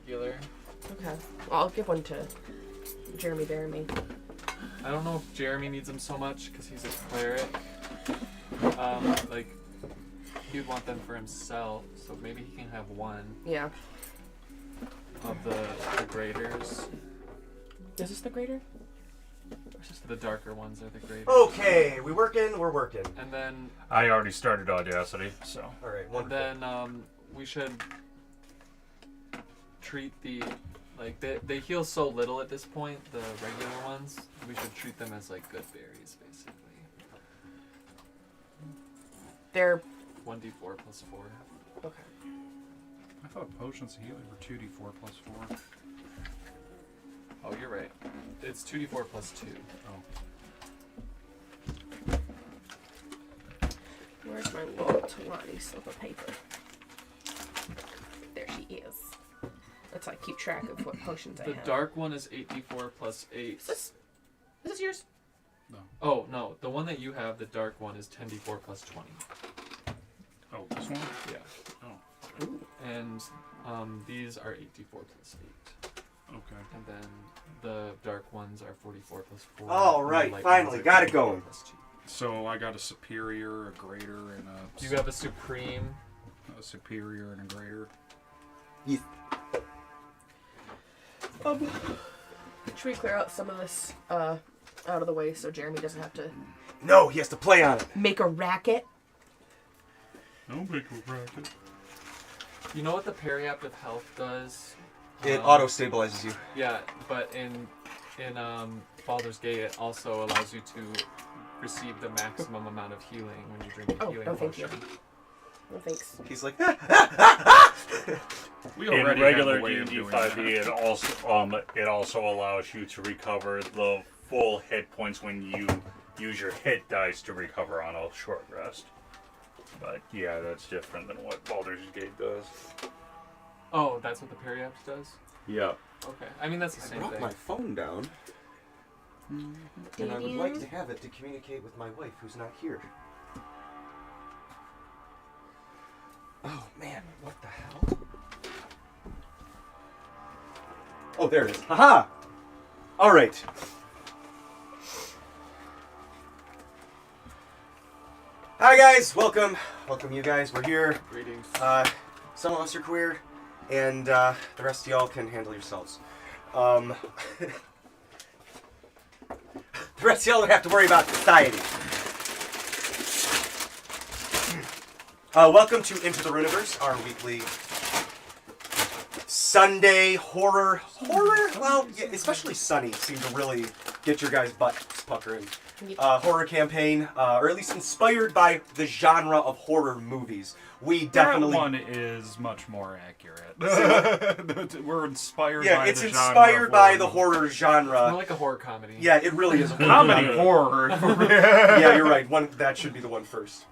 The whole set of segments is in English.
regular. Okay. Well, I'll give one to Jeremy. I don't know if Jeremy needs them so much because he's a cleric. Like, he'd want them for himself, so maybe he can have one. Yeah. Of the graders. Is this the grader? The darker ones are the graders. Okay, we're working. And then... I already started Audacity, so... Alright, wonderful. And then, we should treat the... Like, they heal so little at this point, the regular ones. We should treat them as, like, good berries, basically. They're... 1d4 plus 4. Okay. I thought potions of healing were 2d4 plus 4. Oh, you're right. It's 2d4 plus 2. Oh. Where's my little tiny slip of paper? There she is. That's how I keep track of what potions I The have. dark one is 8d4 plus 8. Is this yours? No. Oh, no. The one that you have, the dark one, is 10d4 plus 20. Oh, this one? Yeah. Oh. Ooh. And these are 8d4 plus 8. Okay. And then the dark ones are 44 plus 4. All right, finally, got it going. So I got a superior, a greater, and a... Do you have a supreme? A superior and a greater. Yeah. Should we clear out some of this out of the way so Jeremy doesn't have to... No, he has to play on it. Make a racket? Don't make a racket. You know what the periaptive health does? It auto-stabilizes you. Yeah, but in Baldur's Gate, it also allows you to receive the maximum amount of healing when you drink a healing no, thank you. potion. No thanks. He's like, We In already regular have a way of D&D doing 5e, it also allows you to recover the full hit points when you use your hit dice to recover on a short rest. But yeah, that's different than what Baldur's Gate does. Oh, that's what the periaptive does? Yeah. Okay. I mean, that's the I same brought thing. my phone down, and I would like to have it to communicate with my wife who's not here. Oh man, what the hell? Oh, there it is. Haha! Alright. Hi guys, welcome. Welcome you guys, we're here. Greetings. Some of us are queer, and the rest of y'all can handle yourselves. The rest of y'all don't have to worry about society. Welcome to Into the Runaverse, our weekly Sunday horror. Well, yeah, especially Sunny seem to really get your guys' butts puckering. Horror campaign, or at least inspired by the genre of horror movies. We definitely... That one is much more accurate. We're inspired by the genre. Yeah, it's inspired by the horror genre. More like a horror comedy. Yeah, it really is a horror Comedy horror. Yeah, you're right. That should be the one first.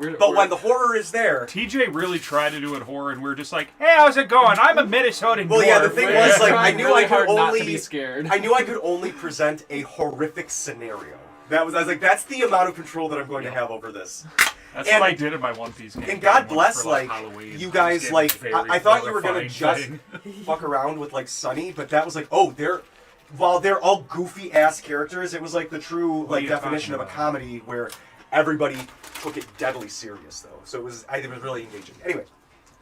But when the horror is there... TJ really tried to do it horror, and we were just like, hey, how's it going? I'm a Minnesotan Well, yeah, the dwarf." thing was, like, I Trying knew really I could hard not only... to be scared. I knew I could only present a horrific scenario. I was like, that's the amount of control that I'm going to have over this. That's and- what I did in my One Piece game. And God for, bless, like, Halloween. you guys, Just like, very I thought you were going to horrifying just thing. fuck around with, like, Sunny, but that was like, oh, while they're all goofy-ass characters, it was, like, the true, What are like, you definition of talking a about? comedy where everybody took it deadly serious, though. So it was really engaging. Anyway,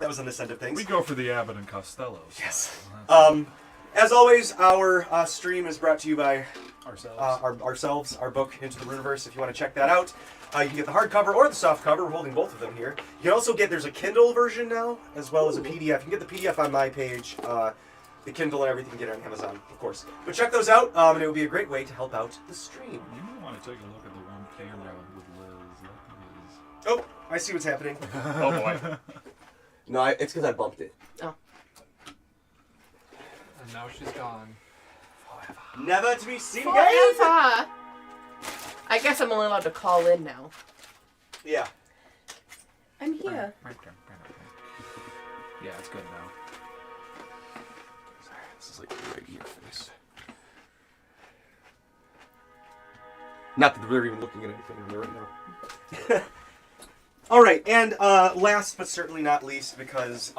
that was on this end of things. We go for the Abbott and Costello. Yes. Well, As always, our stream is brought to you by ourselves. our book, Into the Runaverse, if you want to check that out. You can get the hardcover or the softcover. We're holding both of them here. You can also there's a Kindle version now, as well as a PDF. You can get the PDF on my page. The Kindle and everything you can get on Amazon, of course. But check those out, and it would be a great way to help out the stream. You might want to take a look at the one camera with Liz. Oh, I see what's happening. Oh boy. No, it's because I bumped it. Oh. And now she's gone. Never to be seen again. Forever! I guess I'm only allowed to call in now. Yeah. I'm here. Yeah, it's good now. Sorry, this is like right in your face. Not that they're even looking at anything in there right now. All right, and last but certainly not least, because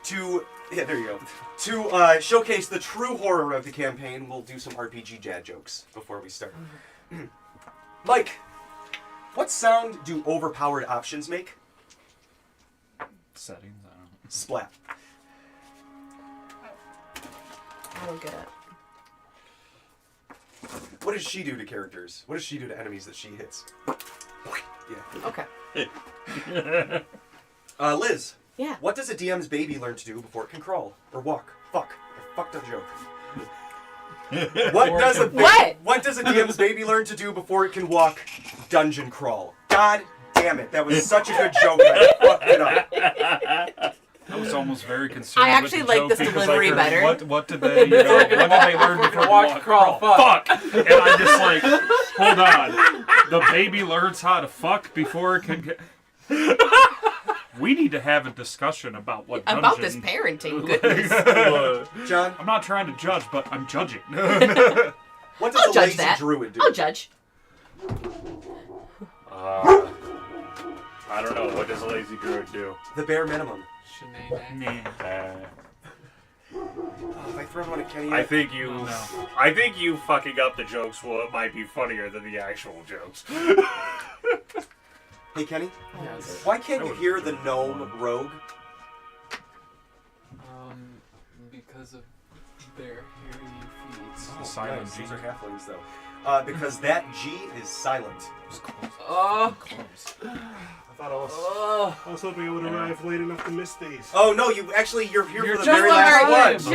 to Yeah, there you go. To showcase the true horror of the campaign, we'll do some RPG dad jokes before we start. Mike, what sound do overpowered options make? Settings, I don't know. Splat. I don't get it. What does she do to characters? What does she do to enemies that she hits? Yeah. Okay. Liz. Yeah. What does a DM's baby learn to do before it can crawl or walk? Fuck. I fucked up joke. What does a DM's baby learn to do before it can walk? Dungeon crawl. God damn it. That was such a good joke and I fucked it up. I was almost very concerned. I actually with the like joke this because I delivery heard, better. What did they, what did they learn before they walk, crawl, fuck. And I'm just like, hold on. The baby learns how to fuck before it can get... We need to have a discussion about what About this dungeon... parenting, goodness. John, I'm not trying to judge, but I'm judging. what does I'll a judge lazy that. druid do? I'll judge. I don't know. What does a lazy druid do? The bare minimum. Shenanigans. Oh, if I throw one at Kenny... I think you fucking up the jokes might be funnier than the actual jokes. Hey, Kenny, Yes. why can't you hear the gnome rogue? Because of their hairy feet. Oh, silent nice. G. Those are halflings, though. Because that G is silent. Oh. I thought Oh. I was hoping I would arrive late enough to miss these. Oh, no, you're here You're for the just very on last time. one. Just in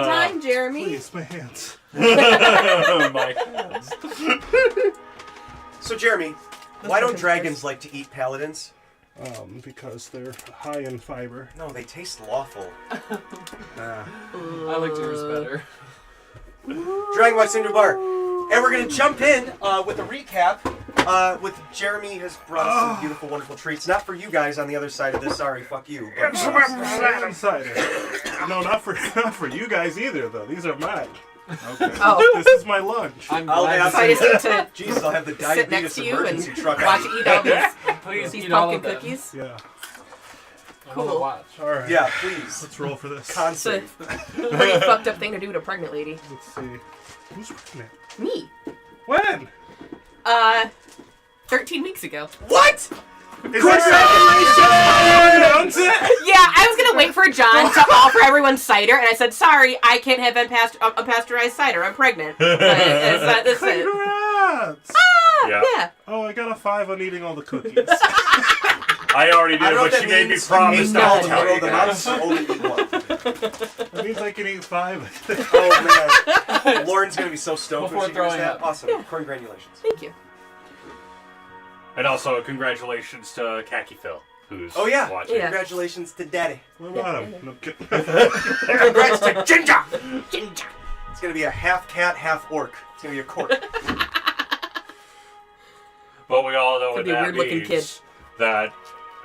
time, Jeremy. Please, my hands. So, Jeremy, why don't dragons like to eat paladins? Because they're high in fiber. No, they taste lawful. I liked yours better. Dragon Watch Cinder Bar. And we're going to jump in with a recap. With Jeremy has brought us some beautiful, wonderful treats. Not for you guys on the other side of this. Sorry, fuck you. But, Cider. No, not for you guys either, though. These are mine. Okay. Oh, This is my lunch. I'm I'll glad have so I just need to Jesus, I'll have the sit next diabetes to you and emergency truck. watch you eat all please these eat all pumpkin of them. cookies. Yeah. I wanna Cool. watch. All right. Yeah, please. Let's roll for this. Con It's a save. pretty fucked up thing to do to a pregnant lady. Let's see. Who's pregnant? Me. When? 13 weeks ago. What? Congratulations! Yeah, I was gonna wait for John to offer everyone cider, and I said, "Sorry, I can't have unpasteurized cider. I'm pregnant." That's it. Congrats! Yeah. Oh, I got a 5 on eating all the cookies. I already I did, don't know but what she that made me means. promise No. not to To tell roll you them guys. out, only eat one. That means I can eat 5. Oh, man. Lauren's going to be so stoked Before when she hears throwing that. up. Awesome. Yeah. Congratulations. Thank you. And also, congratulations to Khaki Phil, who's Oh, yeah. watching. Yeah. Congratulations to Daddy. What about him? No kidding. Congrats to Ginger. Ginger. It's going to be a half cat, half orc. It's going to be a cork. But we all know Could what be a that weird-looking means. That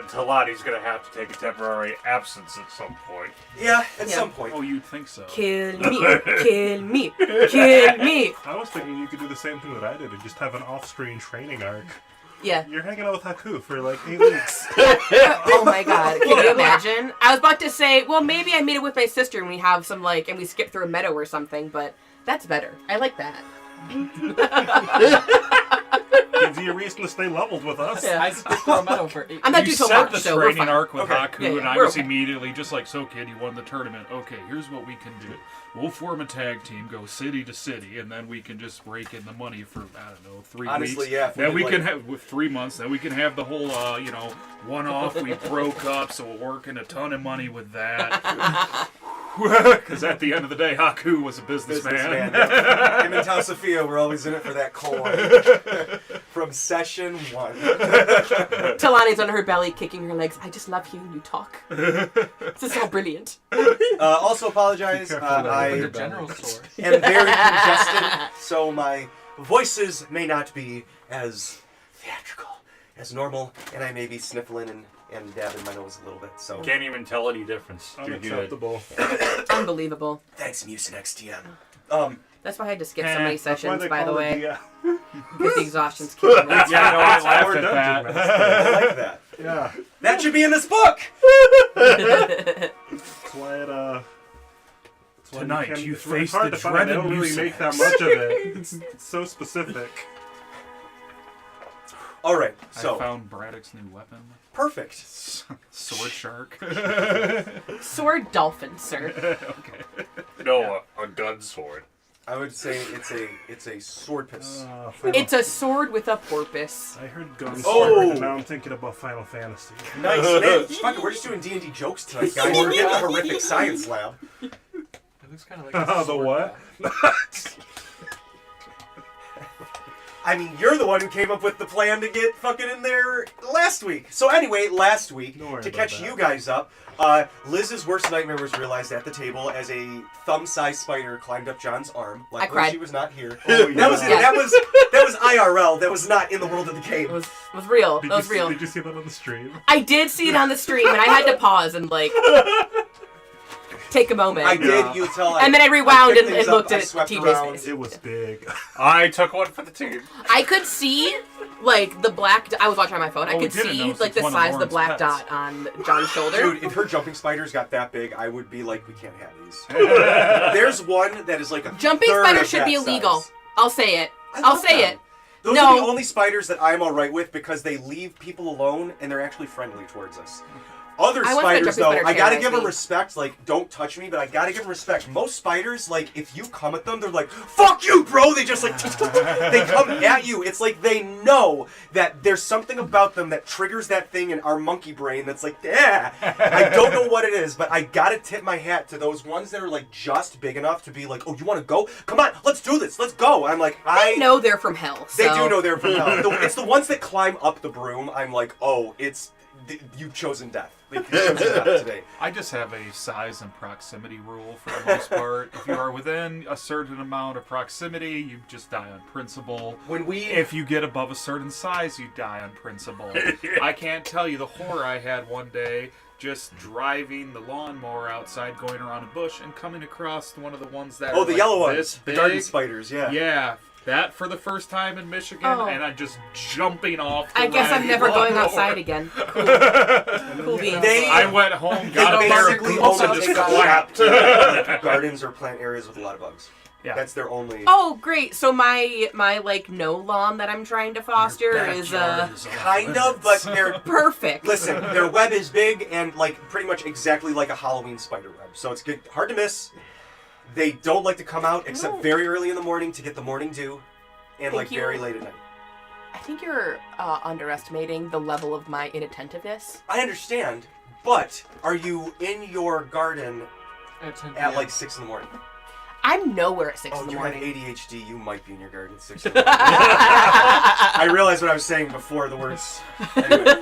Talati's going to have to take a temporary absence at some point. Yeah, at Yeah. some point. Oh, you'd think so. Kill me. Kill me. Kill me. I was thinking you could do the same thing that I did and just have an off-screen training arc. Yeah. You're hanging out with Haku for like 8 weeks. Oh my god. Can you imagine? I was about to say, well, maybe I meet it with my sister and we have some, like, and we skip through a meadow or something, but that's better. I like that. Gives you a reason to stay leveled with us. Yeah. I skipped through a meadow for 8 I'm not You due till set March, the so we're training fine. arc with Okay. Haku, Yeah, and I we're was okay. immediately just like, so kid, you won the tournament. Okay, here's what we can do. We'll form a tag team, go city to city, and then we can just rake in the money for, I don't know, 3 Honestly, weeks. yeah, if we Then we did, can like- have, with 3 months, then we can have the whole, one-off. We broke up, so we're working a ton of money with that. Because at the end of the day, Haku was a businessman. Yeah. Him and Tau Sophia were always in it for that coin. From session 1. Talani's on her belly, kicking her legs. I just love hearing you talk. This is so brilliant. Also apologize. Be careful in I the general store. am very congested, so my voices may not be as theatrical as normal, and I may be sniffling and dabbing my nose a little bit. So Can't even tell any difference. Too good. Unacceptable. Unbelievable. thanks, Mucinex TM. That's why I had to skip so many That's why sessions, they by the call it way. the, Because the exhaustion's killing me. Yeah, no, I laughed Or at dungeon that. master. I like that. Yeah. That should be in this book. That's why Tonight Well, you it's face hard the to find. They dreaded don't really Mucinex. make that much of it. It's so specific. All right, I so found Braddock's new weapon. perfect. Sword shark. Sword dolphin, sir. Okay. No, a gun sword. I would say it's a sword piece. It's a sword with a porpoise. I heard gun Oh! sword, and now I'm thinking about Final Fantasy. Nice, man. Fuck it, we're just doing D&D jokes tonight, guys. We're getting a horrific science lab. It looks kind of like a The sword what? bat. I mean, you're the one who came up with the plan to get fucking in there last week. So anyway, last week, Don't worry to about catch that. you guys up, Liz's worst nightmare was realized at the table as a thumb-sized spider climbed up John's arm. Luckily, cried. she was not here. Oh, yeah. That was IRL. That was not in the world of the game. It was real. Did That was you, real. Did you see that on the stream? I did see it on the stream, and I had to pause and like take a moment. I did. You tell. And then I rewound picked and things looked up, I at swept TJ's around. face. It was big. I took one for the team. I could see like the black. I was watching on my phone. I Oh, we could didn't see notice like it's the one of size of the Lauren's black pets. dot on John's shoulder. Dude, if her jumping spiders got that big, I would be like, we can't have these. There's one that is like a Jumping third spiders of should that be illegal. size. I'll say it. I I'll love say them. it. Those No. are the only spiders that I'm all right with because they leave people alone and they're actually friendly towards us. Other I want that spiders, jumping though, spider I gotta terrorize give them me. respect. Like, don't touch me, but I gotta give them respect. Most spiders, like, if you come at them, they're like, "Fuck you, bro!" They just like they come at you. It's like they know that there's something about them that triggers that thing in our monkey brain. That's like, yeah. I don't know what it is, but I gotta tip my hat to those ones that are like just big enough to be like, "Oh, you want to go? Come on, let's do this. Let's go." I'm like, I know they're from hell. They so- do know they're from hell. It's the ones that climb up the broom. I'm like, oh, you've chosen death. Like, you've chosen death today. I just have a size and proximity rule for the most part. If you are within a certain amount of proximity, you just die on principle. If you get above a certain size, you die on principle. I can't tell you the horror I had one day just driving the lawnmower outside, going around a bush, and coming across one of the ones that Oh, are the like yellow ones, this the big. garden spiders. Yeah. Yeah, that for the first time in Michigan, Oh. and I'm just jumping off. The I guess I'm rag never going lawnmower. outside again. Cool beans. I went home, got a They pair of basically boots, only and just take out clapped. gardens or plant areas with a lot of bugs. Yeah. That's their only. Oh, great! So my like no lawn that I'm trying to foster is Kind of, but they're. perfect. Listen, their web is big and like pretty much exactly like a Halloween spider web, so it's good, hard to miss. They don't like to come out except very early in the morning to get the morning dew, and like Thank you. very late at night. I think you're underestimating the level of my inattentiveness. I understand, but are you in your garden At 10 at p.m. like 6 in the morning? I'm nowhere at 6 Oh, in the you morning. have ADHD. You might be in your garden at 6 in the morning. I realized what I was saying before the words. Anyway.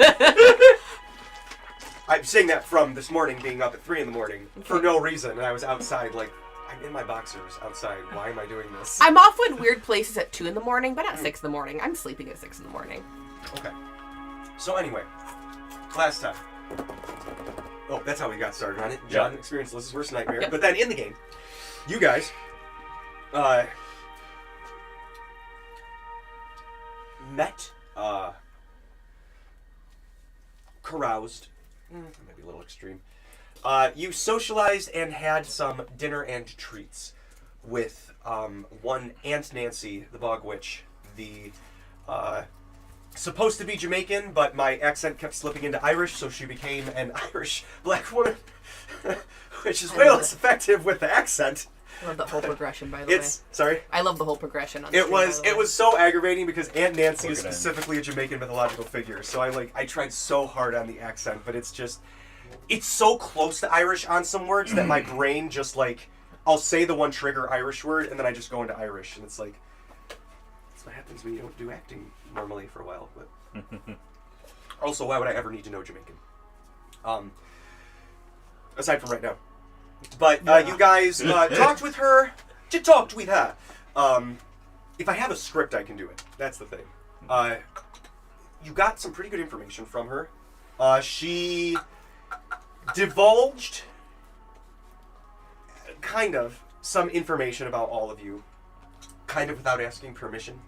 I'm saying that from this morning being up at 3 in the morning for no reason, and I was outside like, I'm in my boxers outside. Why am I doing this? I'm off in weird places at 2 in the morning, but not 6 in the morning. I'm sleeping at 6 in the morning. Okay. So anyway, last time. Oh, that's how we got started on it. John experienced Liz's worst nightmare. Yep. But then in the game, you guys met, caroused, maybe a little extreme. You socialized and had some dinner and treats with one Aunt Nancy, the Bog Witch, the supposed to be Jamaican, but my accent kept slipping into Irish, so she became an Irish black woman, which is way love less it. effective with the accent. I love the whole progression, by the way. Sorry. I love the whole progression on It stream, by was the way. it was so aggravating because Aunt Nancy is Look at him. specifically a Jamaican mythological figure. So I tried so hard on the accent, but it's so close to Irish on some words that my brain just like I'll say the one trigger Irish word and then I just go into Irish and it's like that's what happens when you don't do acting normally for a while. But also, why would I ever need to know Jamaican? Aside from right now. But you guys talked with her. You talked with her. If I have a script, I can do it. That's the thing. You got some pretty good information from her. She divulged kind of some information about all of you, kind of without asking permission,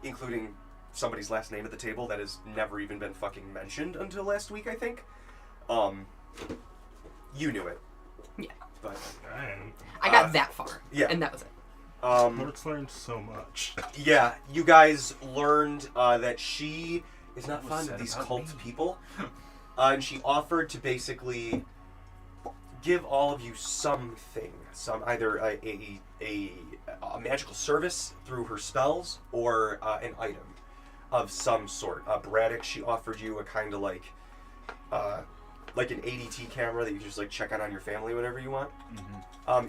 including somebody's last name at the table that has never even been fucking mentioned until last week, I think. You knew it. Yeah. But I got that far. yeah. And that was it. Mort's learned so much. Yeah, you guys learned that she is not What was fond of said these about cult me? people, and she offered to basically give all of you something, either a magical service through her spells or an item of some sort. Braddock, she offered you a kind of like an ADT camera that you can just like check on your family whenever you want.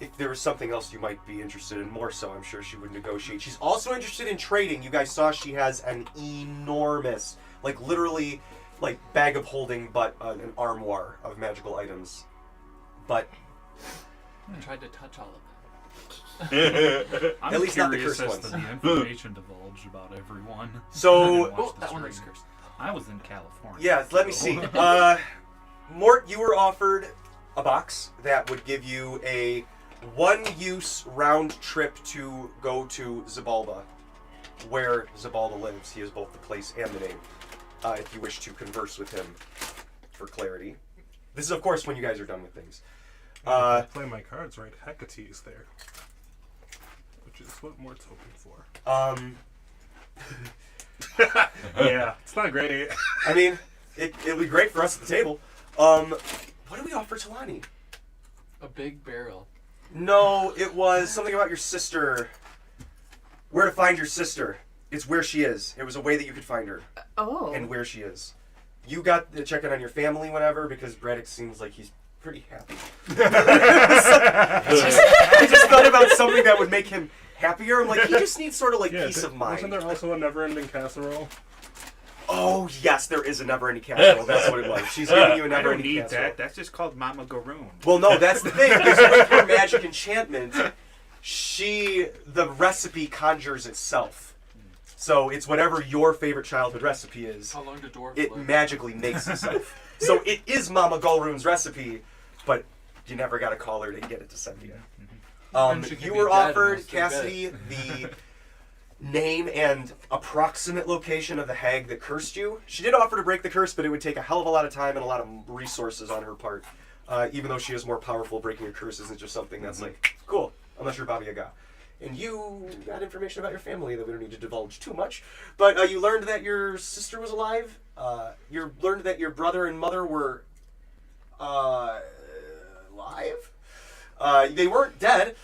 If there was something else you might be interested in more so, I'm sure she would negotiate. She's also interested in trading. You guys saw she has an enormous, like literally, like bag of holding, but an armoire of magical items. But I tried to touch all of them. I'm At least not the curious cursed as to ones. the information divulged about everyone. So- I didn't watch Oh, the that one stream. was cursed. I was in California. yeah, let me see. Mort, you were offered a box that would give you a one-use round trip to go to Zabalba, where Zabalba lives. He has both the place and the name. If you wish to converse with him for clarity. This is, of course, when you guys are done with things. I play my cards right. Hecate's there, which is what Mort's hoping for. Yeah, it's not great. I mean, it'll be great for us at the table. What do we offer Talani? A big barrel. No, it was something about your sister. Where to find your sister. It's where she is. It was a way that you could find her Oh. and where she is. You got to check in on your family whenever because Braddock seems like he's pretty happy. I just thought about something that would make him happier. I'm like, he just needs sort of like peace of mind. Wasn't there also a never-ending casserole? Oh, yes, there is a never-ending casserole. That's what it was. She's giving you a I don't never-ending need casserole. that. That's just called Mama Garoon. Well, no, that's the thing. Is with her magic enchantment, the recipe conjures itself. So it's whatever your favorite childhood recipe is. How long do dwarves It live? magically makes itself. So it is Mama Golroon's recipe, but you never got to call her to get it to send you. And she could You be were dead and offered, we'll still get Cassidy, the name and approximate location of the hag that cursed you. She did offer to break the curse, but it would take a hell of a lot of time and a lot of resources on her part. Even though she is more powerful, breaking a curse isn't just something that's like, cool, unless you're Baba Yaga. And you got information about your family that we don't need to divulge too much. But you learned that your sister was alive. You learned that your brother and mother were alive. They weren't dead.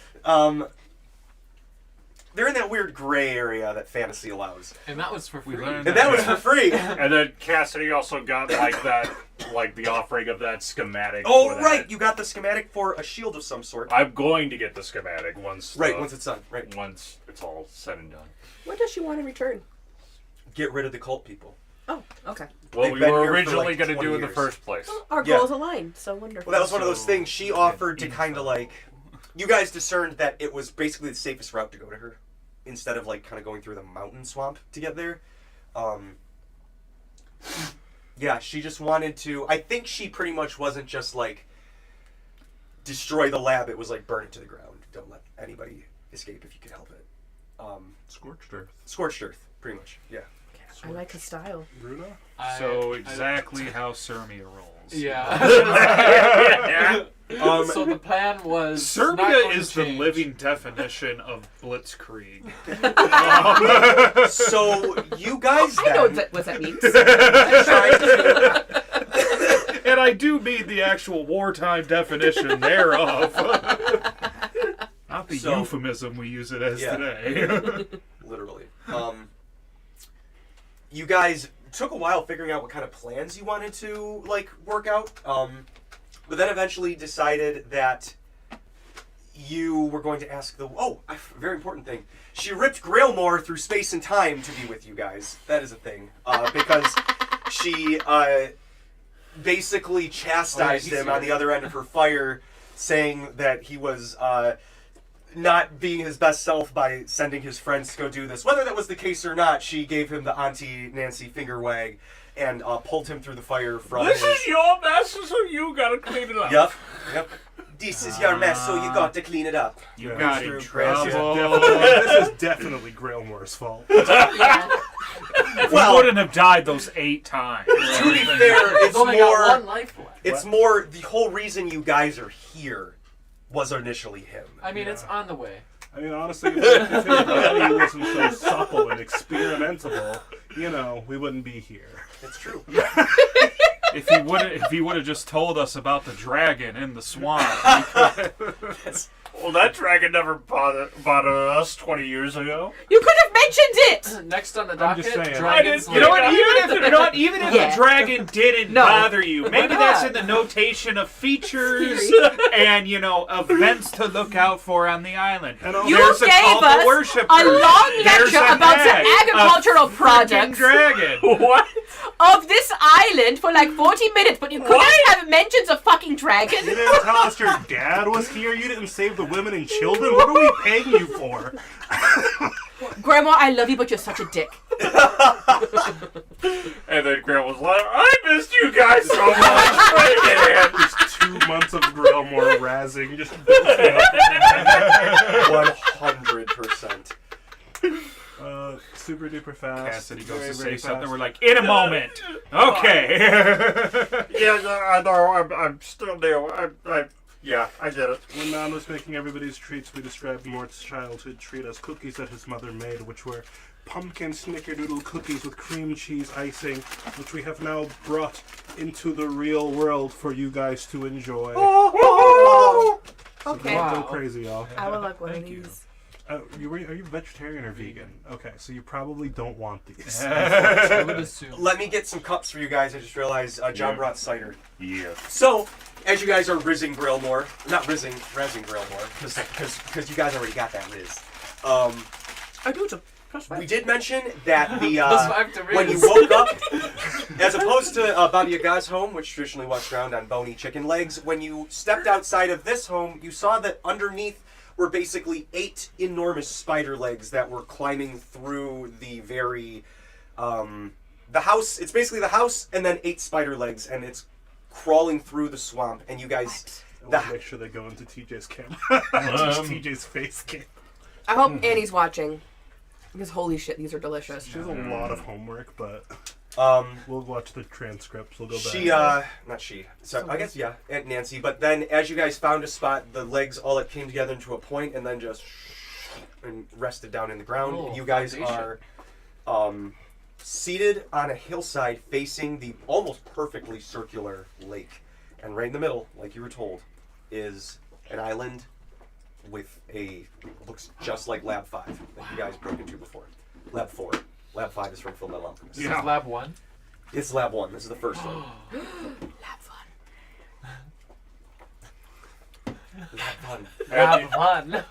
They're in that weird gray area that fantasy allows. And that was for free. learned And that was for free. And then Cassidy also got like the offering of that schematic. Oh, for that. right. You got the schematic for a shield of some sort. I'm going to get the schematic once. Once it's done. Right. Once it's all said and done. What does she want in return? Get rid of the cult people. Oh, okay. Well, They've we been were here for, originally like, going to 20 do in the years. first place. Our Yeah. goals align. So wonderful. Well, that was one of those So, things. She offered to kind of like... You guys discerned that it was basically the safest route to go to her. Instead of like kind of going through the mountain swamp to get there. Yeah, she just wanted to... I think she pretty much wasn't just like... Destroy the lab. It was like burn it to the ground. Don't let anybody escape if you can help it. Scorched earth. Scorched earth, pretty much. Yeah. I like his style. Runa? So exactly how Sirmia rolls. Yeah. Um, So the plan was. not Serbia going is to the change. living definition of blitzkrieg. So you guys I know then... what that means. tried to... And I do mean the actual wartime definition thereof. Not the So- euphemism we use it as Yeah. today. Literally. You guys took a while figuring out what kind of plans you wanted to like work out, but then eventually decided that you were going to ask the very important thing. She ripped Grailmore through space and time to be with you guys. That is a thing because she basically chastised he's him on here. the other end of her fire, saying that he was not being his best self by sending his friends to go do this. Whether that was the case or not, she gave him the Auntie Nancy finger wag and pulled him through the fire from This his... is your mess, so you gotta clean it up. Yep. This is your mess, so you got to clean it up. You Yeah. got True, in Chris. trouble. This is definitely Grailmore's fault. Yeah. We wouldn't have died those 8 times. To be fair, He's it's only more... got one life left. It's more the whole reason you guys are here. was initially him. I mean, it's on the way. I mean, honestly, if his body wasn't so supple and experimentable, we wouldn't be here. It's true. If he would have just told us about the dragon in the swamp. Well, that dragon never bothered us 20 years ago. You could have mentioned it! Next on the I'm docket, just saying. dragons. You know what? Even if Yeah. the dragon didn't No. bother you, maybe not? that's in the notation of features and events to look out for on the island. And You There's a gave cult of us worshipers. a long There's lecture a about the hag, agricultural a freaking projects dragon. What? of this island for like 40 minutes, but you couldn't have mentions of fucking dragon. You didn't tell us your dad was here. You didn't save the women and children. What are we paying you for? Grandma, I love you, but you're such a dick. And then Graham was like, I missed you guys so much. Bring it in. Just 2 months of Grelmore razzing. Just 100%. super duper fast. Cassidy goes Very, to say very something. fast. We're like, in a moment. Okay. Yeah, I know. I'm still there. Yeah, I get it. When Nan was making everybody's treats, we described Mort's childhood treat as cookies that his mother made, which were pumpkin snickerdoodle cookies with cream cheese icing, which we have now brought into the real world for you guys to enjoy. Okay. Don't go Wow. crazy, y'all. I would like one of Thank you. these. Are you vegetarian or vegan? Okay, so you probably don't want these. I would assume. Let me get some cups for you guys. I just realized John brought cider. Yeah. So, as you guys are razzing Grailmore, because you guys already got that Riz. I do too. We did mention that the Plus 5 to when you Riz. woke up, as opposed to Baba Yaga's home, which traditionally walks around on bony chicken legs, when you stepped outside of this home, you saw that underneath were basically 8 enormous spider legs that were climbing through the very the house. It's basically the house and then 8 spider legs, and it's crawling through the swamp. And you guys, I want to make sure they go into TJ's camera. Just TJ's face cam. I hope Annie's watching. Because holy shit, these are delicious. She has a lot of homework, but we'll watch the transcripts. We'll go back. not she. So I guess Aunt Nancy. But then, as you guys found a spot, the legs all it came together into a point, and then just and rested down in the ground. Oh, and you guys foundation. are seated on a hillside, facing the almost perfectly circular lake, and right in the middle, like you were told, is an island with looks just like Lab 5 that you guys broke into before. Lab 4. Lab 5 is from Fullmetal Alchemist. This is Lab 1. It's Lab 1. This is the first one. Lab fun. Lab 1. Lab 1. And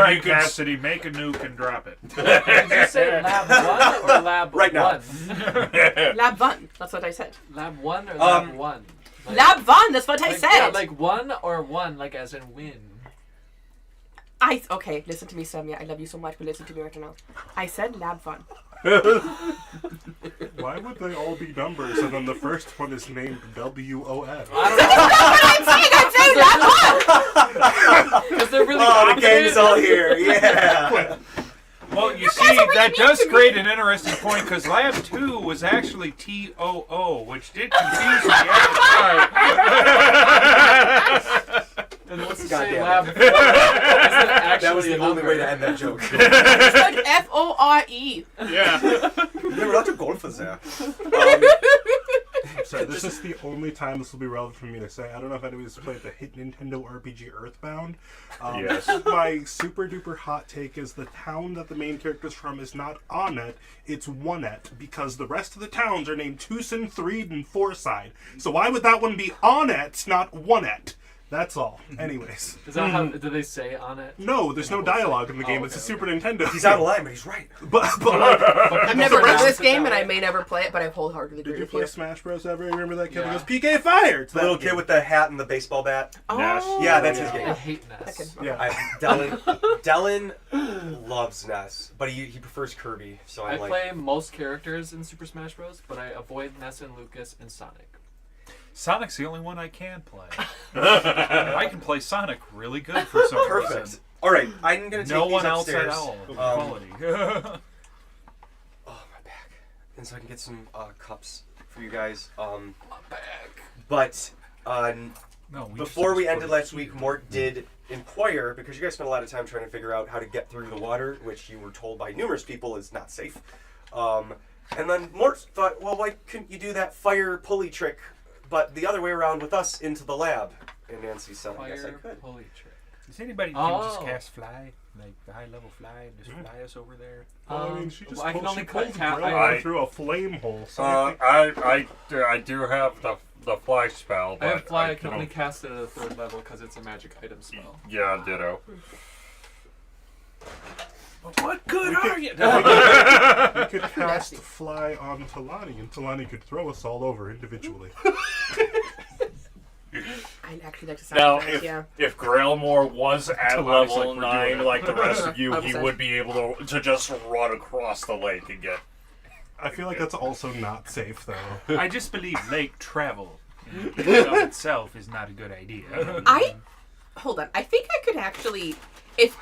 Right, you can Cassidy, make a nuke and drop it. Did you say Lab 1 or Lab Right now. 1? Lab fun. That's what I said. Lab 1 or Lab 1? Lab fun. That's what I said. Yeah, like 1 or 1, like as in win. Okay, listen to me, Samia. I love you so much, but listen to me right now. I said lab fun. Why would they all be numbers and then the first one is named WON? Because they're really Oh, the complicated. gang's all here. Yeah. Well, you see, that does create an interesting point because Lab 2 was actually TOO, which did confuse me at the time. And what's to God say damn Lab it. 4? Is that actually That was the a only number? way to end that joke. It's like F-O-R-E. Yeah. They were not to golf for that. Sorry, this is the only time this will be relevant for me to say. I don't know if anybody's played the hit Nintendo RPG Earthbound. Yes. My super duper hot take is the town that the main character's from is not Onet, it's Onet, because the rest of the towns are named Tucson, Threed, and Fourside. So why would that one be Onet, not Onet? That's all. Anyways. Is that how, do they say on it? No, there's no dialogue in the game. Oh, It's a okay, Super Nintendo. He's out of line, but he's right. But like, I've never Sit read down, this sit game, down. and I may never play it, but I wholeheartedly did agree you with play you. Smash Bros. Ever? You remember that kid Yeah. that goes, PK Fire! It's The that little kid with the hat and the baseball bat. Oh. Yeah, that's his I game. hate Ness. Okay. Yeah. Dylan loves Ness, but he prefers Kirby. So I I'm like, play most characters in Super Smash Bros., but I avoid Ness and Lucas and Sonic. Sonic's the only one I can play. I can play Sonic really good for some perfect. reason. All right, I'm gonna take No these one else upstairs. at all. Quality. Oh, my back. And so I can get some cups for you guys. My back. But No, before we ended last week, Mort did inquire, because you guys spent a lot of time trying to figure out how to get through the water, which you were told by numerous people is not safe. And then Mort thought, well, why couldn't you do that fire pulley trick, but the other way around with us into the lab? And Nancy said, I guess I could. Pulley trick. Does anybody can just cast fly? Like the high level fly? Just fly us over there? Well, I mean, she just I can only cut pulled through a flame hole. So I do have the fly spell, but I have fly. I can don't- only cast it at a 3rd level because it's a magic item spell. Yeah, ditto. What good are you? we could cast fly on Talani, and Talani could throw us all over individually. I'd actually like to Now, sound yeah. if Grailmore was at Talani's level like, we're 9 doing it. like the rest of you, he 100%. would be able to just run across the lake and get... I feel like that's also not safe, though. I just believe lake travel in and of itself is not a good idea. Hold on. I think I could actually, if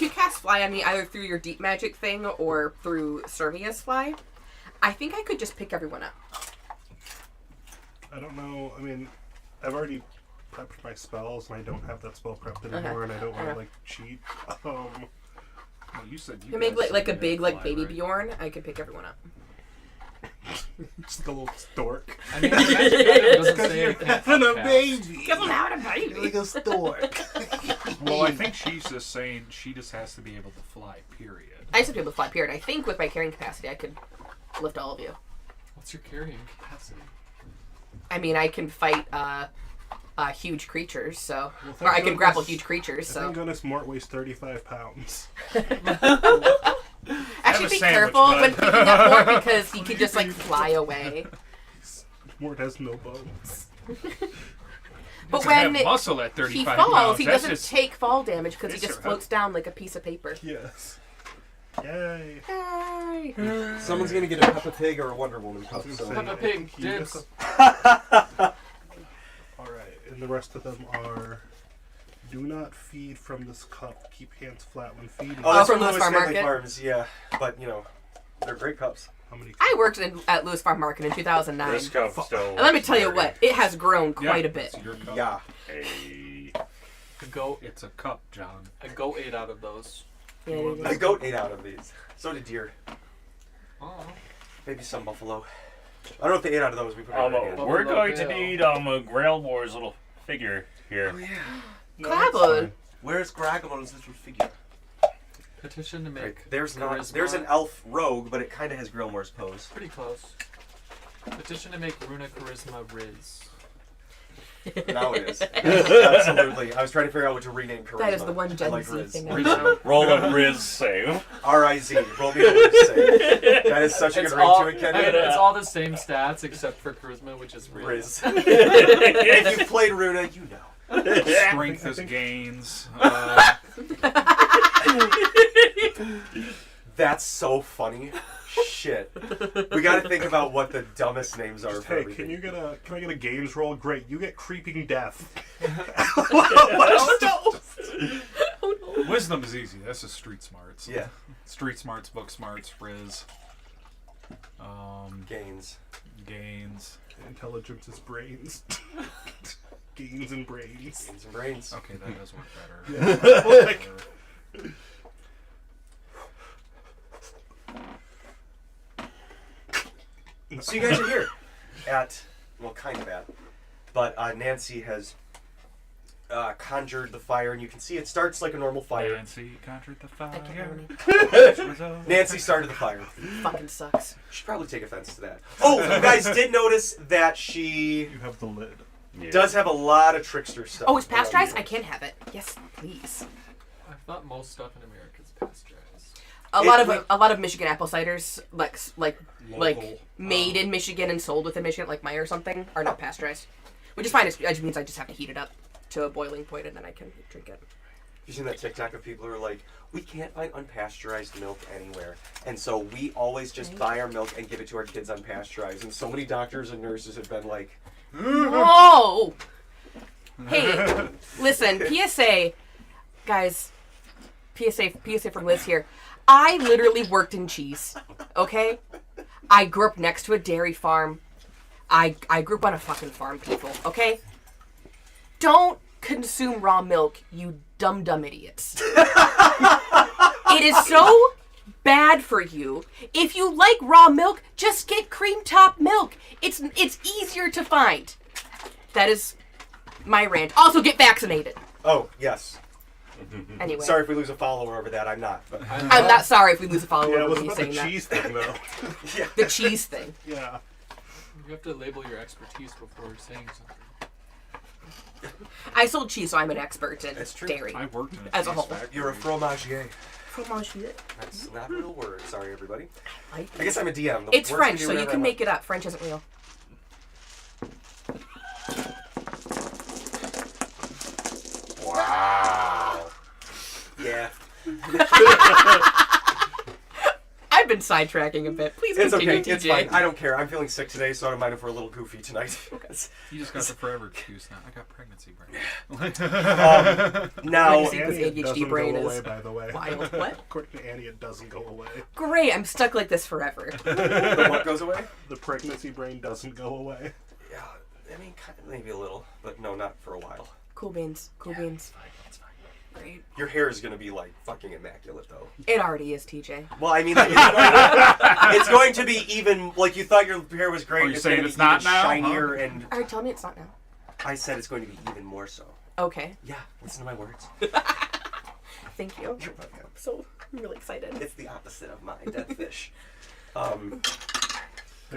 you cast fly on me either through your deep magic thing or through Servia's fly, I think I could just pick everyone up. I don't know. I mean, I've already prepped my spells, and I don't have that spell prepped anymore, and I don't want to, like, cheat. Well, you said you You make guys like a had big fly, like baby right? Bjorn. I could pick everyone up. Just a little stork. I mean, the magic item doesn't say it can't And a cast. baby! Because I'm having a baby. Like a stork. Well, I think she's just saying she just has to be able to fly, period. I just have to be able to fly. Period. I think with my carrying capacity, I could lift all of you. What's your carrying capacity? I mean, I can fight huge creatures, so Well, or I thank can grapple goodness- huge creatures. Thank So goodness Mort weighs 35 pounds. actually, a be sandwich, careful bud. when picking up more because he could just like fly away. Mort has no bones. But Doesn't have when muscle at he 35 falls, pounds. he That's doesn't just- take fall damage because he It's just a- floats down like a piece of paper. Yes. Yay. Yay. Someone's going to get a Peppa Pig or a Wonder Woman cup. So. Peppa Pig, Yes. dibs. Alright, and the rest of them are... Do not feed from this cup. Keep hands flat when feeding. Oh, that's from from Lewis Lewis Farm Family Market? Farms, yeah. But, you know, they're great cups. How many? I worked at Lewis Farm Market in 2009. This cup still... And let me tell you dirty. what, it has grown Yeah, quite a bit. it's your cup. Yeah. Hey. A goat. It's a cup, John. A goat ate out of those. Yeah, it A is. goat ate out of these. So did deer. Oh. Maybe some buffalo. I don't know if they ate out of those. We put it in our hand. We're Buffalo going to Bill. need Grailmore's little figure here. No, Clabber. that's fine. Where's Gragamon's little figure? Petition to make Right. There's not. charisma. There's an elf rogue, but it kind of has Grillmore's pose. Pretty close. Petition to make Runa Charisma Riz. Now it is. Absolutely. I was trying to figure out what to rename charisma. That is the one I Gen like Z Riz. thing. I Riz. know. Roll a Riz save. R-I-Z. Roll me a Riz save. That is such a It's good ring all, to it, I Kenny. mean, it's all the same stats except for charisma, which is Riz. Riz. If you've played Runa, you know. Strength is gains. That's so funny. Shit. We gotta think about what the dumbest names are Just, for hey, everything. can I get a games roll? Great, you get creeping death. Wisdom is easy. That's just street smarts. Yeah. Street smarts, book smarts, Riz. Gains. Gains. Intelligence is brains. Gains and brains. Gains and brains. Okay, that does work better. Like, So you guys are here at, well, kind of at, but Nancy has conjured the fire, and you can see it starts like a normal fire. Nancy conjured the I can't fire. remember. Nancy started the fire. Fucking sucks. She'd probably take offense to that. Oh, you guys did notice that she you have the lid. Yeah. does have a lot of trickster stuff. Oh, it's around pasteurized? here. I can have it. Yes, please. I thought most stuff in America is pasteurized. A lot of Michigan apple ciders, like Local. made in Michigan and sold within Michigan, like Meyer or something, are not pasteurized. Which is fine. It just means I just have to heat it up to a boiling point and then I can drink it. You seen that TikTok of people who are like, we can't find unpasteurized milk anywhere, and so we always just buy our milk and give it to our kids unpasteurized. And so many doctors and nurses have been like, Whoa! Hey, listen, PSA, guys, PSA from Liz here. I literally worked in cheese, okay? I grew up next to a dairy farm. I grew up on a fucking farm, people, okay? Don't consume raw milk, you dumb idiots. It is so bad for you. If you like raw milk, just get cream top milk. It's easier to find. That is my rant. Also, get vaccinated. Oh, yes. Anyway. Sorry if we lose a follower over that. I'm not. But. I'm not sorry if we lose a follower. Yeah, it was when you about the saying that. cheese thing, though. Yeah. The cheese thing. Yeah. You have to label your expertise before saying something. I sold cheese, so I'm an expert in That's true. dairy. I worked in a As a cheese whole. factory. You're a fromagier. Fromagier. That's not a real word. Sorry, everybody. I I guess I'm a DM. The It's words French, do so you whatever can I make it up. French isn't real. Wow. want. Yeah. I've been sidetracking a bit. Please It's continue, okay. TJ. It's fine. I don't care. I'm feeling sick today, so I don't mind if we're a little goofy tonight. You just got the forever excuse now. I got pregnancy brain. Now, Pregnancy with Annie, it ADHD doesn't brain go is away, by the way. wild. What? According to Annie, it doesn't go away. Great, I'm stuck like this forever. the what goes away? The pregnancy brain doesn't go away. Yeah, I mean, kind of, maybe a little, but no, not for a while. Cool beans. Cool beans. It's fine. Great. Your hair is gonna be like fucking immaculate, though. It already is, TJ. Well, I mean, like, it's going to be even like you thought your hair was great. Oh, you're saying gonna it's be not even now, shinier, huh? and Alright, tell me it's not now. I said it's going to be even more so. Okay. Yeah, listen to my words. Thank you. You're welcome. So, I'm really excited. It's the opposite of my dead fish. I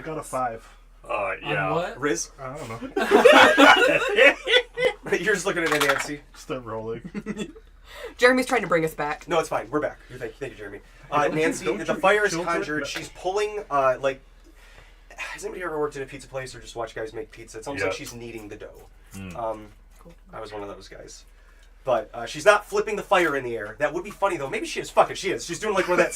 got a 5. Yeah. On what? Riz, I don't know. you're just looking at it, Nancy. Start rolling. Jeremy's trying to bring us back. No, it's fine. We're back. Thank you, Jeremy. Nancy, don't the you fire is filter it? conjured. She's pulling, like... Has anybody ever worked in a pizza place or just watched guys make pizza? It's almost like Yeah. she's kneading the dough. Cool. I was one of those guys. But she's not flipping the fire in the air. That would be funny, though. Maybe she is. Fuck it, she is. She's doing like one of that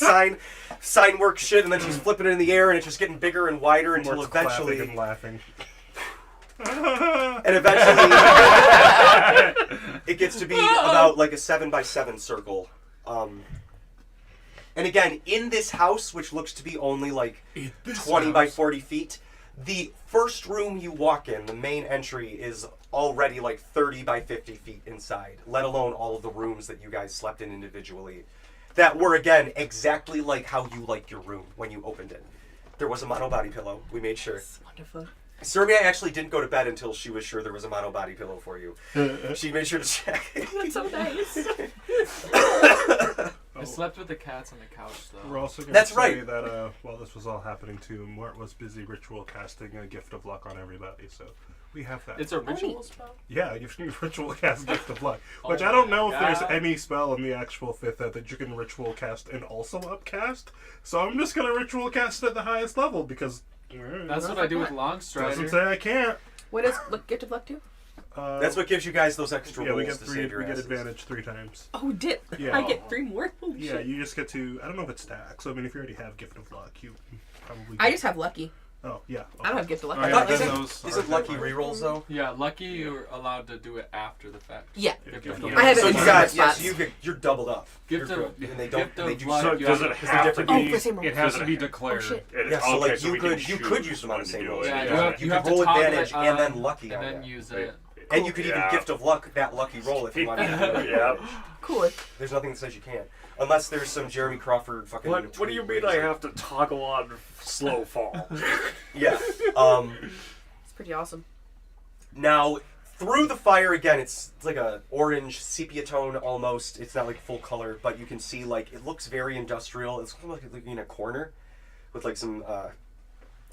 sign work shit, and then she's flipping it in the air, and it's just getting bigger and wider until Mark's eventually... clapping and laughing. And eventually, it gets to be about like a 7x7 circle. And again, in this house, which looks to be only like 20 by 40 feet, the first room you walk in, the main entry, is already like 30 by 50 feet inside, let alone all of the rooms that you guys slept in individually. That were, again, exactly like how you liked your room when you opened it. There was a mono body pillow. We made sure. It's wonderful. Serbia actually didn't go to bed until she was sure there was a mono body pillow for you. She made sure to check. That's so nice. I slept with the cats on the couch, though. We're also going to That's say right. that while this was all happening too, Mort was busy ritual casting a gift of luck on everybody, so we have that. It's a ritual spell? Yeah, you can ritual cast gift of luck, which Oh I don't my know if there's God. any spell in the actual 5th ed that you can ritual cast and also upcast, so I'm just going to ritual cast it at the highest level because... That's what I do with Longstrider. Doesn't say I can't. What does gift of luck do? That's what gives you guys those extra Yeah, we rolls get to 3. save your We get asses. advantage 3 times. Oh, dip. Yeah. I get 3 more? Holy Yeah, shit. you just get to. I don't know if it stacks. So I mean, if you already have gift of luck, you probably. I just have lucky. Oh yeah. I don't have gift of luck. Oh, I yeah, thought, then isn't, those isn't are lucky different. rerolls though? Yeah, lucky you're allowed to do it after the fact. Yeah. Gift Yeah. of luck. I have it So in you separate guys, yes, spots. you're doubled up. Gift You're of- good. And they don't. gift of They do luck. So you does have it to- have to different- Oh, be? for same roll. It has to be Oh, declared. shit. Yeah, so like so you we can could choose use them on the when to same do rolls. it. Yeah, Yeah, you you have could to roll toggle advantage it and then on lucky and on then that. use it. And you could even Yeah. gift of luck that lucky roll if you wanted to. Yeah. Cool. There's nothing that says you can't. Unless there's some Jeremy Crawford fucking... What do you tweet mean I where have to toggle on slow fall? he's like- Yeah. It's pretty awesome. Now, through the fire, again, it's like a orange sepia tone almost. It's not like full color, but you can see like it looks very industrial. It's kind of like in a corner with like some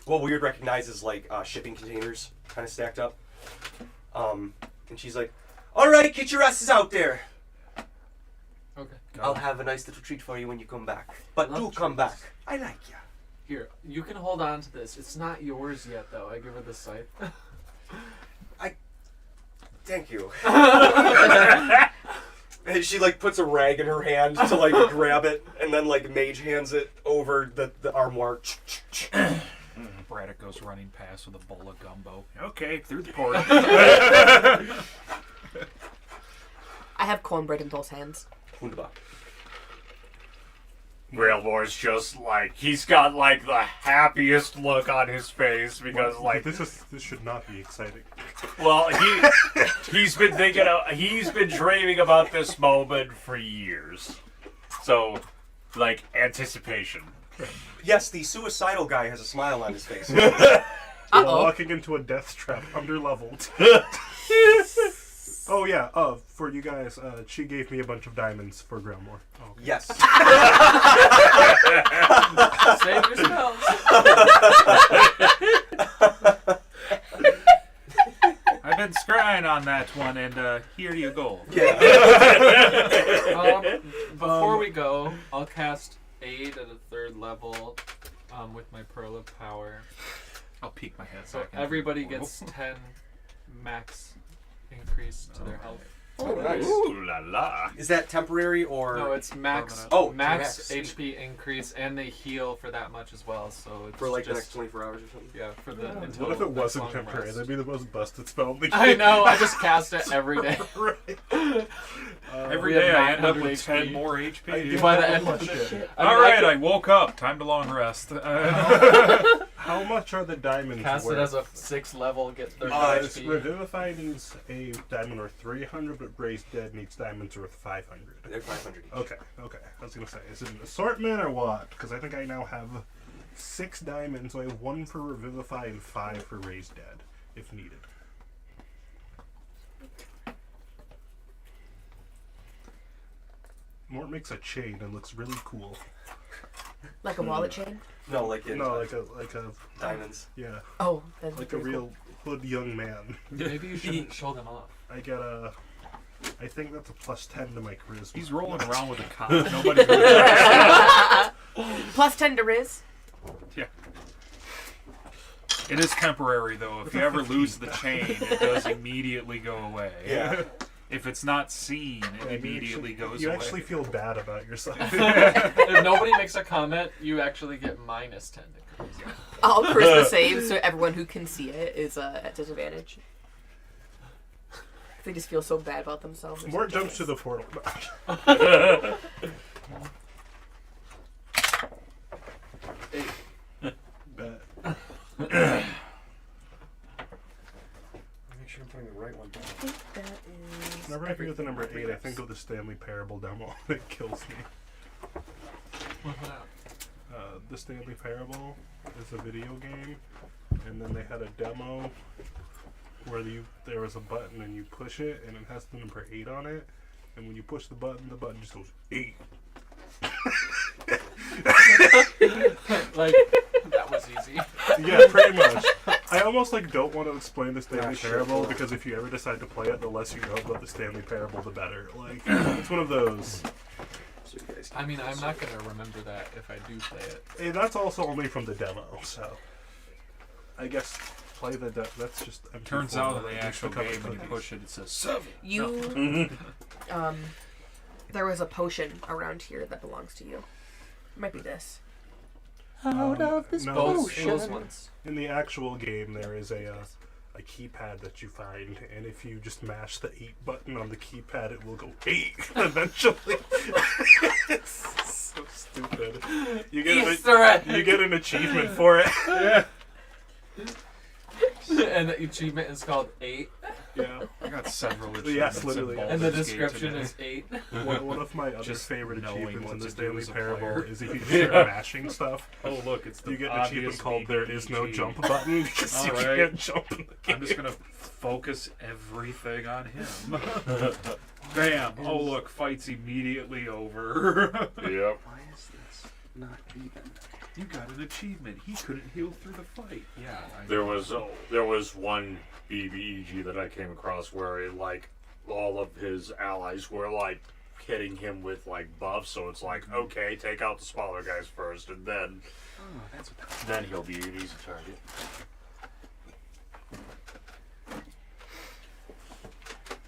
what we would recognize as like shipping containers kind of stacked up. And she's like, "All right, get your asses out there. Okay. I'll have a nice little treat for you when you come back. But do Love come treats. back. I like you." Here, you can hold on to this. It's not yours yet, though. I give her the scythe. Thank you. And she like puts a rag in her hand to like grab it, and then like mage hands it over the armoire. Braddock goes running past with a bowl of gumbo. Okay, through the port. I have cornbread in both hands. Wunderbar. Railboard's just like he's got like the happiest look on his face because like this should not be exciting. Well, he's been he's been dreaming about this moment for years. So, like, anticipation. Yes, the suicidal guy has a smile on his face. You're walking into a death trap, under-leveled. Oh yeah, for you guys, she gave me a bunch of diamonds for Grelmore. Oh, okay. Yes. Save your spells. I've been scrying on that one, and here you go. Before we go, I'll cast Aid at a 3rd level with my Pearl of Power. I'll peek my head So back into everybody the portal. gets 10 max increase to their health. Oh, nice. Ooh la la. Is that temporary or? No, it's max. Permanent. Oh, max max. HP increase, and they heal for that much as well. So it's For like the just, next 24 hours or something? Yeah, for the until What if it next wasn't long temporary? rest. That'd be the most busted spell in the game. I know. I just cast it every day. Every We have day I end up 900 with 10 HP. more HP. By the end of the Shit. day. All right, I woke up. Time to long rest. How much are the diamonds Cast it worth? as a 6th level, get 30 It's HP. Revivify needs a diamond worth 300, but Raised Dead needs diamonds worth 500. They're 500 each. Okay. I was gonna say, is it an assortment or what? Because I think I now have 6 diamonds, so I have 1 for Revivify and 5 for Raised Dead, if needed. Mort makes a chain and looks really cool. Like a wallet chain? No, like in No, like a diamonds. yeah, Oh, that's like a pretty real hood young man. Maybe you shouldn't show them off. I get a. I think that's a +10 to my charisma. He's rolling around with a cop. Nobody knows. cool. +10 to Riz. Yeah. It is temporary, though. If you ever lose the chain, it does immediately go away. Yeah. If it's not seen, it immediately goes You away. actually feel bad about yourself. If nobody makes a comment, you actually get -10 to charisma. All charisma saves, so everyone who can see it is at disadvantage. They just feel so bad about themselves. Mort jumps to the portal. Bet. Make sure I'm putting the right one down. I think that is. Whenever I forget the number 8, I think of the Stanley Parable demo. It kills me. The Stanley Parable is a video game, and then they had a demo where there was a button and you push it, and it has the number 8 on it, and when you push the button just goes 8. Like, that was easy. Yeah, pretty much. I almost don't want to explain the Stanley Shit, Parable yeah. because if you ever decide to play it, the less you know about the Stanley Parable, the better. It's one of those. So you guys I mean, I'm not going to remember that if I do play it. Hey, that's also only from the demo, so I guess play the demo. That's just. Turns MP4, out in that the used to actual come with game, when you cookies. push it, it says 7. You. There was a potion around here that belongs to you. It might be this. Out of this Those ones. In the actual game, there is a keypad that you find, and if you just mash the 8 button on the keypad, it will go 8 eventually. It's so stupid. You get an achievement for it. Yeah. And the achievement is called 8. Yeah. I got several Yes, achievements literally. in And the Baldur's Gate description today. is 8. One of my other Just favorite knowing achievements what in the to do Stanley as a Parable player. is if you start mashing stuff, Oh, look, it's the you get an obvious achievement called "There is no BBG. jump" button because you Alright. can't jump in the game. I'm just going to focus everything on him. Bam. Oh, look, fight's immediately over. Yep. Why is this not even? You got an achievement. He couldn't heal through the fight. Yeah. There was one BBEG that I came across where all of his allies were hitting him with buffs, so it's okay, take out the smaller guys first, and then then he'll be an easy target.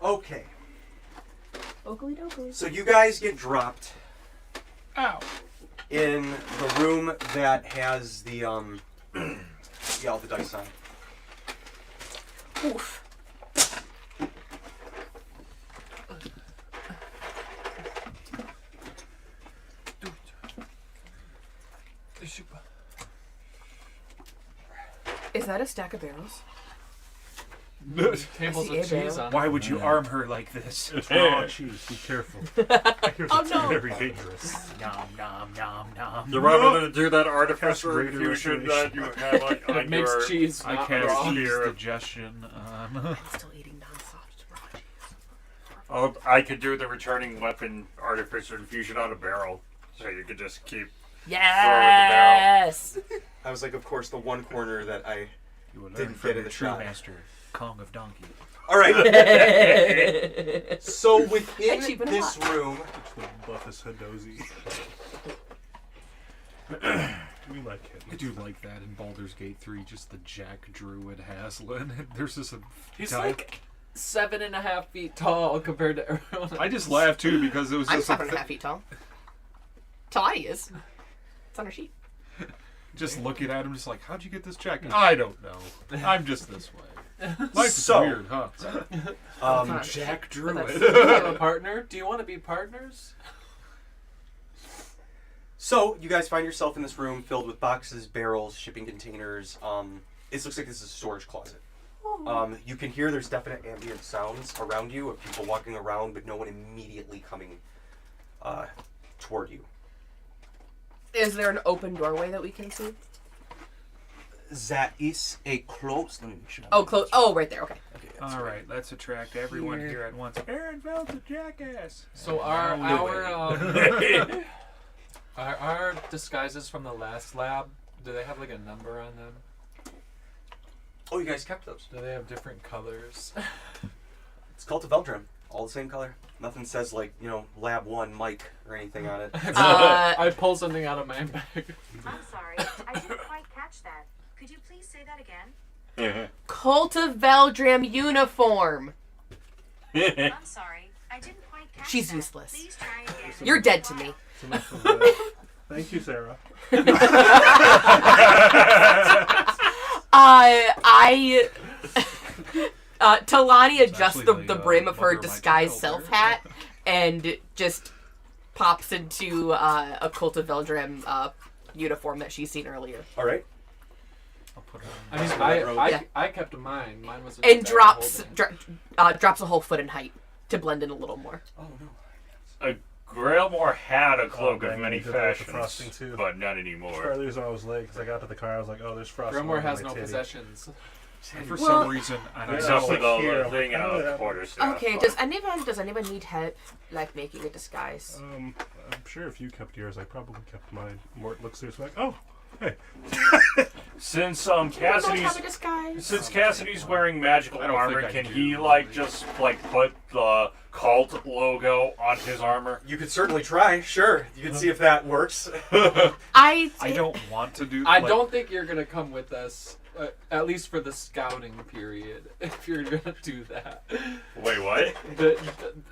Okay, Oakley dokley. so you guys get dropped Ow. in the room that has the all the dice on. Oof. Is that a stack of barrels? Tables I with see cheese Abraham. on. Why would you arm her like this? It's raw cheese. Be careful. Here's Oh, it's no. very dangerous. Nom nom nom nom. You're rather than do that artificial Cast greater infusion that you have on It makes your... cheese I not cast raw. cheese Here. digestion on. I'm still eating non-soft raw cheese. Oh, I could do the returning weapon artificial infusion on a barrel, so you could just keep. Yes. I was like, of course, the one corner that I You will learn didn't from get in your the true shot. master, Kong of Donkey. All right. So within Actually, been a this lot. room, It's the buffest Hadozi. We like it. I do like that in Baldur's Gate 3, just the Jack Druid Haslin. There's just a He's guy- like 7.5 feet tall compared to everyone else. I just laughed too because it was I'm just 7.5 feet tall. Talani is. It's on her sheet. just looking at him, just like, how'd you get this jacket? I don't know. I'm just this way. Life's So- weird, huh? Jack But Druid. that's- Do you have a partner? Do you want to be partners? so you guys find yourself in this room filled with boxes, barrels, shipping containers. It looks like this is a storage closet. You can hear there's definite ambient sounds around you of people walking around, but no one immediately coming toward you. Is there an open doorway that we can see? That is a close. Let me make sure. Oh, close. Oh, right there. Okay. All right, let's attract everyone here at once. Aaron Feld's a jackass. So our disguises from the last lab, do they have like a number on them? Oh, you guys kept those. Do they have different colors? It's Cult of Eldrim. All the same color. Nothing says like, Lab 1 Mike or anything on it. I pull something out of my bag. I'm sorry, I didn't quite catch that. Could you please say that again? Cult of Veldram uniform. I'm sorry, I didn't quite catch She's that. useless. Please try again. You're dead to me. It's enough of that. Thank you, Sarah. Talani adjusts actually the the, brim of her mother of my disguised child self there. hat and just pops into a Cult of Veldram uniform that she's seen earlier. All right. I'll put her I mean, Yeah. I kept mine. Mine was. And drops a whole foot in height to blend in a little more. Oh no. Grailmore had a cloak dang, of many they did that with the fashions, frosting, too. but not anymore. Part of the reason I was late because I got to the car. I was like, "Oh, there's frosting." Grimoire all has over no my titty. possessions. And for Well- some reason, and I Except for like here, the thing in I'm a like, quarterstaff. Okay, but- does anyone need help like making a disguise? I'm sure if you kept yours, I probably kept mine. Mort looks at us like, "Oh, hey." Since Don't have a Cassidy's disguise. Cassidy's wearing magical I don't armor, think I can do, he really. just put the cult logo on his armor? You could certainly try. Sure. You can see if that works. I don't want to do. I like, don't think you're gonna come with us, at least for the scouting period. If you're gonna do that, Wait, what?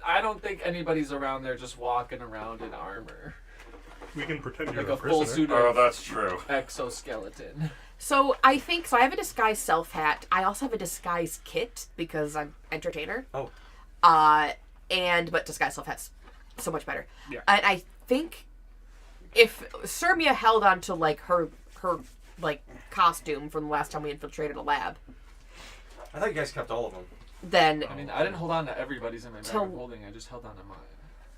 I don't think anybody's around there just walking around in armor, We can pretend you're like a a full prisoner. suit Oh, of that's true. exoskeleton. So I have a disguise self hat. I also have a disguise kit because I'm entertainer. Oh. But disguise self hat's so much better. Yeah. And I think if Sermia held on to like her like costume from the last time we infiltrated a lab, I thought you guys kept all of them. then I mean, I didn't hold on to everybody's in my bag So- of holding. I just held on to mine.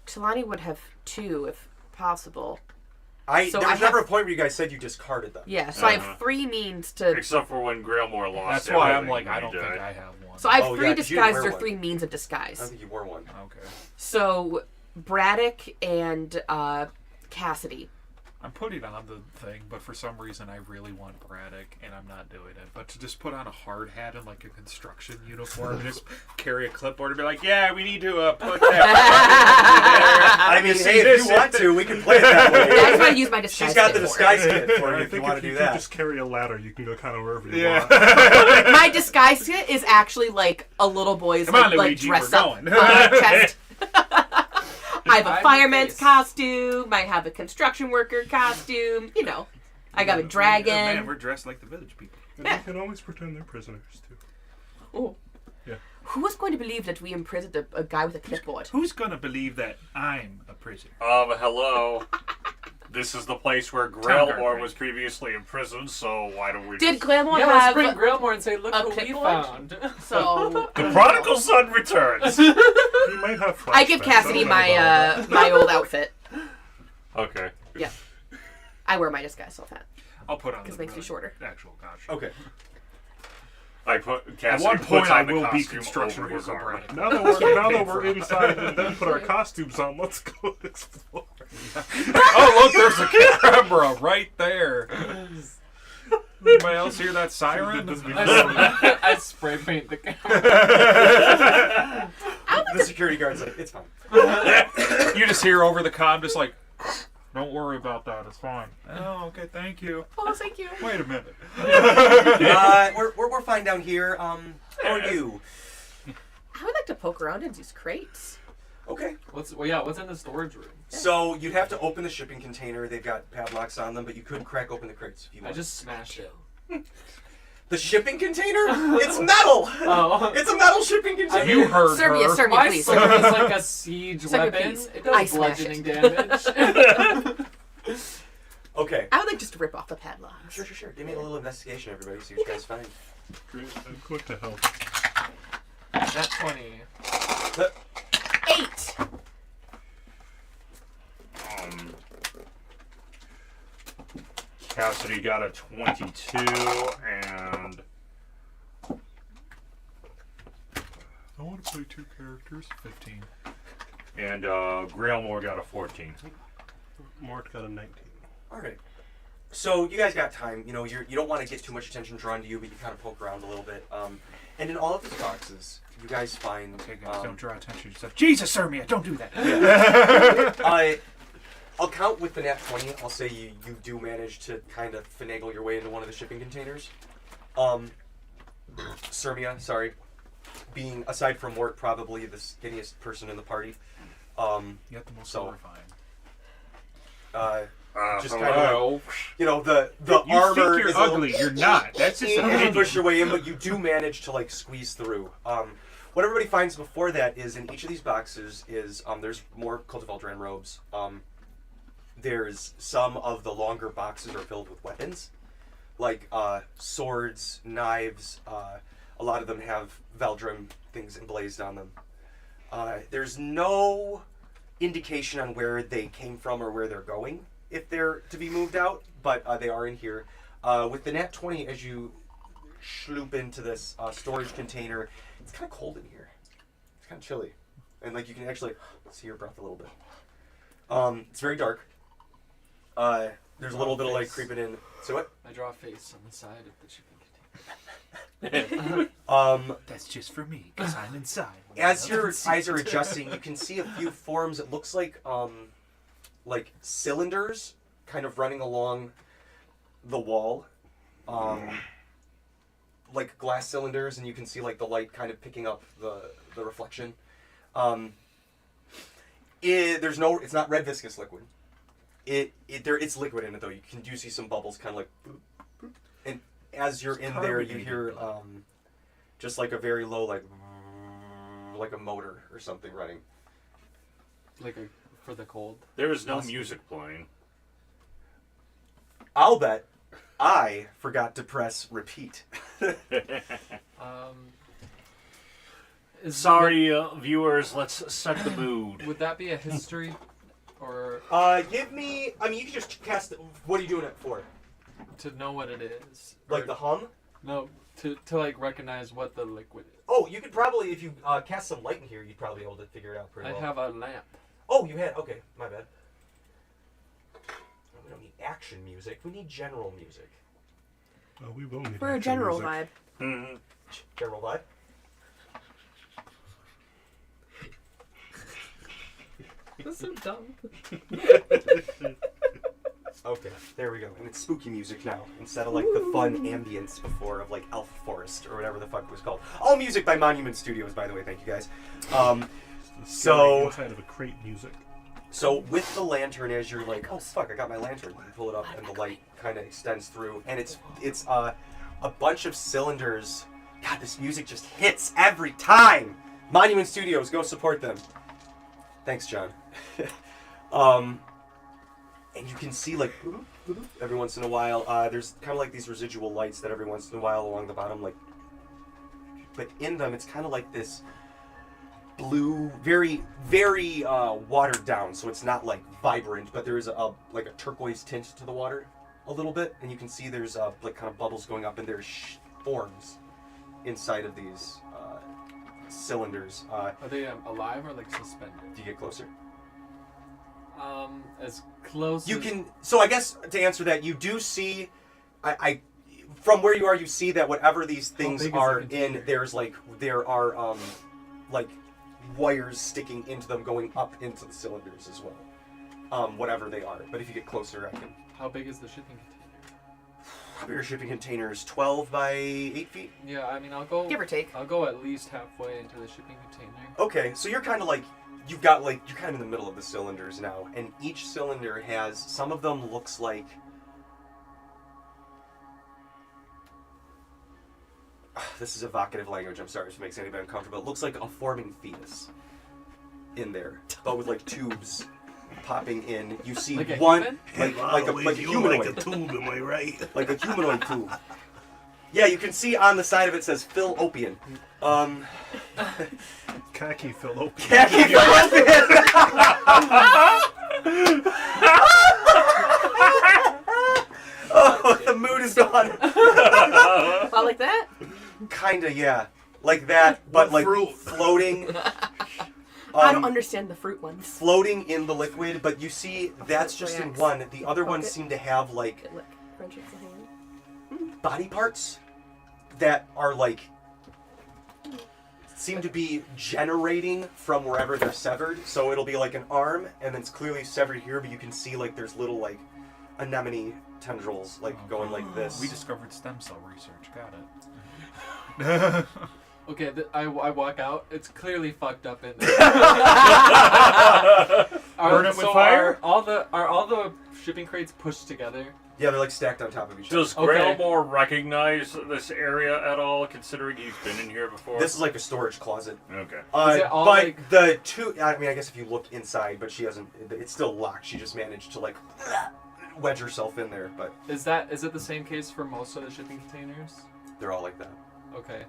Talani would have two if possible. So There I was never have- a point where you guys said you discarded them. Yeah, so I Uh-huh. have three means to. Except for when Grailmore lost. That's why I'm everything like, when I he don't think died. I have one. So I have Oh, three yeah, 'cause you didn't disguises wear or one. three means of I don't disguise. think you wore one. Okay. So Braddock and Cassidy. I'm putting on the thing, but for some reason I really want Braddock, and I'm not doing it. But to just put on a hard hat and like a construction uniform and just carry a clipboard and be like, yeah, we need to put that. I mean, see hey, if this? you want to, we can play it that way. I just want to use my disguise. She's got the kit for it. disguise kit for I you if you think want if to you do can that. just carry a ladder, you can go kind of wherever you Yeah. want. My disguise kit is actually like a little boy's Come on, like Luigi, dress we're up going. chest. I have a I'm fireman's face. costume. I have a construction worker costume. You know, I got a Man, dragon. we're dressed like the village people. And you can always pretend they're prisoners too. Oh. Yeah. Who was going to believe that we imprisoned a guy with a clipboard? Who's gonna believe that I'm a prisoner? Hello. this is the place where guard Grailmore ring. was previously imprisoned, so why don't we Did just... Glamour Yeah, let's have bring Grailmore and say, look a who we clipboard? found. so? The Prodigal Son returns! He might have I give flashbacks. Cassidy I don't know about my my old outfit. Okay. Yeah, I wear my disguise self hat. I'll put on 'Cause the it makes you shorter. actual costume. Okay. I put At Cassidy one point, puts I on the will be costume construction over his worker armor. Brad. Now that we're inside and then put our costumes on, let's go explore. Oh, look, there's a camera right there. Anybody else hear that siren? I spray paint the camera. The security guard's like, it's fine. You just hear over the comm, just like, don't worry about that, it's fine. Oh, okay, thank you. Oh, thank you. Wait a minute. We're fine down here. How are you? I would like to poke around in these crates. Okay. What's in the storage room? So you'd have to open the shipping container. They've got padlocks on them, but you could crack open the crates if you I want. just smashed it. The shipping container? It's metal! Oh. It's a metal shipping container! You heard Sir, her. sir, My please. sword is like a siege Second weapon. piece. It I does smash bludgeoning it. damage. Okay. I would like just to rip off the padlocks. Sure. Give me a little investigation, everybody. See what you guys find. Great, I'm quick to help. Nat 20. 8. Cassidy got a 22, and I want to play 2 characters. 15. Grailmore got a 14. Mort got a 19. Alright. So you guys got time. You know, you don't want to get too much attention drawn to you, but you kind of poke around a little bit. And in all of these boxes, you guys find... Okay, guys, don't draw attention to yourself. Jesus, Hermia, don't do that. I'll count with the nat 20. I'll say you do manage to kind of finagle your way into one of the shipping containers. Sirmia, sorry, being, aside from Mort, probably the skinniest person in the party. Yet the most so, horrifying. Just kind of, you know, the You armor think you're is ugly, you're not. That's just you an push your way in, but you do manage to like squeeze through. What everybody finds before that is in each of these boxes is there's more Cult of Eldraine robes. There's some of the longer boxes are filled with weapons, like swords, knives. A lot of them have Valdrim things emblazed on them. There's no indication on where they came from or where they're going if they're to be moved out, but they are in here. With the nat 20, as you schloop into this storage container, it's kind of cold in here. It's kind of chilly. And like you can actually see your breath a little bit. It's very dark. There's a little bit of light creeping in. So what? I draw a face on the side of the shipping container. That's just for me, because I'm inside. As your eyes are adjusting, you can see a few forms. It looks like cylinders kind of running along the wall. Like glass cylinders, and you can see like the light kind of picking up the reflection. It's not red viscous liquid. It's liquid in it though. You do see some bubbles kind of like boop, boop. And as you're in there, you hear just like a very low like a motor or something running. For the cold. There is no music playing. I'll bet I forgot to press repeat. Sorry, viewers, let's set the mood. Would that be a history, or Give me. I mean, you can just cast. What are you doing it for? to know what it is? Like Or- the hum? No, to like recognize what the liquid is. Oh, you could probably, if you cast some light in here, you'd probably be able to figure it out pretty I well. have a lamp. Oh, you had. Okay, my bad. We don't need action music. We need general music. Oh, we will need For a action general music. vibe. General vibe. That's so dumb. Okay, there we go. And it's spooky music now, instead of like the fun ambience before of like Elf Forest or whatever the fuck it was called. All music by Monument Studios, by the way. Thank you guys. Scary inside of a crate music. So with the lantern, as you're like, oh fuck, I got my lantern. You pull it up, and the light kind of extends through, and it's a bunch of cylinders. God, this music just hits every time. Monument Studios, go support them. Thanks, John. and you can see like every once in a while, there's kind of like these residual lights that every once in a while along the bottom, like, but in them it's kind of like this blue, very, very watered down, so it's not like vibrant, but there is like a turquoise tint to the water a little bit, and you can see there's like kind of bubbles going up, and there's forms inside of these cylinders. Are they alive or like suspended? Do you get closer? As close. You as... can. So I guess to answer that, you do see. I from where you are, you see that whatever these things are in, there are like wires sticking into them, going up into the cylinders as well. Whatever they are. But if you get closer, I can. How big is the shipping container? Bigger shipping containers, 12 by 8 feet. Yeah, I mean, I'll go. Give or take. I'll go at least halfway into the shipping container. Okay, so you're kind of like. You're kind of in the middle of the cylinders now, and each cylinder has, some of them looks like, this is evocative language, I'm sorry if it makes anybody uncomfortable, it looks like a forming fetus in there, but with like tubes popping in. You see like one, Hey, like a humanoid. Like a tube, am I right? Like a humanoid tube. Yeah, you can see on the side of it says Phil Opian. Khaki Philip. Khaki Phil Opian! Oh, the mood is gone. Well, like that? Kinda, yeah. Like that, but like fruit? floating. I don't understand the fruit ones. Floating in the liquid, but you see that's just in one. The other ones Pocket. seem to have like Look, French is the hand. body parts that are like seem to be generating from wherever they're severed. So it'll be like an arm, and then it's clearly severed here, but you can see like there's little like anemone tendrils like going like this. We discovered stem cell research. Got it. Okay, I walk out. It's clearly fucked up in there. Burn it with fire? Are all the shipping crates pushed together? Yeah, they're like stacked on top of each other. Does Okay. Grailmore recognize this area at all, considering he's been in here before? This is like a storage closet. Okay. Is it all, but like- the two, I mean, I guess if you look inside, but she hasn't, it's still locked. She just managed to like wedge herself in there, but Is it the same case for most of the shipping containers? they're all like that. Okay.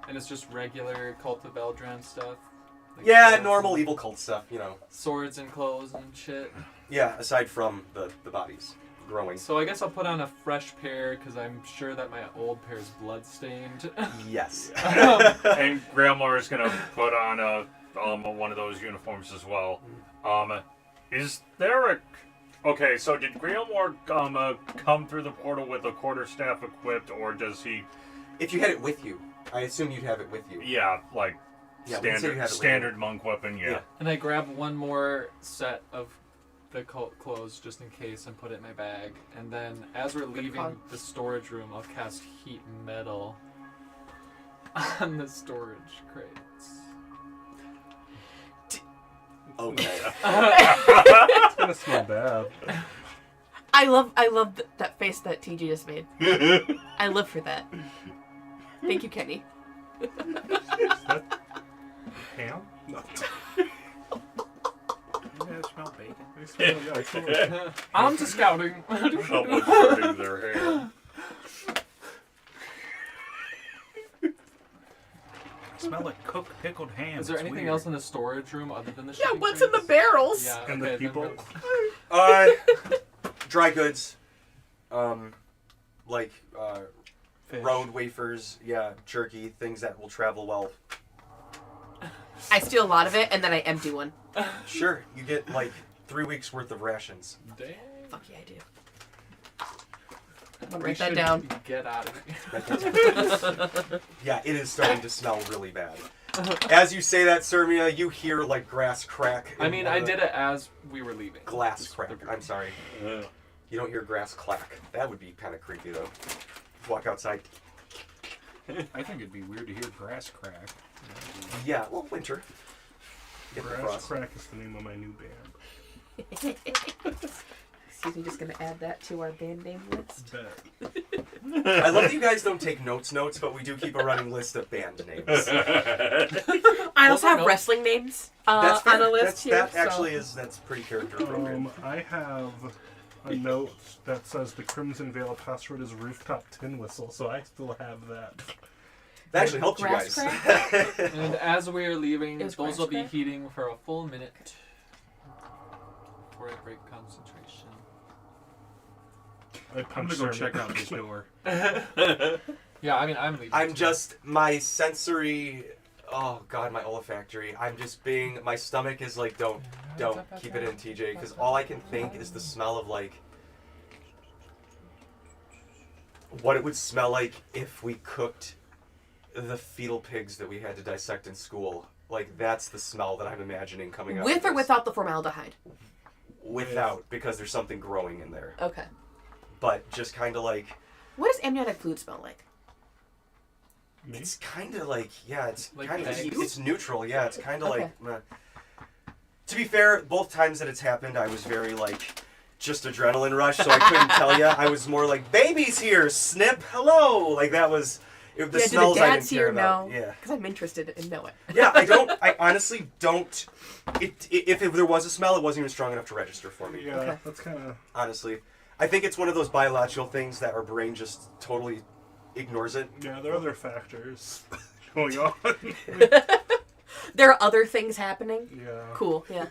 And it's just regular Cult of Eldran stuff? Like Yeah, swords normal and- evil cult stuff, you know. Swords and clothes and shit. Yeah, aside from the bodies growing. So I guess I'll put on a fresh pair because I'm sure that my old pair is bloodstained. Yes. And Grailmore is gonna put on one of those uniforms as well. Is there a... Okay, so did Grailmore come through the portal with a quarterstaff equipped, or does he... If you had it with you, I assume you'd have it with you. Yeah, like Yeah, we can say you have it with standard monk weapon, yeah. And I grab one more set of the cult clothes just in case and put it in my bag. And then as we're leaving call. the storage room, I'll cast heat metal on the storage crates. Okay. It's gonna smell bad. I love that face that TG just made. I live for that. Thank you, Kenny. Ham? No. Yeah, smell bacon. I smell On to scouting. Someone's burning their hair. I smell like cooked pickled ham. Is there It's anything weird. else in the storage room other than the Yeah, shipping what's in the crates? barrels? Yeah, And the okay, then people? we're- Dry goods. Like Fish. road wafers, yeah, jerky, things that will travel well. I steal a lot of it and then I empty one. Sure, you get like 3 weeks worth of rations. Damn. Fuck yeah, I do. I'm gonna We write that should down. Get out of here. Yeah, it is starting to smell really bad. As you say that, Sermia, you hear like grass crack. I mean, I did it as we were leaving. Glass crack. I'm sorry. You don't hear grass clack. That would be kind of creepy though. Walk outside. I think it'd be weird to hear grass crack. Yeah, well, winter. Get the Grass frost. Crack is the name of my new band. Excuse me, just gonna add that to our band name list. Bet. I love that you guys don't take notes, but we do keep a running list of band names. I I also Those are have notes. wrestling names That's fair. on a list here. That so- actually is that's pretty character appropriate. I have a note that says the Crimson Veil password is rooftop tin whistle, so I still have that. That actually helped you Grass guys. crack? And as we're leaving, It was those will be grass crack? heating for a full minute before I break concentration. I I'm punched gonna go her. check out this door. Yeah, I mean, I'm leaving. I'm too. just my sensory. Oh god, my olfactory. I'm just being. My stomach is like, don't keep it in, TJ, because all I can think is the smell of like what it would smell like if we cooked the fetal pigs that we had to dissect in school. Like that's the smell that I'm imagining coming out. With of or this. without the formaldehyde? Without, because there's something growing in there. Okay. But just kind of like. What does amniotic fluid smell like? Me? It's kind of like, yeah, it's Like kind of, eggs? it's neutral, yeah, it's kind of Okay. like, meh. To be fair, both times that it's happened, I was very like, just adrenaline rush, so I couldn't tell you. I was more like, baby's here, snip, hello, like that was, the Do the smells I dads didn't care here about. know? Yeah. Because I'm interested in knowing. Yeah, I honestly don't, if there was a smell, it wasn't even strong enough to register for me, Yeah, Okay. that's kind of. honestly. I think it's one of those biological things that our brain just totally ignores it. Yeah, there are other factors going on. There are other things happening. Yeah. Cool. Yeah.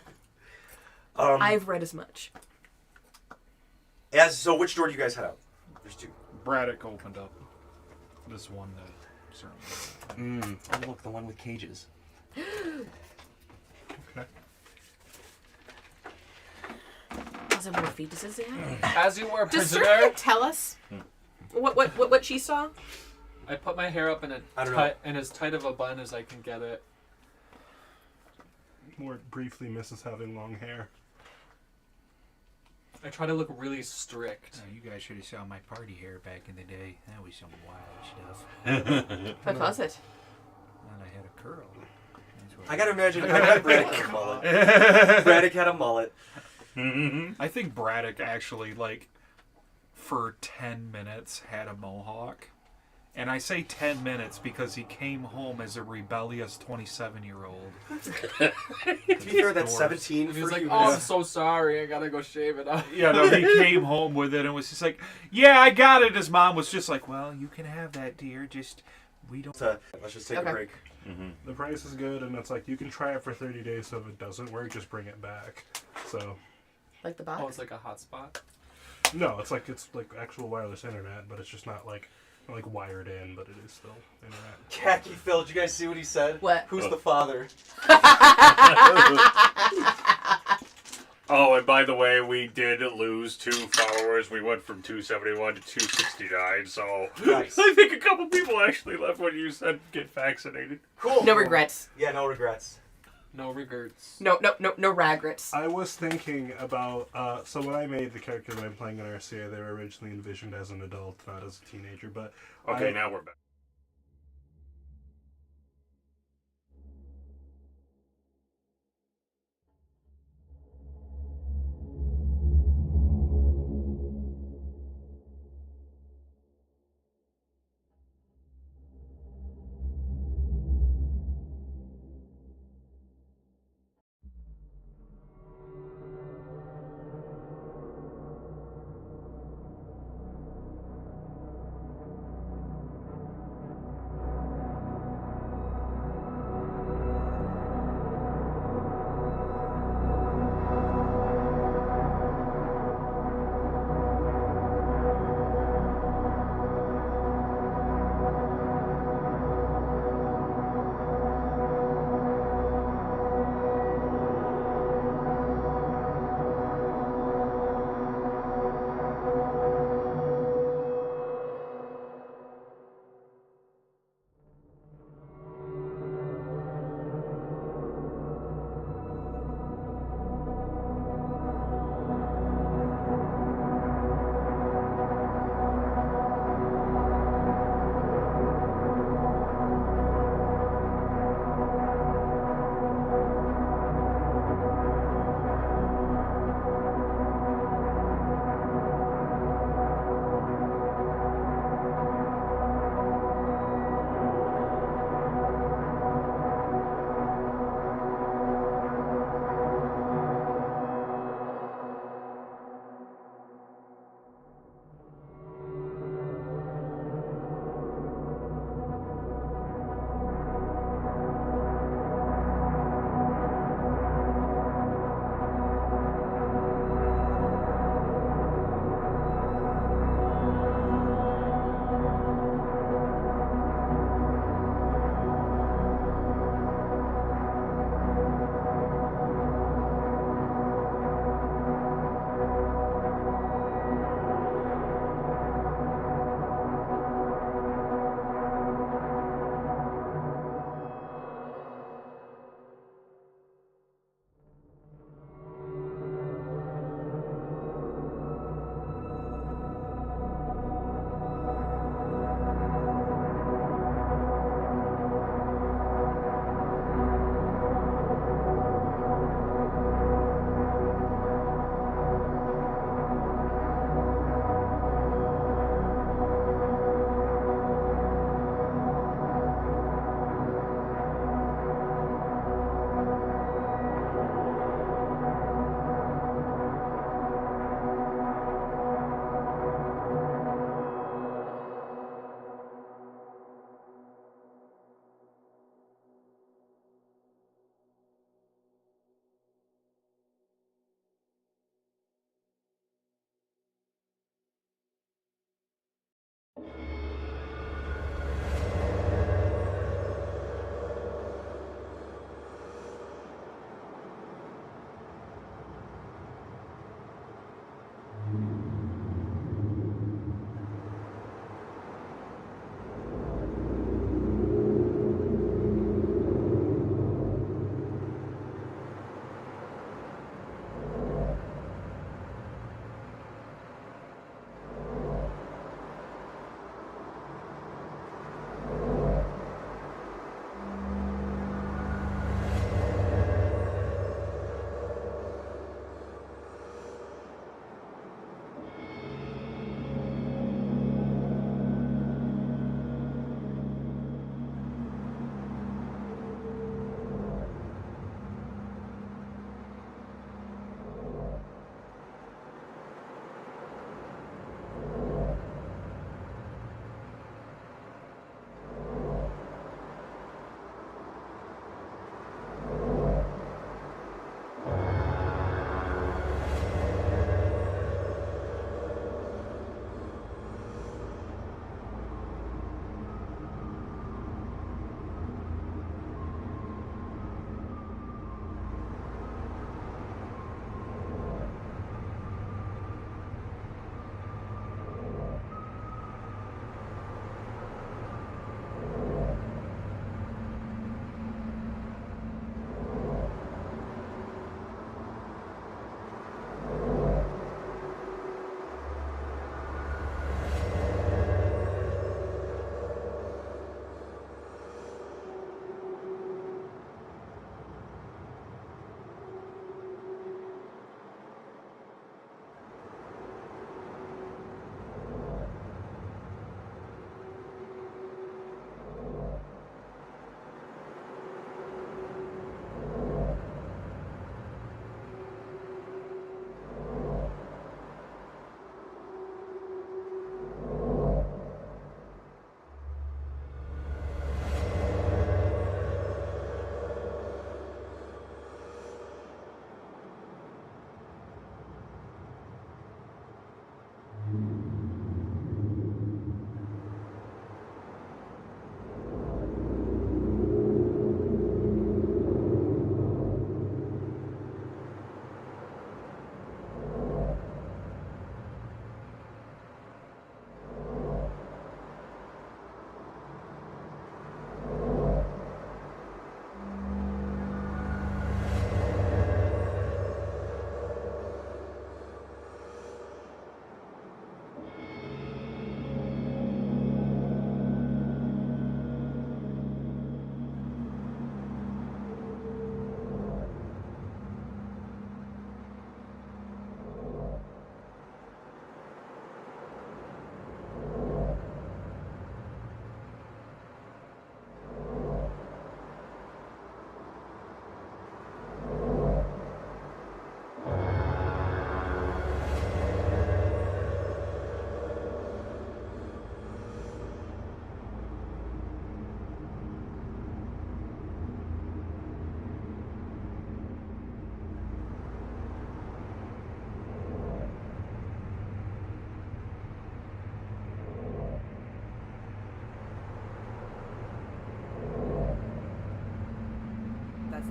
Um, I've read as much. so which door do you guys head out? There's two. Braddock opened up this one that certainly. Oh look, the one with cages. Okay. Was it more fetuses in? As you were a Does prisoner, Serena tell us what she saw? I put my hair up in I don't know. in as tight of a bun as I can get it. More briefly misses having long hair. I try to look really strict. You guys should have saw my party hair back in the day. That was some wild stuff. What was it? And I had a curl. That's what- I gotta imagine. I bet Braddock had a mullet. Braddock had a mullet. I think Braddock actually, like, for 10 minutes had a mohawk. And I say 10 minutes because he came home as a rebellious 27-year-old. To be fair, that's 17 He for was like, you. "Oh, I'm so sorry. I gotta go shave it up." Yeah, no, he came home with it and was just like, "Yeah, I got it." His mom was just like, "Well, you can have that, dear. Just, we don't..." Let's just take Okay. a break. The price is good, and it's like you can try it for 30 days. So if it doesn't work, just bring it back. So Like the box? Oh, it's like a hotspot. no, it's like actual wireless internet, but it's just not like wired in, but it is still internet. Khaki Phil, did you guys see what he said? What? Who's the father? Oh, and by the way, we did lose 2 followers. We went from 271 to 269, so Nice. I think a couple people actually left when you said get vaccinated. Cool. No regrets. Yeah, no regrets. No regrets. No regrets. I was thinking about so when I made the character that I'm playing in RCA, they were originally envisioned as an adult, not as a teenager. But Okay, now we're back.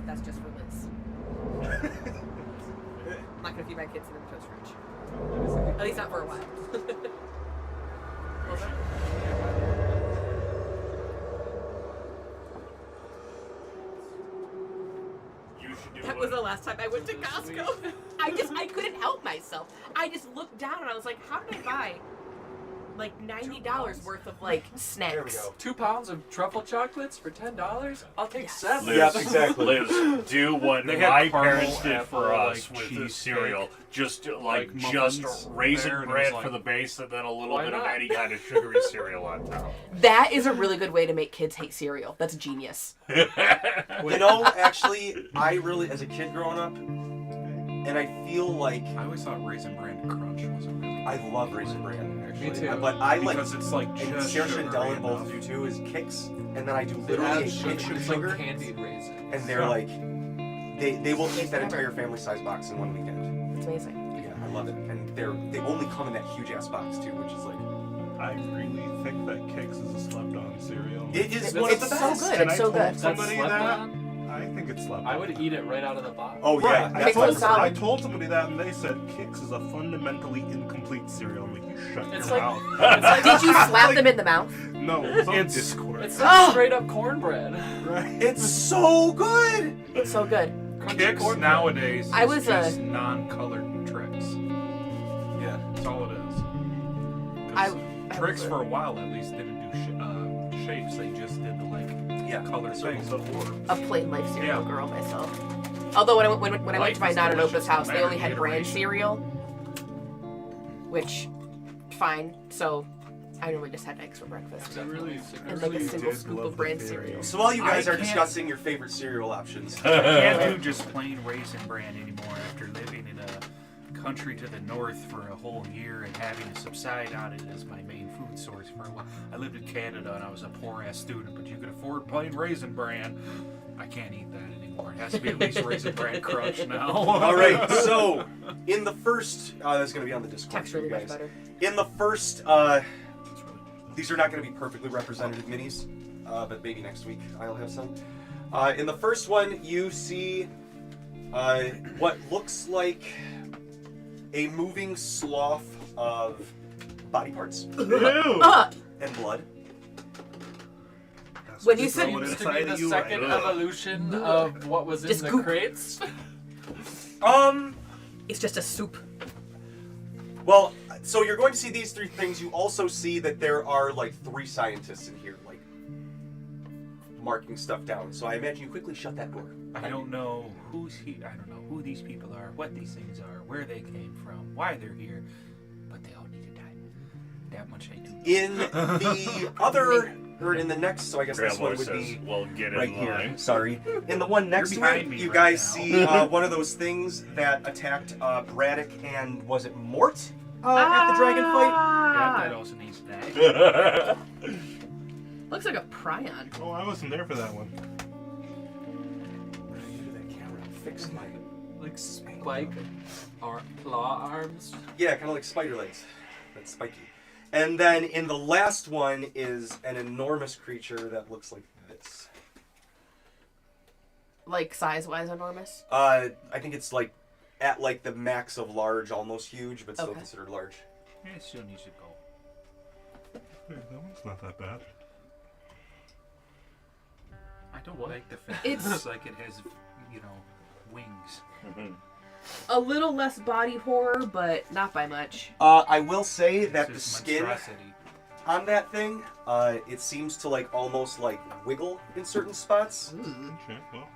that's just for Liz. I'm not gonna feed my kids in the toast crunch. At least not for a while. What was that? You should do That it. was the last time I went to Costco. I couldn't help myself. I just looked down and I was like, how did I buy like $90 worth of like snacks? There we go. 2 pounds of truffle chocolates for $10? I'll take Yes. 7. Liz, Yes, exactly. Liz, do what They had my caramel parents did for apple, us like, with the cheesecake, cereal. Just like muffins there, raisin and it bread was like- for the base, and then a little Why bit of not? any kind of sugary cereal on top. That is a really good way to make kids hate cereal. That's genius. You know, actually, I really, as a kid growing up, and I feel like I always thought Raisin Bran Crunch was a really I love Raisin Bran. Actually. Me too. But I like, because it's like and just Sarah sugar and Dylan both enough. do too, is Kicks, and then I do It literally a has pinch sugar, of it's like sugar, candied raisins. and they're like, they will eat that entire family size box in one weekend. It's amazing. Yeah, I love it, and they only come in that huge ass box too, which is like, I really think that Kix is a slept-on cereal. it is It's one of the so best. good. And It's I so told good. somebody That's slept that. on? I think it's slept on. I would eat it right out of the box. Oh yeah, Right. that's Kix what was solid. I told somebody that, and they said Kix is a fundamentally incomplete cereal. I'm like, you shut It's your like, mouth. it's like Did you slap them in the mouth? No, it's on It's- Discord. It's like Oh! straight up cornbread. right. It's so good. It's so good. Crunchy Kicks cornbread. nowadays I is was, just non-colored tricks. Yeah. That's all it is. 'Cause I tricks was, for a while at least didn't do shapes. They just did the like Yeah. color things before. a plain life cereal Yeah. girl myself. Although when I went to my Life non is Anopa's delicious, house, no they only matter had the brand iteration. cereal, which fine. So I normally just had eggs for breakfast. I really, And like a really single did scoop love of the brand theory. cereal. So while you guys I are can't- discussing your favorite cereal options, I can't do just plain Raisin Bran anymore after living in a country to the north for a whole year and having to subside on it as my main food source for a while. I lived in Canada and I was a poor ass student, but you could afford plain Raisin Bran. I can't eat that anymore. It has to be at least Raisin Bran Crunch now. all right. So in the first, that's going to be on the Discord. Text for you really much guys. better. In the first, these are not going to be perfectly representative minis, but maybe next week I'll have some. In the first one, you see what looks like a moving slough of body parts Ew. and blood. That's When you just said- throwing Seems to inside be of the you second right now. evolution of what was in Just the goop. crates. It's just a soup. Well, so you're going to see these three things. You also see that there are like 3 scientists in here, like marking stuff down. So I imagine you quickly shut that door. I don't know who's here. I don't know who these people are, what these things are, where they came from, why they're here, but they all need to die. That much I do. In the other, or in the next, so I guess this Grandma one would says, be well, get right in here. line. Sorry. In the one next to behind it, me you right guys now. see one of those things that attacked Braddock and was it Mort at the dragon fight? Yeah, that also needs to die. Looks like a prion. Oh, I wasn't there for that one. That camera fixed my. Like spike claw arms. Yeah, kind of like spider legs. That's spiky. And then in the last one is an enormous creature that looks like this. Like size-wise enormous. I think it's like at like the max of large, almost huge, but still Okay. considered large. It still needs to go. Hey, that one's not that bad. I don't like the fact It's- it looks like it has, you know, wings. A little less body horror, but not by much. I will say that the It's skin monstrosity. on that thing, it seems to like almost like wiggle in certain spots. Okay, well.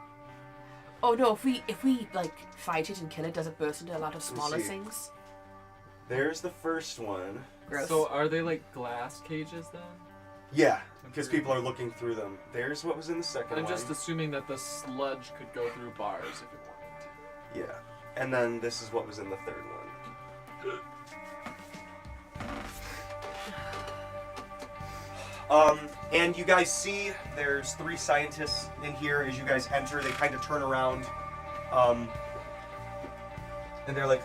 Oh no! If we like fight it and kill it, does it burst into a lot of smaller see. things? There's the first one. Gross. So are they like glass cages then? Yeah, because people are looking through them. There's what was in the second I'm one. just assuming that the sludge could go through bars if it wanted. Yeah. And then this is what was in the third one. And you guys see there's 3 scientists in here. As you guys enter, they kind of turn around. And they're like,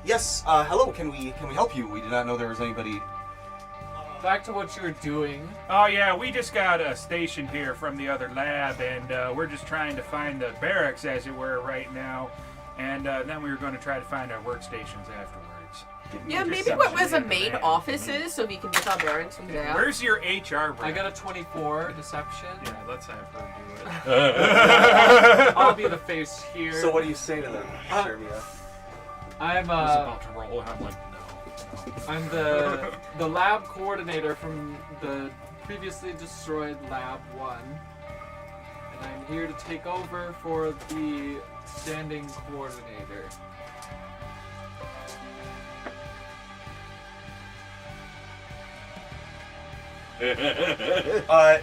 yes, hello, can we help you? We did not know there was anybody. back to what you were doing. Oh yeah, we just got a station here from the other lab, and we're just trying to find the barracks, as it were, right now. And then we were going to try to find our workstations afterwards. Yeah, maybe what was a main office is, so we can get our bearings from there. Where's your HR brain? I got a 24 deception. Yeah, let's have her do it. I'll be the face here. So what do you say to them, Shermia? I'm I was about to roll, and I'm like, no. I'm the lab coordinator from the previously destroyed Lab 1. And I'm here to take over for the standing coordinator.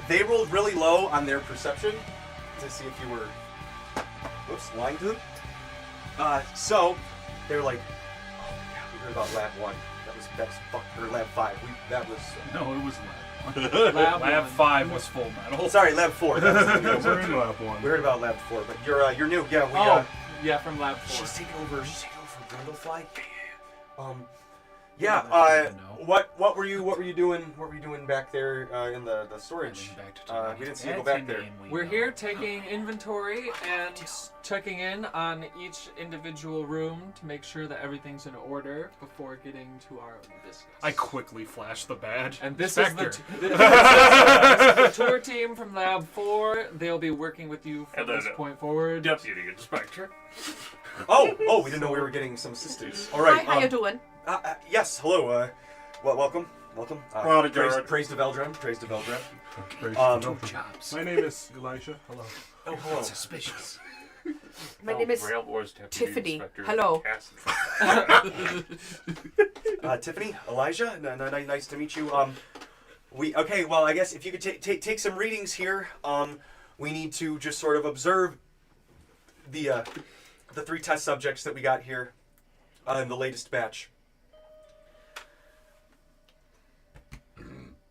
They rolled really low on their perception to see if you were, lying to them. So they're like, oh yeah, we heard about Lab 1. Or Lab 5. No, it was Lab 1. Lab 5 was Full Metal. Sorry, Lab 4. We're in Lab 1. We heard about Lab 4, but you're new. Yeah, Yeah, from Lab 4. She's taking over for Brundlefly. What were you doing? What were you doing back there in the storage? We didn't see you go back there. We're here taking inventory and checking in on each individual room to make sure that everything's in order before getting to our business. I quickly flashed the badge. And this Spectre. is the tour team from Lab 4. They'll be working with you from this point forward. Deputy Inspector. Oh, we didn't know we were getting some assistance. All right. Hi, how you doing? Yes, hello. Welcome. Praise to Veldren. My name is Elijah. Hello. Oh, hello. Suspicious. My name is Rail Wars Deputy Tiffany. Inspector Hello. Tiffany, Elijah, nice to meet you. I guess if you could take some readings here. We need to just sort of observe the 3 test subjects that we got here in the latest batch.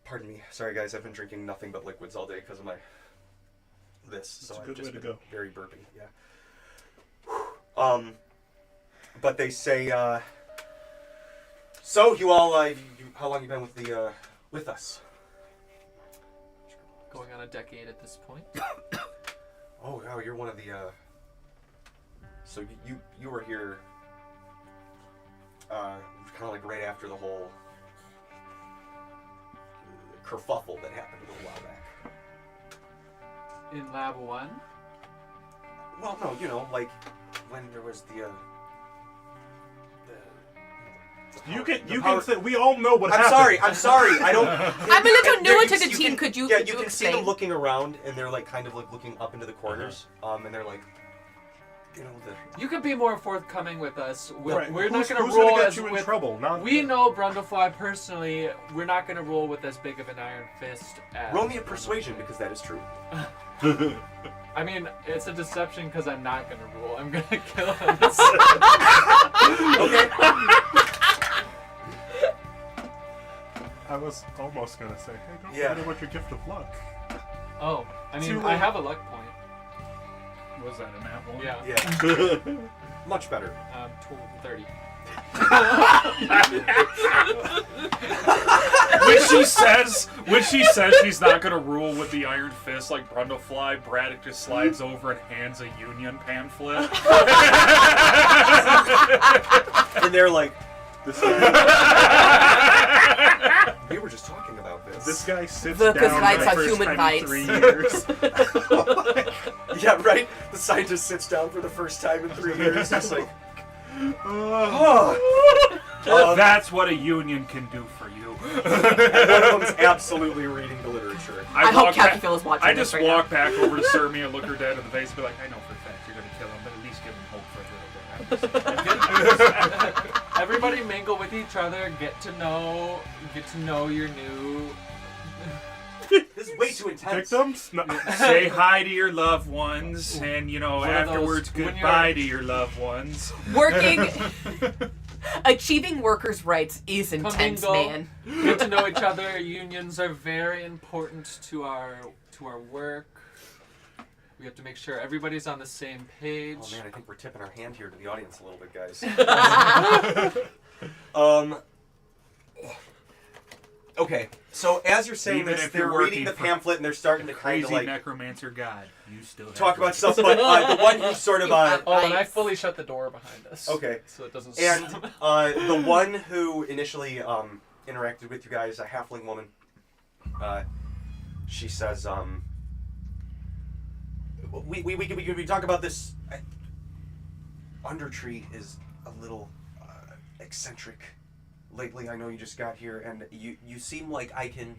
Pardon me. Sorry, guys. I've been drinking nothing but liquids all day because of so a I've good just way to been go. very burpy. Yeah. But they say. So you all, how long you been with us? Going on a decade at this point. Oh, wow, you're one of the. So you were here. Kind of like right after the whole kerfuffle that happened a little while back. In Lab 1? Well, no, like when there was the You can power- say, we all know what happened. I'm sorry. I don't. I'm a little newer to the team. Could you? Yeah, could you can explain? see them looking around, and they're like kind of like looking up into the corners, and they're like, You could be more forthcoming with us. Right. We're not Who's going to gonna roll get as you in with. trouble? Not We know Brundlefly personally. We're not going to roll with as big of an iron fist as. roll me a persuasion because that is true. I mean, it's a deception because I'm not going to roll. I'm going to kill him. Okay. I was almost gonna say, hey, don't Yeah. forget about your gift of luck. Oh, I mean, Too I late. have a luck point. Was that an apple? Yeah. Yeah. Much better. 30. When she says she's not gonna rule with the iron fist like Brundlefly, Braddock just slides over and hands a Union pamphlet. And they're like, this guy. We were just talking about this. This guy sits The down rights for are the first human time in rights. 3 years. Yeah, right? The scientist sits down for the first time in 3 years. Just like, That's what a union can do for you. one of them's absolutely reading the literature. I hope walk Captain back- Phil is watching I this just right walk back over to Sermi and look her dead in the face and be like, I know for a fact you're gonna kill him, but at least give him hope for a little bit. Everybody mingle with each other. Get to know your new. This is way too intense. Victims? No. Say hi to your loved ones, and One of those- afterwards when goodbye you're- to your loved ones. Working, achieving workers' rights is intense, Commingle. man. Get to know each other. Unions are very important to our work. We have to make sure everybody's on the same page. Oh man, I think we're tipping our hand here to the audience a little bit, guys. Okay, so as you're saying Even this, if they're you're reading the working for pamphlet and they're starting to kind Crazy of like necromancer god. You still have talk to about read. stuff, but the one who's sort of Oh, and I Nice. fully shut the door behind us. Okay. So it doesn't. and the one who initially interacted with you guys, a halfling woman, she says, we talk about this. Undertree is a little eccentric lately. I know you just got here, and you seem like I can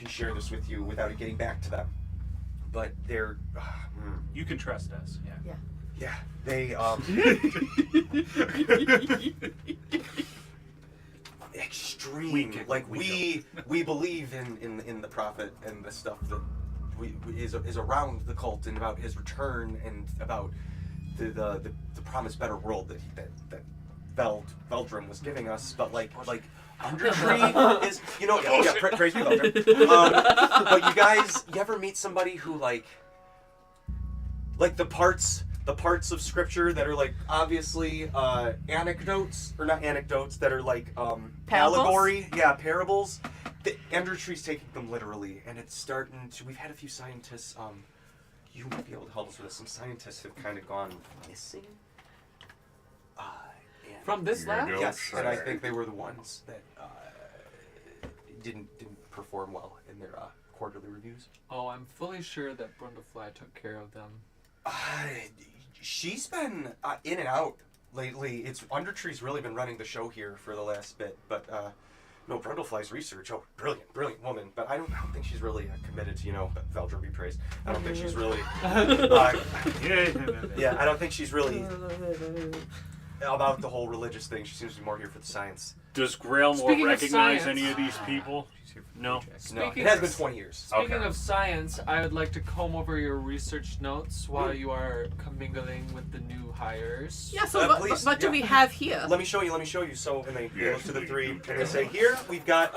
share this with you without it getting back to them. But they're You can trust us. Yeah. yeah, they extreme. We believe in the prophet and the stuff that is around the cult and about his return and about the promised better world that Veldrim was giving us, but like Undertree is, praise be Veldrim. But you guys, you ever meet somebody who like the parts of scripture that are like obviously anecdotes, or not anecdotes, that are like allegory, parables. The Undertree's taking them literally, and it's starting to. We've had a few scientists. You might be able to help us with this. Some scientists have kind of gone missing. From this lab? Yes, and I think they were the ones that didn't perform well in their quarterly reviews. Oh, I'm fully sure that Brundlefly took care of them. She's been in and out lately. It's Undertree's really been running the show here for the last bit, but no, Brundlefly's research. Oh, brilliant woman. But I don't think she's really committed to Veldrim be praised. I don't think she's really. Yeah, I don't think she's really about the whole religious thing. She seems to be more here for the science. Does Grailmore Speaking of recognize science- any of these people? No. No, Speaking it has of- been 20 years. Speaking Okay. of science, I would like to comb over your research notes while you are commingling with the new hires. Yeah, so Please, what do we have here? Let me show you. So, and they Yeah. look to the three, and they say, here, we've got,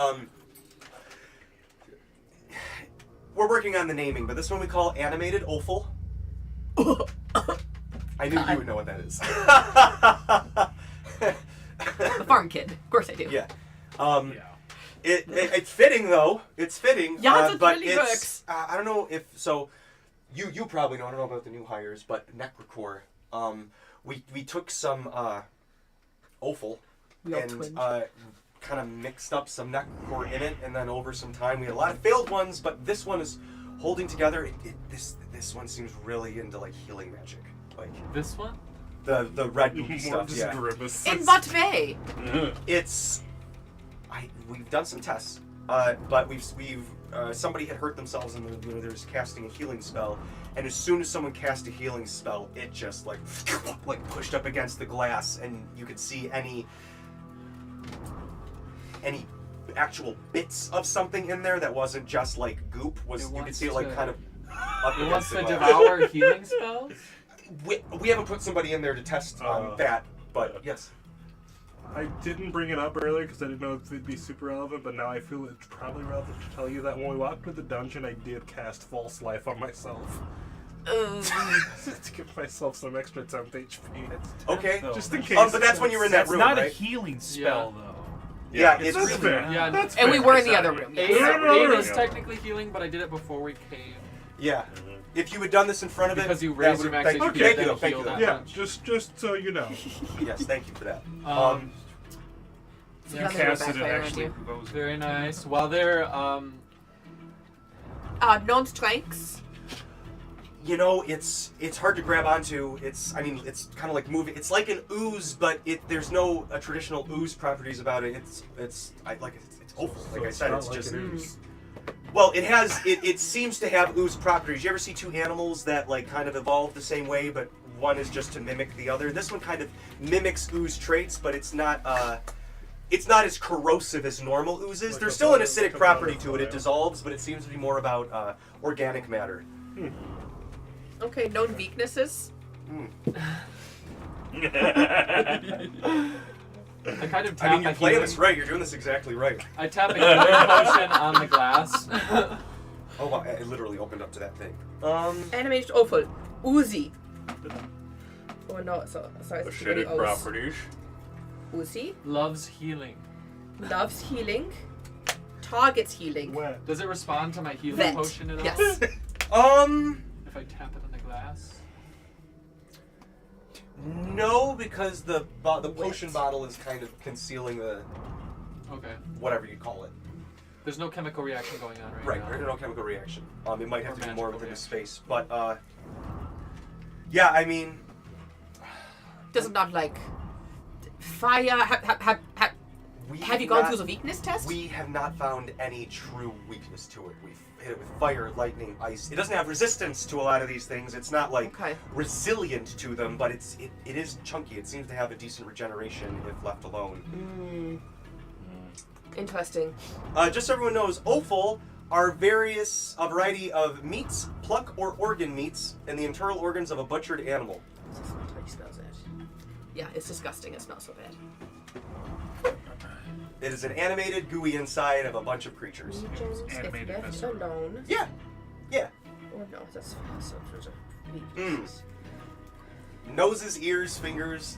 we're working on the naming, but this one we call animated offal. I knew you would know what that is. The farm kid. Of course I do. Yeah. It's fitting though. It's fitting. Yeah, it but really it's, works. I don't know if so. You probably know. I don't know about the new hires, but Necrocore. We took some offal We all and twinged. kind of mixed up some Necrocore in it, and then over some time we had a lot of failed ones, but this one is holding together. This one seems really into like healing magic, like This one? the red goopy More stuff. just Yeah. grimaces. In what way? It's we've done some tests, but we've somebody had hurt themselves and there's casting a healing spell, and as soon as someone cast a healing spell, it just like pushed up against the glass, and you could see any actual bits of something in there that wasn't just like goop. It You could wants see it like to- kind of up It wants against the to glass. devour healing spells? We haven't put somebody in there to test that, but yes. I didn't bring it up earlier because I didn't know if it'd be super relevant, but now I feel it's probably relevant to tell you that when we walked through the dungeon, I did cast False Life on myself. To give myself some extra temp HP. Okay. Just in case. But that's when you were in that That's room, not a right? healing spell, Yeah. though. Yeah, That's it's fair. Yeah, That's And we fair. were in the other room. Eight, Yes. eight no, is no. technically healing, but I did it before we came. Yeah. If you had done this in front of it, Because you that raised your would've- max thank HP, you, thank then you, heal thank you. that. Yeah, just so you know. Yes, thank you for that. You Yeah, they cast were it, it backfire on actually you. goes. Very nice. While they're Non-strengths. It's hard to grab onto. It's kind of like moving. It's like an ooze, but there's no traditional ooze properties about it. It's awful. Like I said, it's just. Well, it seems to have ooze properties. You ever see two animals that like kind of evolve the same way, but one is just to mimic the other? This one kind of mimics ooze traits, but it's not as corrosive as normal oozes. Like There's a still an butter- acidic like a property to it. It butterfly. dissolves, but it seems to be more about organic matter. Okay, known weaknesses. I kind of tap I mean, you're a playing healing, this right. You're doing this exactly right. I tap a healing potion on the glass. Oh, wow, it literally opened up to that thing. Animated awful. Oozy. Oh no, sorry, it's too many Acidic O's. properties. Oozy. Loves healing. Loves healing. target's healing. Wet. Does it respond to my healing Vet. potion at all? Yes. If I tap it on the glass? No, because the potion bottle is kind of concealing the Okay. whatever you call it. There's no chemical reaction going on right Right, now. there's no chemical reaction. It might have Or to be more magical within the reaction. space, but yeah, I mean, Does it not like fire? Have you gone through the weakness test? We have not found any true weakness to it. We've hit it with fire, lightning, ice. It doesn't have resistance to a lot of these things. It's not like Okay. resilient to them, but it is chunky. It seems to have a decent regeneration if left alone. Interesting. Just so everyone knows, offal are a variety of meats, pluck or organ meats, and the internal organs of a butchered animal. That's not how he spells it. Yeah, it's disgusting. It's not so bad. It is an animated gooey inside of a bunch of creatures. Legions, if animated left viscera. alone. Yeah, yeah. Oh no, that's so there's a Mm. weakness. Noses, ears, fingers,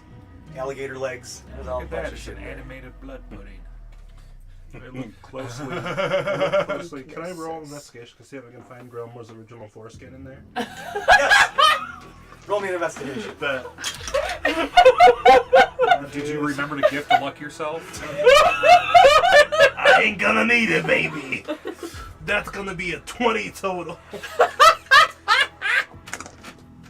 alligator legs. There's all a Look at bunch that, of it's shit an in there. animated blood pudding. I look closely. I look closely. Can I roll an investigation to see if I can find Grelmore's original foreskin in there? Yes! Roll me an investigation. Did you remember to gift luck yourself? I ain't gonna need it, baby. That's gonna be a 20 total.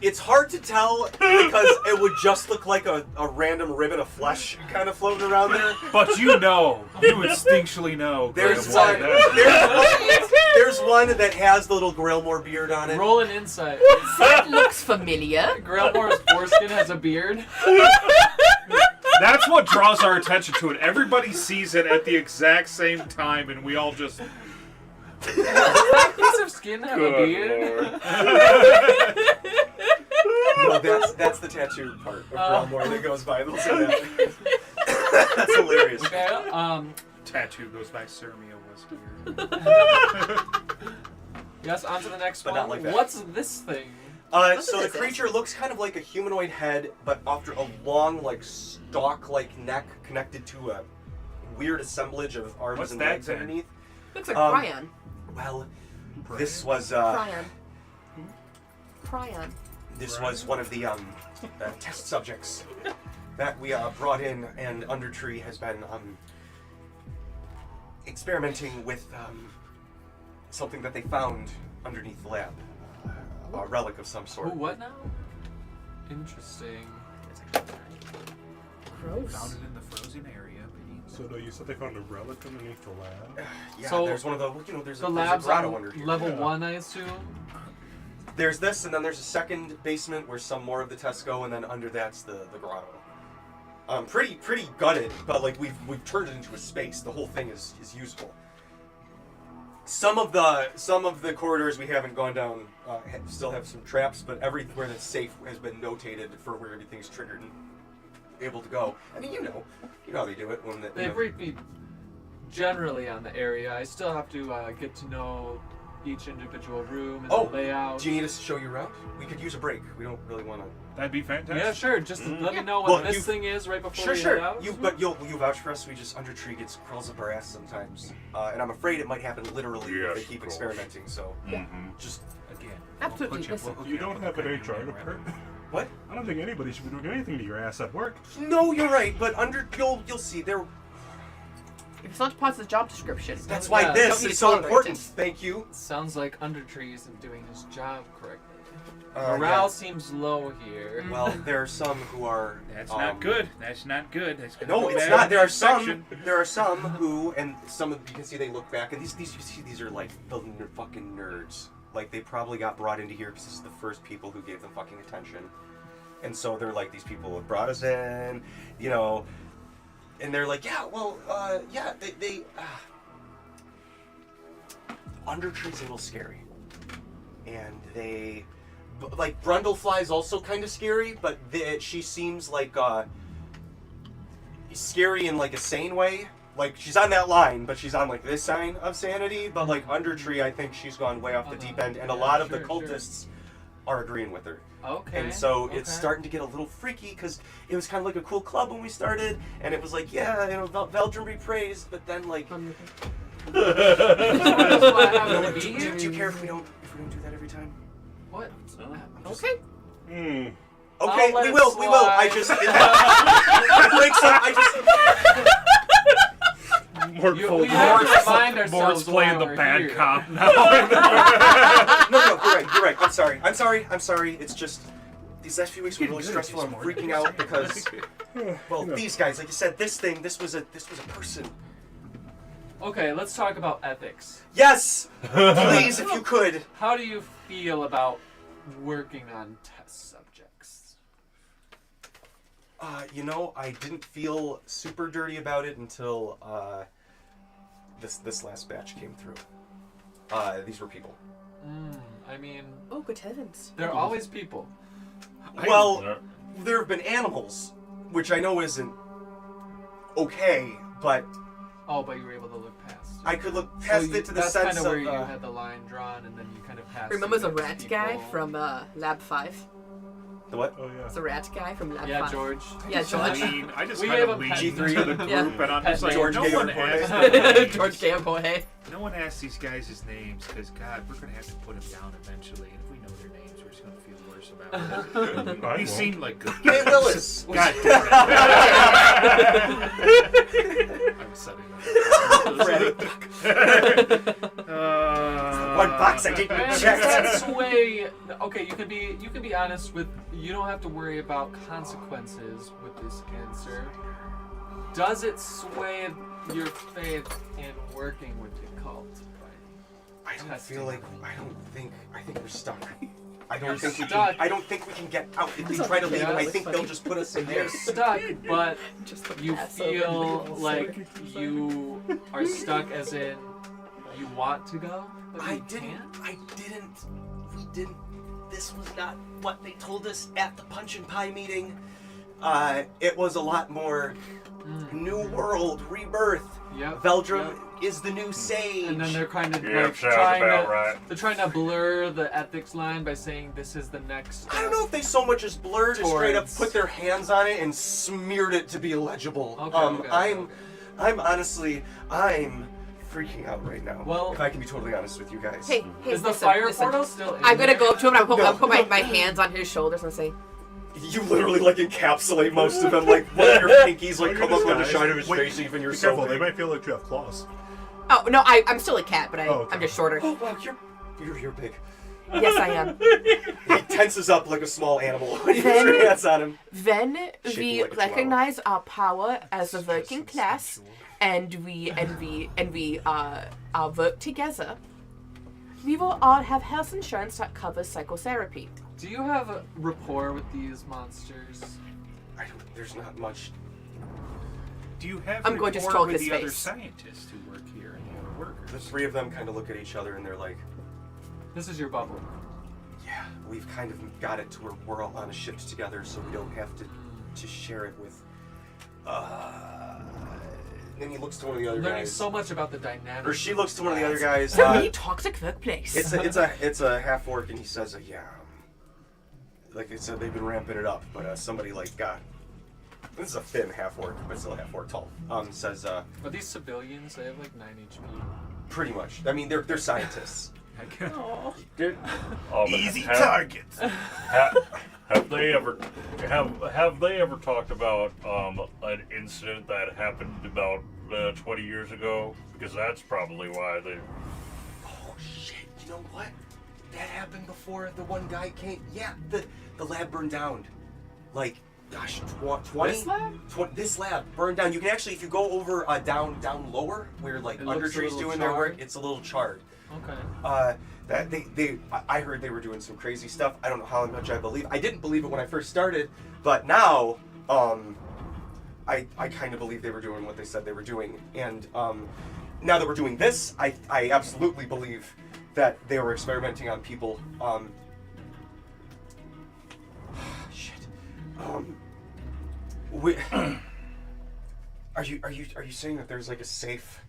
It's hard to tell because it would just look like a random ribbon of flesh kind of floating around there. But you instinctually know. There's Graham, one, what there's one that has the little Grillmore beard on it. Roll an insight. That looks familiar. Grelmore's foreskin has a beard. That's what draws our attention to it. Everybody sees it at the exact same time, and we all just. Does that piece of skin have a beard? No, that's the tattoo part of Grillmore that goes by. They'll say that. That's hilarious. Okay, Tattoo goes by Sirmia was here. yes, on to the next But one. not like that. What's this thing? So the creature looks kind of like a humanoid head, but after a long, like, stalk-like neck connected to a weird assemblage of arms What's and that legs thing? underneath. Looks like Um, Prion. Well, this was Prion. this was one of the test subjects that we brought in, and Undertree has been experimenting with something that they found underneath the lab, a relic of some sort. Ooh, what now? Interesting. Gross. Found it in the frozen area. beneath So, no, you said they found a relic underneath the lab? Yeah, So, there's one of the there's The a lab's grotto on under here. level Yeah. 1, I assume. There's this, and then there's a second basement where some more of the tests go, and then under that's the grotto. Pretty gutted, but like we've turned it into a space. The whole thing is usable. Some of the corridors we haven't gone down still have some traps, but everywhere that's safe has been notated for where everything's triggered and able to go. I mean, you know how they do it when They briefed me generally on the area. I still have to get to know each individual room and the layout. Do you need us to show you around? We could use a break. We don't really want to. That'd be fantastic. Yeah, sure. Just let me know what Well, this you- thing is right before Sure, we sure. head out. But you vouch for us. We just Undertree crawls up our ass sometimes, and I'm afraid it might happen literally if they Yes, keep of course. experimenting. So just Again. Absolutely, we'll put listen. we'll You hook don't up have with an a HR crane department. what? I don't think anybody should be doing anything to your ass at work. No, you're right. But you'll see there. If it's not part of the job description. That's why Yeah, this don't need is to so tolerate important. it. Thank you. Sounds like Undertree isn't doing his job correctly. Yeah. Morale seems low here. Well, there are some who are. That's not good. That's not good. That's gonna No, go it's bad not. in There are that section. some. There are some who, and some of you can see they look back, and these you see these are like the fucking nerds. Like they probably got brought into here because this is the first people who gave them fucking attention, and so they're like, these people have brought us in, and they're like, yeah, well, yeah, they Undertree's a little scary, and they. Like Brundlefly's also kind of scary, but she seems like scary in like a sane way. Like she's on that line, but she's on like this sign of sanity. But like Undertree, I think she's gone way off the deep end, and a lot of the cultists are agreeing with her. Okay. And so it's starting to get a little freaky because it was kind of like a cool club when we started, and it was like, yeah, Veldrin be praised, but then like That's why I happen to be Do here. you care if we don't do that every time? What? Okay. Okay, I'll let we it will. I slide. just it breaks up. We have to remind Mord's ourselves playing why the we're bad here. cop now. No, you're right. I'm sorry. It's just these last few weeks were really Getting good at stressful. I'm this, freaking out because, well, these guys, like you said, this was a person. Okay, let's talk about ethics. Yes, please, if you could. How do you feel about working on test subjects? I didn't feel super dirty about it until this last batch came through. These were people. I mean, Oh, good heavens. they're always people. Well, there have been animals, which I know isn't okay, but Oh, but you were able to look past. I could look past it to the that's sense kind of where you of. had the line drawn, and then you kind of passed. Remember the it to rat people. guy from Lab 5? The what? Oh yeah. The rat guy from Lab 5. Yeah, George. Yeah, George. I just We kind gave of him lean pet into the group, Yeah. and I'm Pet just like, George no gave one him asked pet. George Gamboy. No one asked these guys' names because, God, we're going to have to put them down eventually. And if we know their names, we're just going to feel worse about it. I He won't. seemed like good Hey, guys. Willis. God damn it. I'm setting One box I didn't And check. that sway. Okay, you can be honest with. You don't have to worry about consequences with this answer. Does it sway your faith in working with the cult? I don't feel like I think we're stuck. I You're don't think stuck. I don't think we can get out. If we try to leave, Yeah, I that's think they'll just put us in there. You're stuck, but Just the you Passover feel meal like sword. you are stuck, as in you want to go, but you can't. We didn't. This was not what they told us at the Punch and Pie meeting. It was a lot more new world, rebirth. Yep. Veldrum yep. is the new sage. And then they're kind of Yeah, like sounds trying about to right. they're trying to blur the ethics line by saying this is the next. I don't know if they so much as blurred as straight up Towards- put their hands on it and smeared it to be illegible. Okay. I'm honestly, I'm freaking out right now. Well- if I can be totally honest with you guys. Hey, Is the listen, fire listen. portal still in I'm gonna there? go up to him and No. I'll put my hands on his shoulders and say, You literally like encapsulate most of them. Like one of your pinkies like come up on the side of his Wait, face, even you're Be so careful, big. they might feel like you have claws. oh, no, I'm still a cat, but Oh, okay. I'm just shorter. Oh wow, you're big. Yes, I am. He tenses up like a small animal when you put your hands on him. Then Shaking we like a chihuahua. recognize our power as a working class, and we work together. We will all have health insurance that covers psychotherapy. Do you have a rapport with these monsters? There's not much. Do you have I'm going to rapport stroke with his the other face. scientists who work here and the other workers? The three of them kind of look at each other and they're like, This is your bubble. yeah, we've kind of got it to where we're all on a shift together, so we don't have to share it with. Then he looks to one of the other Learning guys, so much about the dynamics. or she looks to one of the other guys. It's a really toxic workplace. It's a half orc, and he says, yeah, like they said, they've been ramping it up, but somebody like got. This is a thin half orc, but still a half orc tall. Says, Are these civilians? They have like 9 HP. pretty much. I mean, they're scientists. Easy targets. Have they ever talked about an incident that happened about 20 years ago? Because that's probably why they. Oh shit! You know what? That happened before the one guy came. Yeah, the lab burned down. Like, gosh, 20. This lab? This lab burned down. You can actually, if you go over down lower, where like It looks a Undertree's little doing their work, charred. it's a little charred. Okay. I heard they were doing some crazy stuff. I don't know how much I believe. I didn't believe it when I first started, but now, I kind of believe they were doing what they said they were doing. And now that we're doing this, I absolutely believe that they were experimenting on people. Shit. Are you saying that there's like a safe?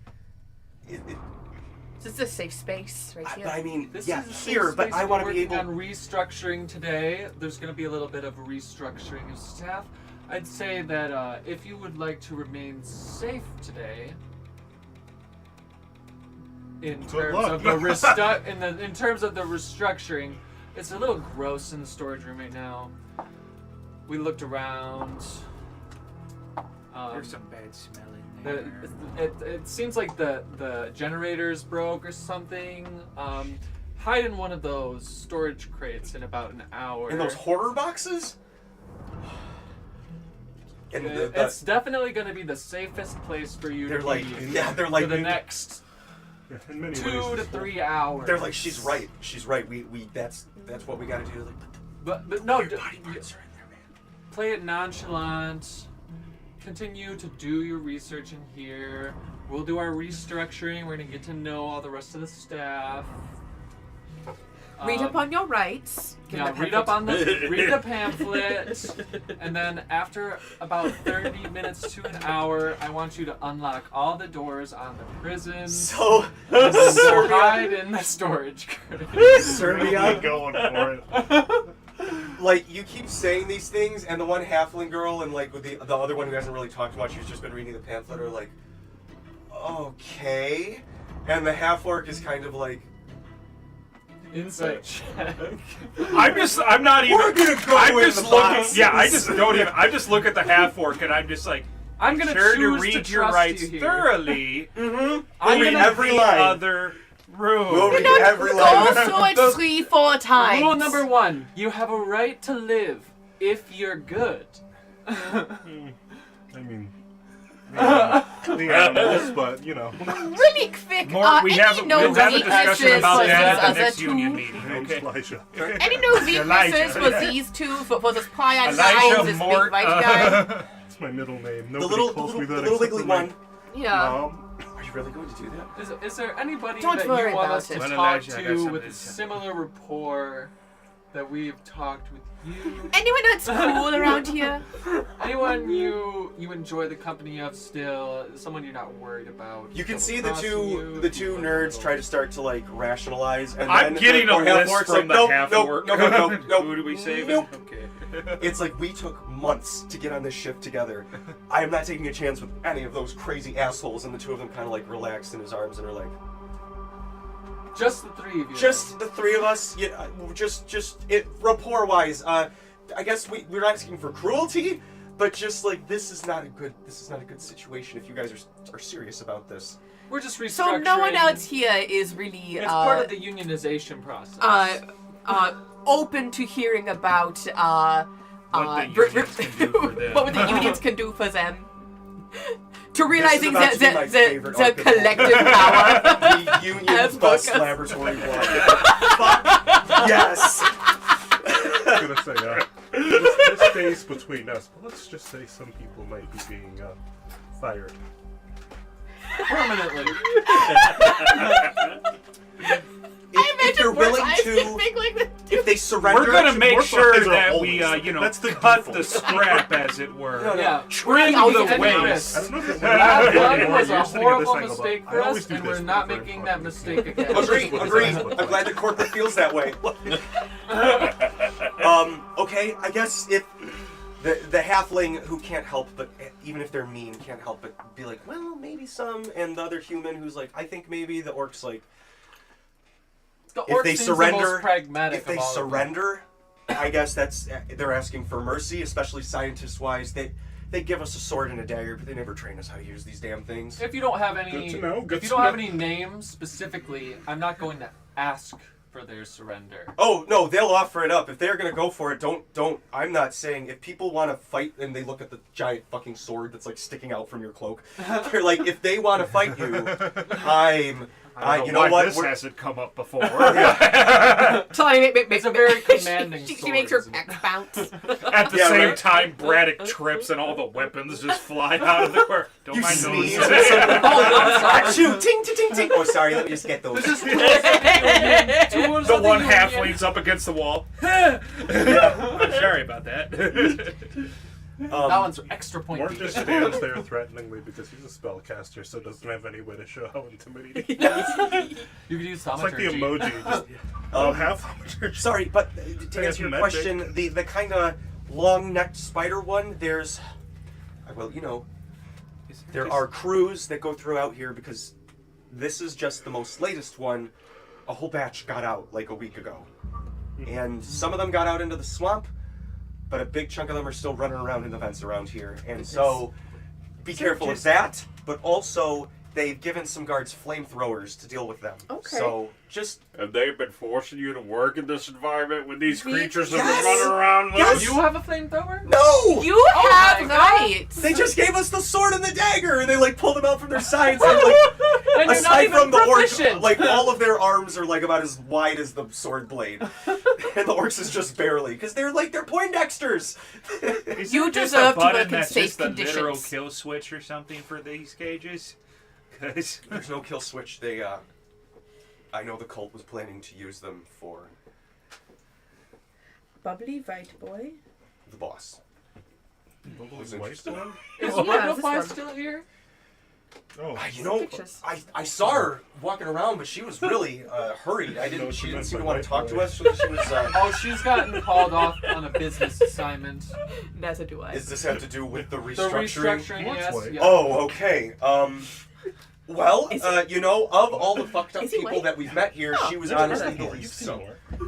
This is a safe space right here. I mean, This yeah, is a safe here, but space. I want to We're be working able. on restructuring today. There's going to be a little bit of restructuring of staff. I'd say that if you would like to remain safe today, in Good terms luck. of the in terms of the restructuring. It's a little gross in the storage room right now. We looked around. There's some bad smell in there. It seems like the generators broke or something. Hide in one of those storage crates in about an hour. In those horror boxes? And It's definitely going to be the safest place for you they're to like, be yeah, they're for like, the next In many 2 ways, to 3 hours. they're like, she's right. She's right. We that's what we got to do. Like, But no, your body parts are in there, man. play it nonchalant. Continue to do your research in here. We'll do our restructuring. We're gonna get to know all the rest of the staff. Read up on your rights. Give Yeah, them a read up pamphlet. on read the pamphlet, and then after about 30 minutes to an hour, I want you to unlock all the doors on the prison. So, and then so hide in the storage crate. Serbia, going for it. like you keep saying these things, and the one halfling girl and like with the other one who hasn't really talked much, who's just been reading the pamphlet, are like, okay, and the half orc is kind of like, Insight check. I'm not even. We're gonna go I'm in just the looking. boxes. Yeah, I just don't even. I just look at the half orc and I'm just like, I'm gonna sure to choose read to your trust rights you here. thoroughly. mm-hmm. I'm read gonna every the line. other room. We'll read No, every go line. through it 3-4 times. Rule number 1: you have a right to live if you're good. I mean, the animals, but you know. Really quick, More, we any have known we'll have a discussion weaknesses about for that these at the other next union two? meeting. Name's Okay. Elijah. Any new weaknesses Elijah. for these two? For this prior Elijah nine, this Mort. big white guy? It's my middle name. The Nobody little, calls me that the little except wiggly for my one. Yeah. mom. Are you really going to do that? Is there anybody Don't that worry you want about us to it. Well, talk Elijah, I got to something with to a say. similar rapport that we've talked with you? Anyone that's cool around here? Anyone you enjoy the company of still? Someone you're not worried about? You can Double see the crossing two you? nerds try to start to like rationalize, and I'm then getting a our half list orc's from like, the nope, half nope, orc. nope, nope, nope, Who do we save? Nope. Okay. It's like we took months to get on this ship together. I am not taking a chance with any of those crazy assholes. And the two of them kind of like relaxed in his arms and are like, Just the three of you. just the three of us. Yeah, just it rapport wise. I guess we're not asking for cruelty, but just like this is not a good situation if you guys are serious about this. We're just restructuring. So no one else here is really It's part of the unionization process. open to hearing about What the unions can do for them. what the unions can do for them. To realizing about to be my the favorite archetype. collective power. The union As bus focus. laboratory block. Fuck yes. I was gonna say, this stays between us, but let's just say some people might be being fired. Permanently. If they're willing to, if they surrender, We're gonna make More sure flies are that we, always- that's that's the cut default. the scrap, as it were. No, no. Yeah. Trim We're the not taking any waste. I don't know if it That was one was a years to get this horrible angle, but mistake I for always us, do and this we're for not the very making fun. that mistake again. Agree. I'm glad the corporate feels that way. Okay, I guess if the halfling who can't help but, even if they're mean, can't help but be like, well, maybe some, and the other human who's like, I think maybe the orc's like, The if orc they seems the surrender, most pragmatic if they of all of them. surrender, I guess they're asking for mercy, especially scientist-wise. They give us a sword and a dagger, but they never train us how to use these damn things. If you don't have any, Good to know, good if you to don't have know. any names specifically, I'm not going to ask for their surrender. Oh no, they'll offer it up if they're gonna go for it. Don't. I'm not saying if people want to fight and they look at the giant fucking sword that's like sticking out from your cloak. They're like, if they want to fight you, you know why what? This hasn't come up before. It's a very commanding She sword, makes her isn't it? pecs bounce. At the Yeah, same right. time, Braddock trips and all the weapons just fly out of the car. Don't You mind sneeze. those. Achoo! Ting ting ting ting. Oh, sorry. Let me just get those. Tours The of one union. halfling's up against the wall. I'm sorry about that. That one's extra point. Mort just stands there threateningly because he's a spellcaster, so doesn't have any way to show how intimidating. It's You could use like the thaumaturgy. emoji. Just, half. Sorry, but to answer your Enigmatic. question, the kind of long-necked spider one, there's, well, you know, there are crews that go throughout here because this is just the most latest one. A whole batch got out like a week ago. And some of them got out into the swamp, but a big chunk of them are still running around in the vents around here. And so be careful of that, but also they've given some guards flamethrowers to deal with them. Okay. So just... Have they been forcing you to work in this environment with these We- creatures that Yes! have been running around? Yes! You have a flamethrower? No! You have my God. rights. They just gave us the sword and the dagger, and they like pulled them out from their sides. And, like, And you're not aside even from the proficient. orc, like all of their arms are like about as wide as the sword blade, and the orcs is just barely because they're Poindexters. Is You there just deserve a to work button in that's safe just a literal conditions. kill switch or something for these cages? 'Cause There's no kill switch. They, I know the cult was planning to use them for Bubbly white boy. the boss. Was White interested. one? Is Yeah, Butterfly this one. still here? Oh, You know, Pictures. I saw her walking around, but she was really hurried. She didn't seem to want to talk to us. So she was. Oh, she's gotten called off on a business assignment. Neither do I. Does this have to do with the The restructuring? restructuring, What's yes. white? Yeah. Oh, okay. Well, Is- you know, of all the fucked up Is he people white? that we've met here, Oh, she was there's honestly another the one. least so,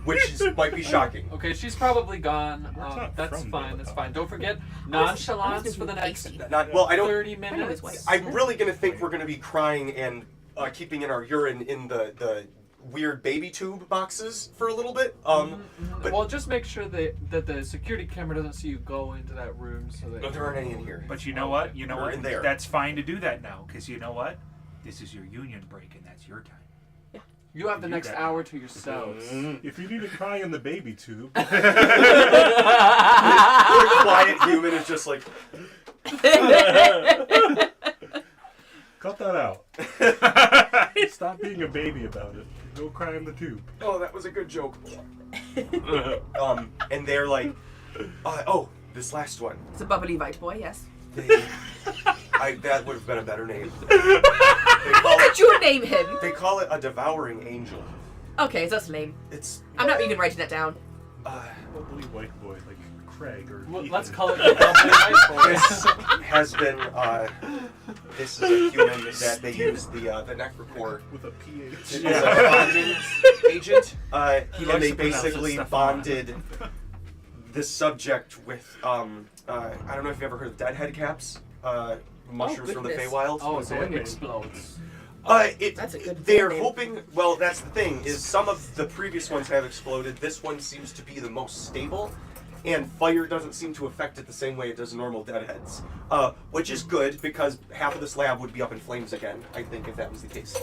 which might be shocking. Okay, she's probably gone. not That's from fine. there, That's though. fine. Don't forget I nonchalance was for the next tasty. Well, I don't. 30 I know minutes. it's white. I'm really gonna think we're gonna be crying and keeping in our urine in the weird baby tube boxes for a little bit. But Well, just make sure that the security camera doesn't see you go into that room. So that no, there aren't any in here. But you know what? You know We're what? in there. That's fine to do that now, because you know what? This is your union break, and that's your time. you have the You next got it. hour to yourselves. If you need to cry in the baby tube, Your quiet human is just like. cut that out. Stop being a baby about it. Go cry in the tube. Oh, that was a good joke. And they're like, oh, this last one. It's a bubbly white boy, yes. That would have been a better name. How did you name him? They call it a devouring angel. Okay, so that's lame. It's I'm not even writing that down. Bubbly white boy like Craig or Well, Ethan. let's call it the Bubbly White Boy. this has been this is a human that they use the necrocore with a PH. as a bonding agent. And likes they to pronounce basically this stuff bonded this subject with I don't know if you ever heard of deadhead caps. Mushrooms from the goodness. Feywild. Oh, so it Band-Aid. explodes. That's a good They're band-aid. hoping. Well, that's the thing. Is some of the previous ones have exploded. This one seems to be the most stable, and fire doesn't seem to affect it the same way it does normal deadheads. Which is good because half of this lab would be up in flames again. I think if that was the case.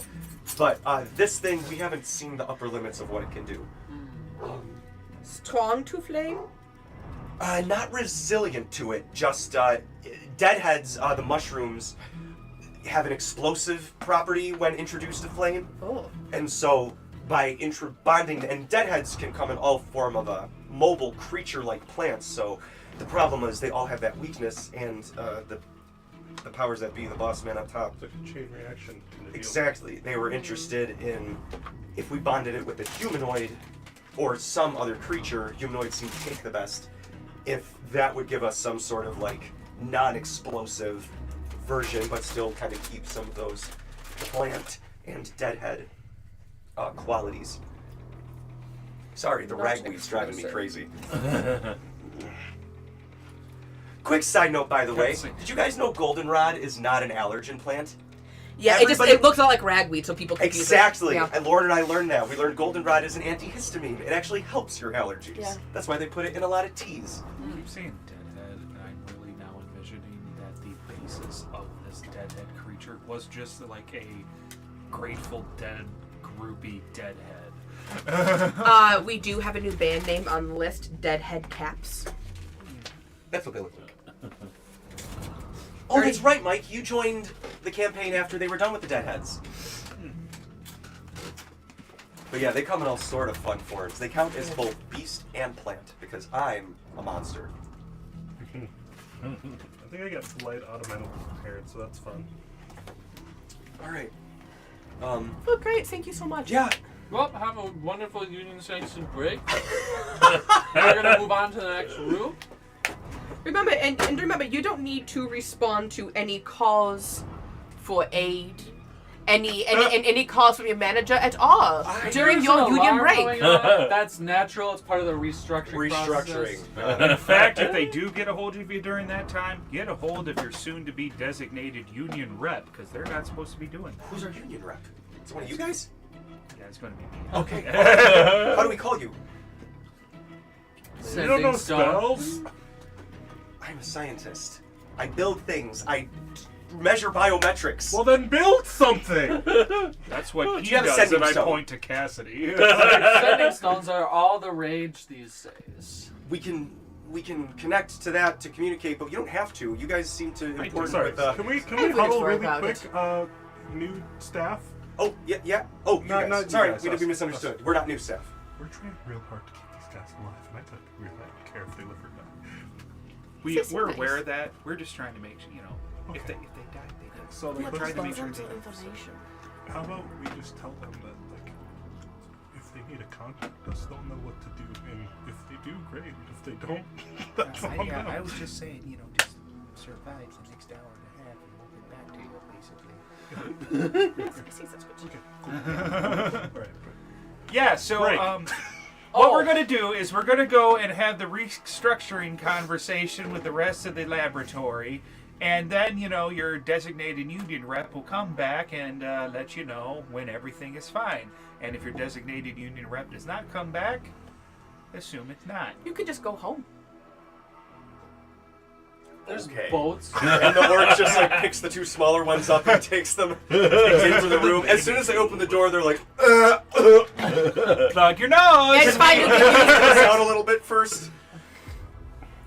But this thing, we haven't seen the upper limits of what it can do. Strong to flame? Not resilient to it. Just deadheads. The mushrooms have an explosive property when introduced to flame. Oh. And so, by bonding, and deadheads can come in all form of a mobile creature-like plants. So, the problem is they all have that weakness, and the powers that be, the boss man on top. It's like a chain reaction. in the deal. Exactly. They were interested in if we bonded it with a humanoid or some other creature. Humanoids seem to take the best. If that would give us some sort of like non-explosive version, but still kind of keep some of those plant and deadhead qualities. Sorry, the Not ragweed's driving me explosive. crazy. Quick side note, by the way, Cutscene. did you guys know goldenrod is not an allergen plant? Yeah, Everybody- it looks a lot like ragweed, so people confuse Exactly. it. Yeah. And Lauren and I learned that. We learned goldenrod is an antihistamine. It actually helps your allergies. Yeah. That's why they put it in a lot of teas. I keep saying Deadhead, and I'm really now envisioning that the basis of this Deadhead creature was just like a Grateful Dead groupie Deadhead. We do have a new band name on the list, Deadhead Caps. That's what they look like. Oh, that's right, Mike. You joined the campaign after they were done with the Deadheads. But yeah, they come in all sort of fun forms. They count as both beast and plant because I'm a monster. I think I got light automatically prepared, so that's fun. All right. Oh, great. Thank you so much. Yeah. Well, have a wonderful union sanctioned break. We're gonna move on to the next room. Remember, and remember, you don't need to respond to any calls for aid, any calls from your manager at all during There's your an union alarm break. going on. That's natural. It's part of the restructuring Restructuring. process. In fact, if they do get a hold of you during that time, get a hold of your soon-to-be designated union rep, because they're not supposed to be doing that. Who's our union rep? Is it one of you guys? Yeah, it's going to be me. Okay. How do we call you? You don't know Sending stuff. spells? I'm a scientist. I build things. I measure biometrics. Well, then build something. That's what he you have a does, sending and I stone? point to Cassidy. Sending stones are all the rage these days. we can connect to that to communicate, but you don't have to. You guys seem to important Sorry, with can we I think we huddle just really work quick? New staff. Oh yeah. Oh, you Not guys. you Sorry, guys, we us. misunderstood. We're not new staff. We're trying real hard to keep these guys alive, and I don't really care if they live or not. We're Nice. aware of that. We're just trying to make sure, if they die, they die. So We're like, trying to make sure they how about we just tell them that like, if they need to contact us, they'll know what to do, and if they do, great. If they don't, that's on them. I was just saying, just survive the next hour and a half, and we'll get back to you, basically. Right. Yeah, so Right. what we're going to do is we're going to go and have the restructuring conversation with the rest of the laboratory, and then, your designated union rep will come back and let you know when everything is fine. And if your designated union rep does not come back, assume it's not. You could just go home. There's Okay. boats. And the orc just like picks the two smaller ones up and takes them into the room. As soon as they open the door, they're like, Plug your nose! It's fine. You can This out a little bit first.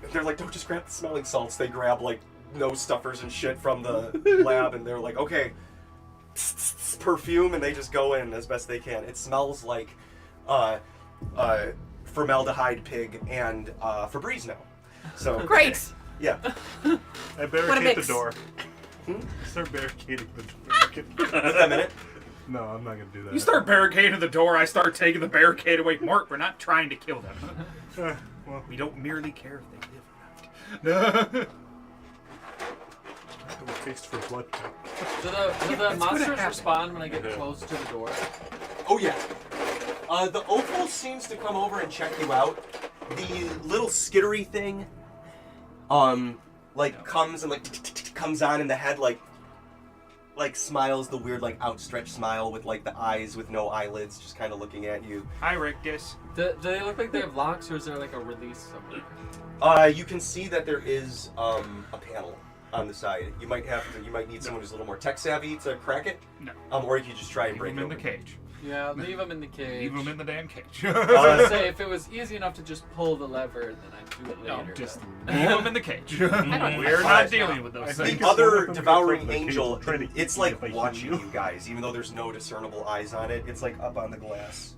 And they're like, don't just grab the smelling salts. They grab like nose stuffers and shit from the lab, and they're like, okay, perfume, and they just go in as best they can. It smells like formaldehyde pig and Febreze now. So Great. yeah. I What a barricade mix. the door. Start barricading the door. With that minute. No, I'm not gonna do that. You start barricading the door, I start taking the barricade away. Mark, we're not trying to kill them. Well, We don't merely care if they live or not. I have a taste for blood. Do the monsters respond when I get close to the door? Oh yeah. The opal seems to come over and check you out. The little skittery thing, comes and comes on in the head, like smiles the weird outstretched smile with the eyes with no eyelids, just kind of looking at you. Hi, Rictus. Do they look like they have locks, or is there like a release somewhere? You can see that there is a panel on the side. You might need someone who's a little more tech savvy to crack it. No. Or you could just try and Leave break them it in the open. cage. Yeah, leave them in the cage. Leave them in the damn cage. I was gonna say, if it was easy enough to just pull the lever, then I'd do it No, later. just but- leave them in the cage. don't We're not dealing with those I things. think The it's one other of them devouring gets out of the cage angel, and try to it's eat like it if I watching heal. you guys, even though there's no discernible eyes on it. It's up on the glass.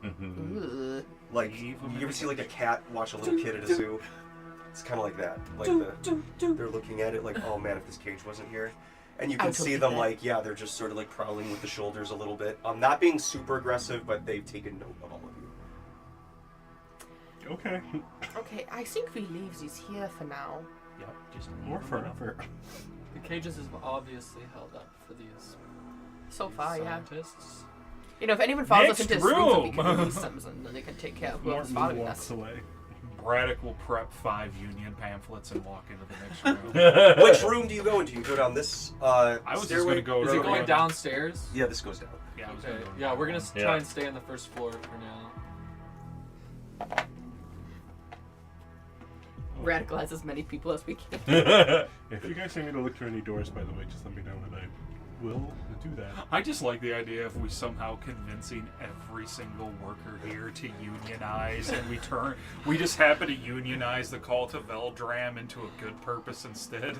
Ugh. You ever see a cat watch a little kid at a zoo? It's kind of like that. They're looking at it like, oh man, if this cage wasn't here. And you can I'd see totally them they're just sort of prowling with the shoulders a little bit. Not being super aggressive, but they've taken note of all of you. Okay. Okay, I think we leave these here for now. Yep, just Or forever. The cages have obviously held up for these So far, yeah. scientists. If anyone follows us Next into this room, we can room. release them, and then they can take care of whoever's Martin following walks us. away. Braddock will prep 5 union pamphlets and walk into the next room. Which room do you go into? You go down this I was just stairway? going to go Is to it going downstairs? Yeah, this goes down. Yeah, I was Okay. gonna go Yeah, we're gonna Yeah. try and stay on the first floor for now. Radicalize as many people as we can. If you guys need me to look through any doors, by the way, just let me know and I will do that. I just like the idea of we somehow convincing every single worker here to unionize, and we just happen to unionize the cult of Veldram into a good purpose instead.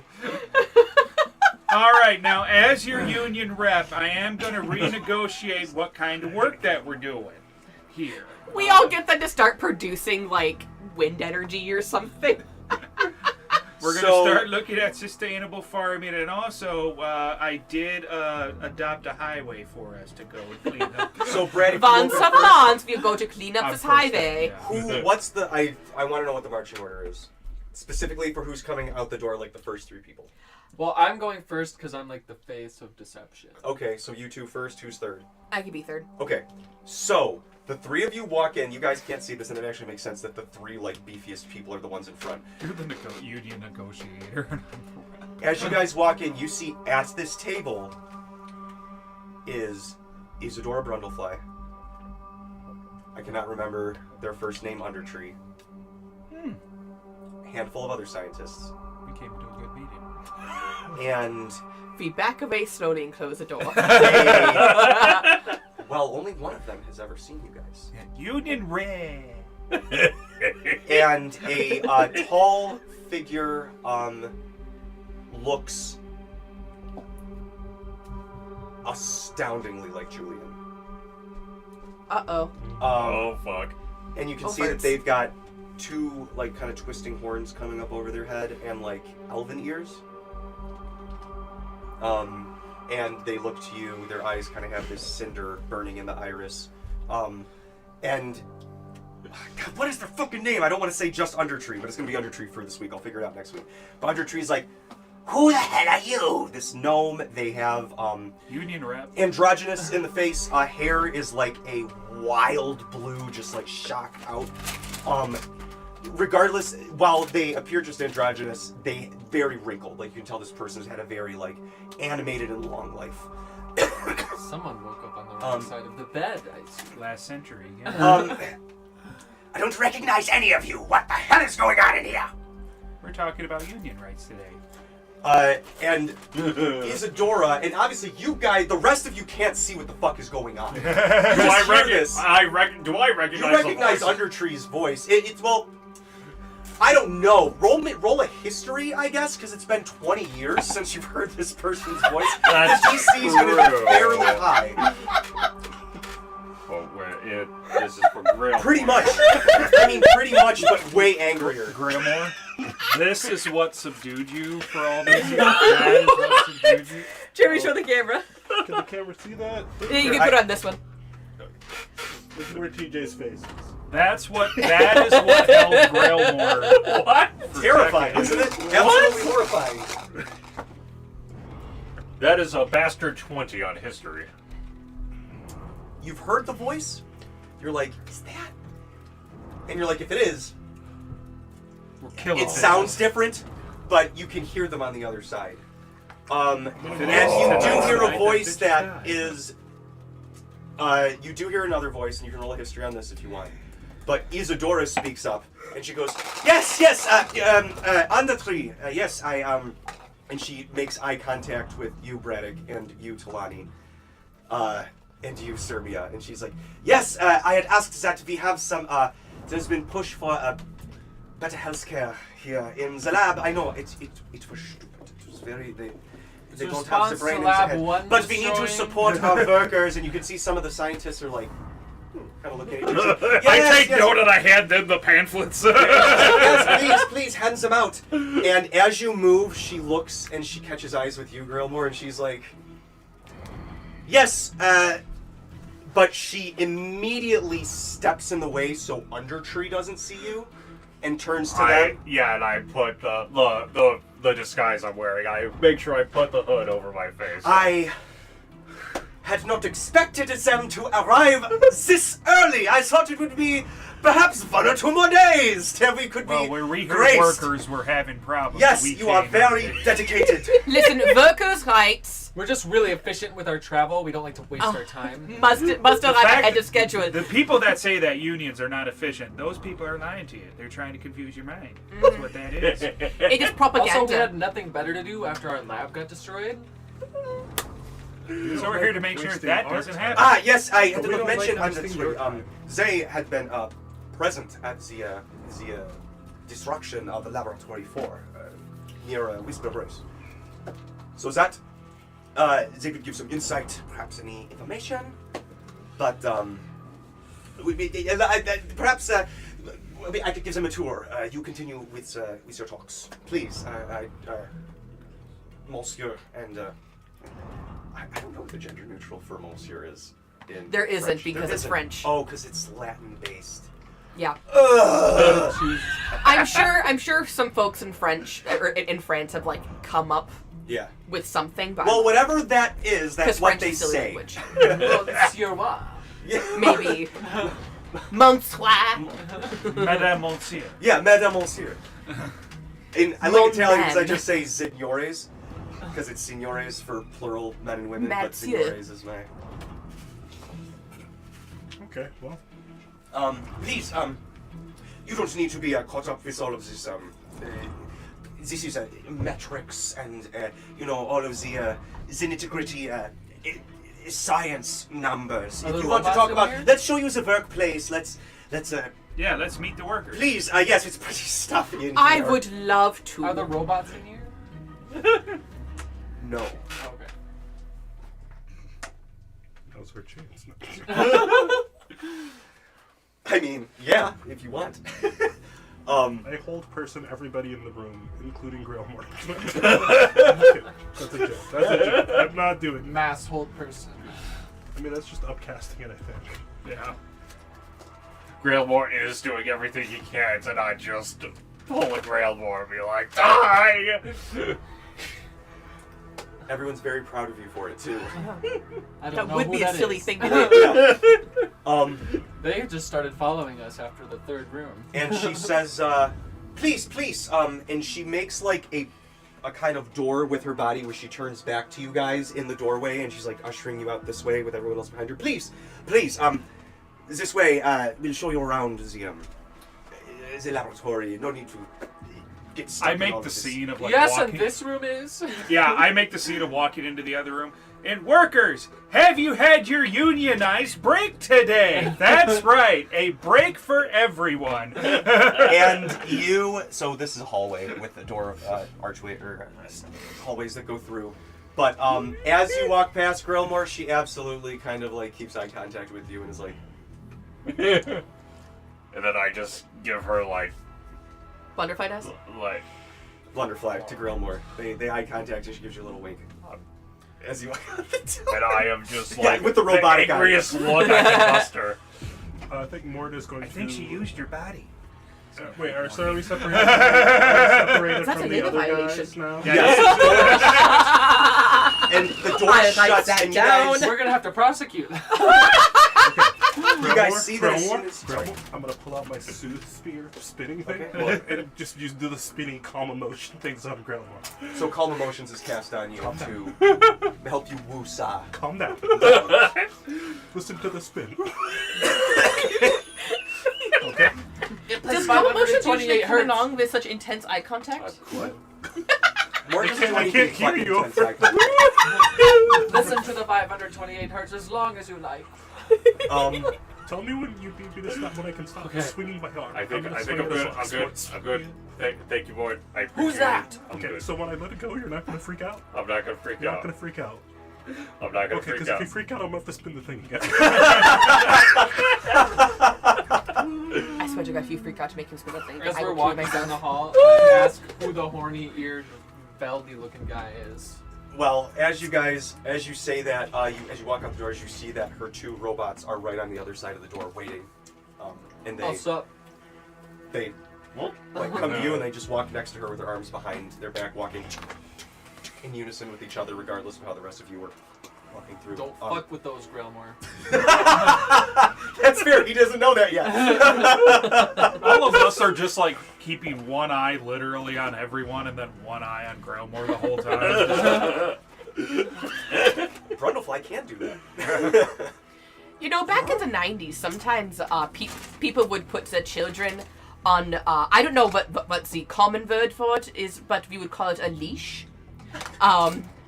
All right, now as your union rep, I am going to renegotiate what kind of work that we're doing here. We all get them to start producing, wind energy or something. We're going to start looking at sustainable farming, and also I did adopt a highway for us to go and clean up. So Brad, if you Von go Savants, we go to clean up I'm this first highway. then, yeah. what's I want to know what the marching order is. Specifically for who's coming out the door, the first 3 people. Well, I'm going first because I'm like the face of deception. Okay, so you two first. Who's third? I could be third. Okay, so the three of you walk in. You guys can't see this, and it actually makes sense that the three like beefiest people are the ones in front. You're the union negotiator. As you guys walk in, you see at this table is Isadora Brundlefly. I cannot remember their first name. Undertree. A handful of other scientists. We came to a good meeting. And Feedback of a Snow didn't close the door. well, only one of them has ever seen you guys. Union Red. And a tall figure looks astoundingly like Julian. Uh-oh. Oh fuck. And you can Oh, see that farts. they've got two like kind of twisting horns coming up over their head and like elven ears. And they look to you. Their eyes kind of have this cinder burning in the iris. And God, what is their fucking name? I don't want to say just Undertree, but it's gonna be Undertree for this week. I'll figure it out next week. But Undertree's like, who the hell are you? This gnome. They have Union Rep. androgynous in the face. Hair is like a wild blue, just like shocked out. Regardless, while they appear just androgynous, they very wrinkled. Like you can tell this person's had a very like animated and long life. Someone woke up on the wrong side of the bed, I see. Last century. Yeah. I don't recognize any of you. What the hell is going on in here? We're talking about union rights today. And Isadora, and obviously you guys, the rest of you can't see what the fuck is going on. Do I recognize You recognize the voice? Undertree's voice. It's well, I don't know. Roll a history, I guess, because it's been 20 years since you've heard this person's voice. That's the DC is going to be true. fairly high. Oh, this is for Grail. Pretty much. I mean, pretty much, but way angrier. Grailmore, this is what subdued you for all these years. That is what subdued you. Jeremy, show the camera. Can the camera see that? Yeah, you can put it on this one. This is where TJ's face is. That is what held Grailmore. What? Terrifying, isn't it? Absolutely horrifying. That is a bastard 20 on history. You've heard the voice. You're like, is that? And you're like, if it is, We're killing it sounds different, but you can hear them on the other side. And If it you is, do then hear it's a voice right, that then is. You do hear another voice, and you can roll a history on this if you want. But Isadora speaks up, and she goes, "Yes, on the tree. Yes, I And she makes eye contact with you, Braddock, and you, Talani, and you, Serbia. And she's like, "Yes, I had asked that we have some. There's been push for better healthcare here in the lab. I know it was stupid. It was very they don't have the response brain to in the lab head. one But we need to destroying- support our workers." And you can see some of the scientists are like, kind of looking at you. Like, I "Yes, take yes, note and I hand them the pamphlets. yes, please, hands them out." And as you move, she looks and she catches eyes with you, Grailmore, and she's like, "Yes, but she immediately steps in the way so Undertree doesn't see you, and turns to them. And I put the disguise I'm wearing. I make sure I put the hood over my face. I had not expected them to arrive this early. I thought it would be perhaps 1 or 2 more days till we could Well, be where we heard graced. workers were having problems. Yes, we you are came very and- dedicated. Listen, workers' rights We're just really efficient with our travel. We don't like to waste our time. must have fact- ahead of schedule. The people that say that unions are not efficient, those people are lying to you. They're trying to confuse your mind. That's what that is. It is propaganda. Also, we had nothing better to do after our lab got destroyed. So we're here to make sure Wasting that our doesn't time. happen. Yes, I had But to we don't like mention wasting your time. they had been present at the destruction of the laboratory 4 near Whisper Brace. So that they could give some insight, perhaps any information, but perhaps I could give them a tour. You continue with your talks, please, Monsieur, and I don't know what the gender neutral for Monsieur is. In There isn't, French. because it's isn't. French. Oh, because it's Latin based. Yeah. Choose. I'm sure some folks in France have like come up Yeah. with something. But Well, whatever that is, that's because what French they is silly say. language. Monsieur what? Yeah. Maybe. Bonsoir. Madame Monsieur. Yeah, Madame Monsieur. And I like Mon Italian because I man. just say signores, because it's signores for plural men and women, but Monsieur. signores is my... Okay, well. Please, you don't need to be caught up with all of this, this is metrics and, all of the nitty-gritty science numbers. Are If there you want to robots talk in about, here? let's show you the workplace, let's Yeah, let's meet the workers. please, yes, it's pretty stuffy in here. I would love to. Are there robots in here? No. Okay. Those were chains. I mean, yeah, if you want. I hold person everybody in the room, including Grailmore. That's a joke. That's a joke. I'm not doing it. Mass hold person. I mean, that's just upcasting it, I think. Yeah. Grailmore is doing everything he can to not just pull a Grailmore and be like, die! Everyone's very proud of you for it, too. I don't That know would who be a that silly is. thing to do. They just started following us after the third room. And she says, please, and she makes like a kind of door with her body where she turns back to you guys in the doorway, and she's like ushering you out this way with everyone else behind her. Please, this way, we'll show you around the laboratory. No need to get stuck I in make all the of this. scene of like Yes, walking. and this room is. Yeah, I make the scene of walking into the other room. And workers, have you had your unionized break today? That's right, a break for everyone. And you, so this is a hallway with a door, archway, or hallways that go through. But as you walk past Grailmore, she absolutely kind of like keeps eye contact with you and is like, And then I just give her like Blunderfight us? Blunderfly to Grailmore. They eye contact and she gives you a little wink. As you walk out the door. and I am just Yeah, like with the robotic angriest eyes. look I can muster. I think Mort is going to... I think she used your body. Wait, are we separated, separated That's from a the data other violation. guys now? Yes. And the door I write shuts that and you down. guys, We're gonna have to prosecute. you guys see that as soon as... Grailmore, I'm gonna pull out my soothe spear spinning thing Okay. and just do the spinning calm emotion things on Grailmore. So Calm Emotions is cast on you to help you woo-saw. Calm down. Listen to the spin. Okay. Does calm emotions 528 usually come hertz. along with such intense eye contact? What? More I can't hear you. Listen to the 528 hertz as long as you like. Tell me when you beat me to stop when I can stop Okay. swinging my arm. I think gonna I'm swing good. it as I'm long good. as I'm good. Thank you, Mort. I appreciate Who's that? it. I'm Okay, good. so when I let it go, you're not gonna freak out? I'm not gonna freak You're out. not gonna freak out. I'm not gonna Okay, freak because out. if you freak out, I'm gonna have to spin the thing again. I swear to God, if you freak out to make him spin that thing, As I we're will kill walking myself. down the hall, I ask who the horny-eared, veldy-looking guy is. Well, as you say that, as you walk out the doors, you see that her two robots are right on the other side of the door waiting. And Also, they like come to you and they just walk next to her with their arms behind their back, walking in unison with each other, regardless of how the rest of you were walking through. don't fuck with those, Grailmore. That's fair. He doesn't know that yet. All of us are just like keeping one eye literally on everyone and then one eye on Grailmore the whole time. Brundlefly can't do that. You know, back in the 90s, sometimes people would put their children on, I don't know what the common word for it is, but we would call it a leash.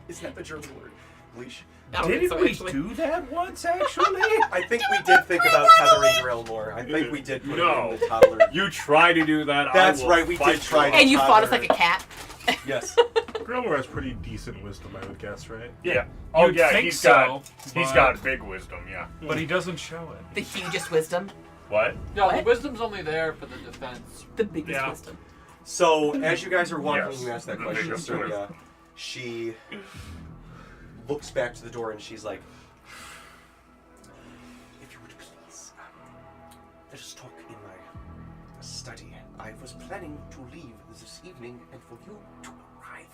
Is that the German word? Leash. Didn't we actually. do that once, actually? I think we did think about tethering Grailmore. I think we did put No. it in the toddler. You try to do that. That's I will right, we fight did try you. to- And you fought us Toddler. like a cat. Yes. Grailmore has pretty decent wisdom, I would guess, right? Yeah. Oh You'd yeah, think he's so, he's but- got big wisdom. Yeah. But he doesn't show it. The hugest wisdom. What? No, the What? wisdom's only there for the defense. The biggest Yeah. wisdom. So, as you guys are walking, Yes, you ask that the question, biggest Sonia. She looks back to the door and she's like, if you would please, let us talk in my study. I was planning to leave this evening and for you to arrive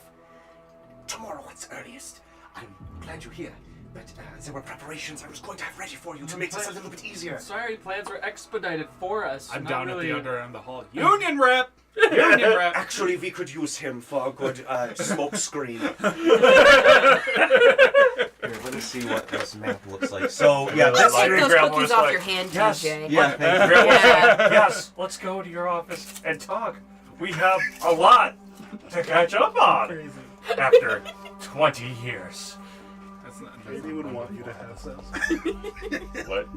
tomorrow, what's earliest? I'm glad you're here, but there were preparations I was going to have ready for you to make this a little bit easier. Sorry, plans were expedited for us. I'm not down really... at the other end of the hall. Union rep! Union rep! Actually, we could use him for a good smoke screen. Here, let me see what this map looks like. So, yeah, Let's that's take those Grandma cookies was off like, your hand, yes, TJ. yeah, thank you. Grandma's Yeah. like, yes, let's go to your office and talk. We have a lot to catch up on Crazy. after 20 years. That's not, Maybe would want you to have sex. What?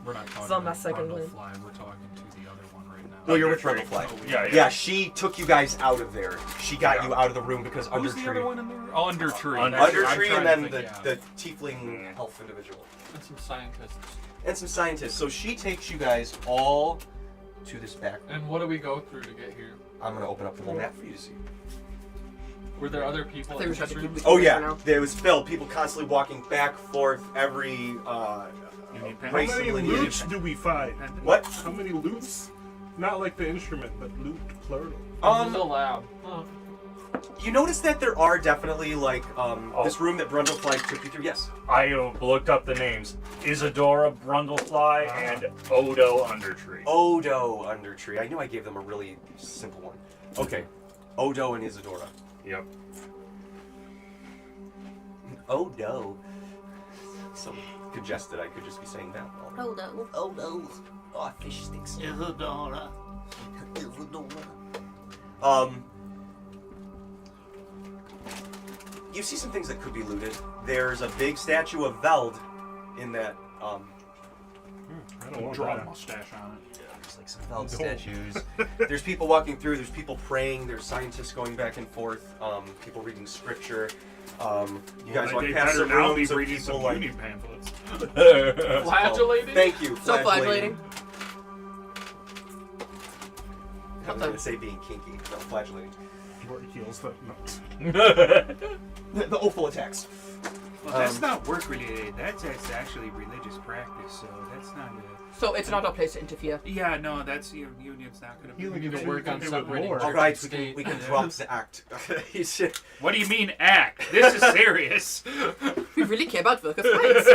We're not talking It's on my about second one. Brundlefly. We're talking to the other one right now. No, you're with Brundlefly. Yeah, Yeah, she took you guys out of there. She got Yeah. you out of the room because Who's the other Undertree. one in there? Oh, Undertree. Under- That's- I'm Undertree trying and to then think, the yeah. tiefling elf individual. And some scientists. And some scientists. So she takes you guys all to this back room. And what do we go through to get here? I'm going to open up the whole map for you to see. Were there other people They in were this trying to room? keep Oh for yeah, now. there was filled. People constantly walking back, forth, every You need pen? How race many of lineage. loots do we find? What? How many loots? Not like the instrument, but loot plural. This is a lab. Huh. You notice that there are definitely like this room that Brundlefly took you through. Yes. I looked up the names. Isadora Brundlefly and Odo Undertree. Odo Undertree. I knew I gave them a really simple one. Okay. Odo and Isadora. Yep. Odo. So congested, I could just be saying that. Odo. Odo. Oh, fish stinks. Isadora. You see some things that could be looted. There's a big statue of Veld in that. I don't want Draw a that. mustache on it. There's like some Veld No. statues. There's people walking through. There's people praying. There's scientists going back and forth. People reading scripture. You guys walk They past better some now be rooms of reading people some like. union pamphlets. Flagellating? Thank you. So flagellating. I was going to say being kinky. No, flagellating. Where it heals the nuts. The awful attacks. Well, that's not work related. That's actually religious practice. So that's not. So it's not a place to interfere. Yeah, no, that's your union's not going to be. Healing We need to work on It would separating more. church All right, and we state. can drop the act. What do you mean act? This is serious. We really care about workers' rights.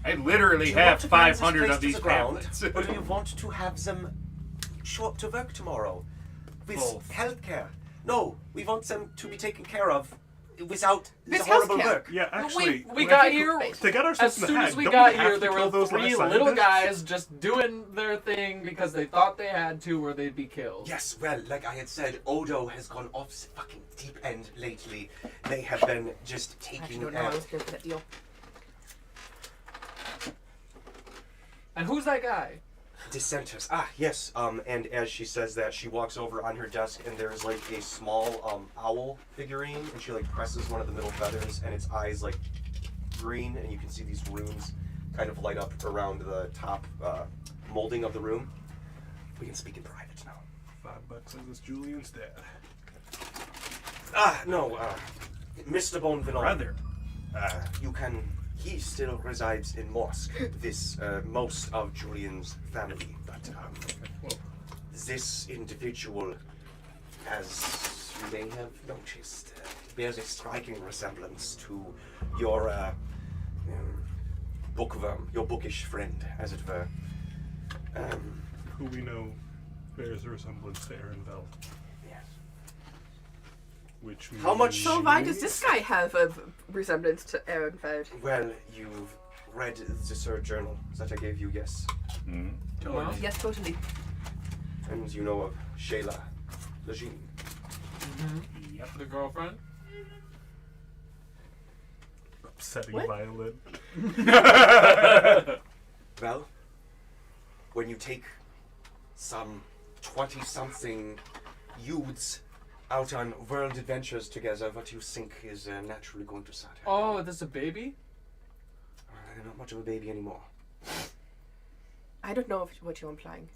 I literally Do you have want to burn this 500 place of to these the ground, pamphlets. or do you want to have them show up to work tomorrow with Both. healthcare? No, we want them to be taken care of without With the horrible healthcare. work. Yeah, actually. we I got think here. To get ourselves As in soon the as head, we don't got have here, to there kill were those 3 last little scientists? guys just doing their thing because they thought they had to, or they'd be killed. Yes, well, like I had said, Odo has gone off the fucking deep end lately. They have been just I actually taking don't know I was here for that deal. And who's that guy? dissenters. Ah, yes. And as she says that, she walks over on her desk, and there's like a small owl figurine, and she like presses one of the middle feathers, and its eyes like green, and you can see these runes kind of light up around the top molding of the room. We can speak in private now. $5 says it's Julian's dad. Ah, no, Mr. Bonvinon. Brother. You can. He still resides in Mosque with most of Julian's family, but this individual, as you may have noticed, bears a striking resemblance to your bookworm, your bookish friend, as it were. Who we know bears a resemblance to Aaron Bell. Yes. Which How much- So why does this guy have a resemblance to Aaron Feld? Well, you've read the third journal that I gave you, yes. Well, Yes, totally. And you know of Shayla Lejeune. Yep. the girlfriend. Upsetting What? violin. Well, when you take some 20-something youths out on world adventures together, what you think is naturally going to start happening. Oh, there's a baby? They're not much of a baby anymore. I don't know what you're implying.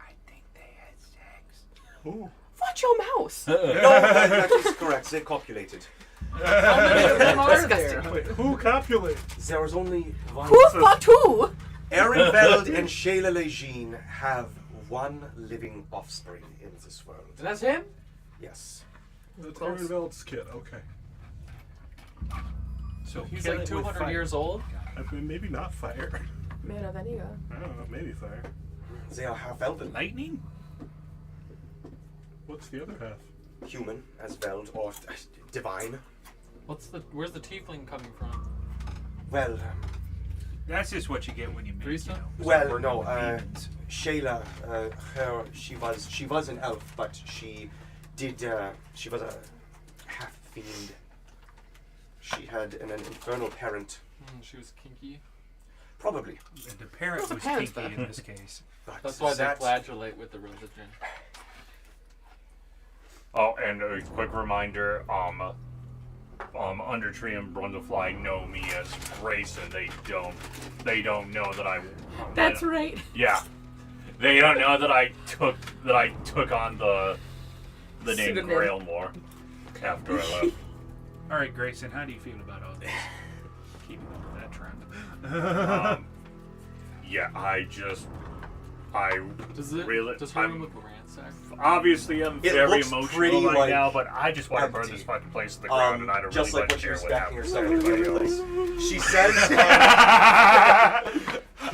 I think they had sex. Ooh. Watch your mouse! No, that is correct. They copulated. How many of them are Disgusting. there? Wait, who copulated? There was only one. Who fucked who? Aaron Veld and Shayla Lejeune have one living offspring in this world. That's him? Yes. The Close. Terranveld's kid, okay. So He's kill like it with 200 fire. years old. I mean, maybe not fire. Mer av weniger. I don't know, maybe fire. They are half elven. Lightning? What's the other half? Human, as Veld, or divine. Where's the tiefling coming from? Well, That's just what you get when you make, Teresa? you know, well, working no. with demons. Shayla, she was an elf, but she was a half fiend. She had an infernal parent, She was kinky. probably. And the parent What's a was parent's kinky bad? in this case. But That's why they that- flagellate with the religion. Oh, and a quick reminder, Undertree and Brundlefly know me as Grayson. They don't know that I. That's right. Yeah, they don't know that I took on the name Pseudonym. Grailmore after I left. All right, Grayson, how do you feel about all this? Keeping up with that trend. Yeah, I Does her I'm- room look ransacked? obviously I'm It very looks emotional pretty, right like, now, but I just want to burn empty. this fucking place to the ground, and I don't just really like much when she care was what backing happens herself to into anybody every else. place. She says, he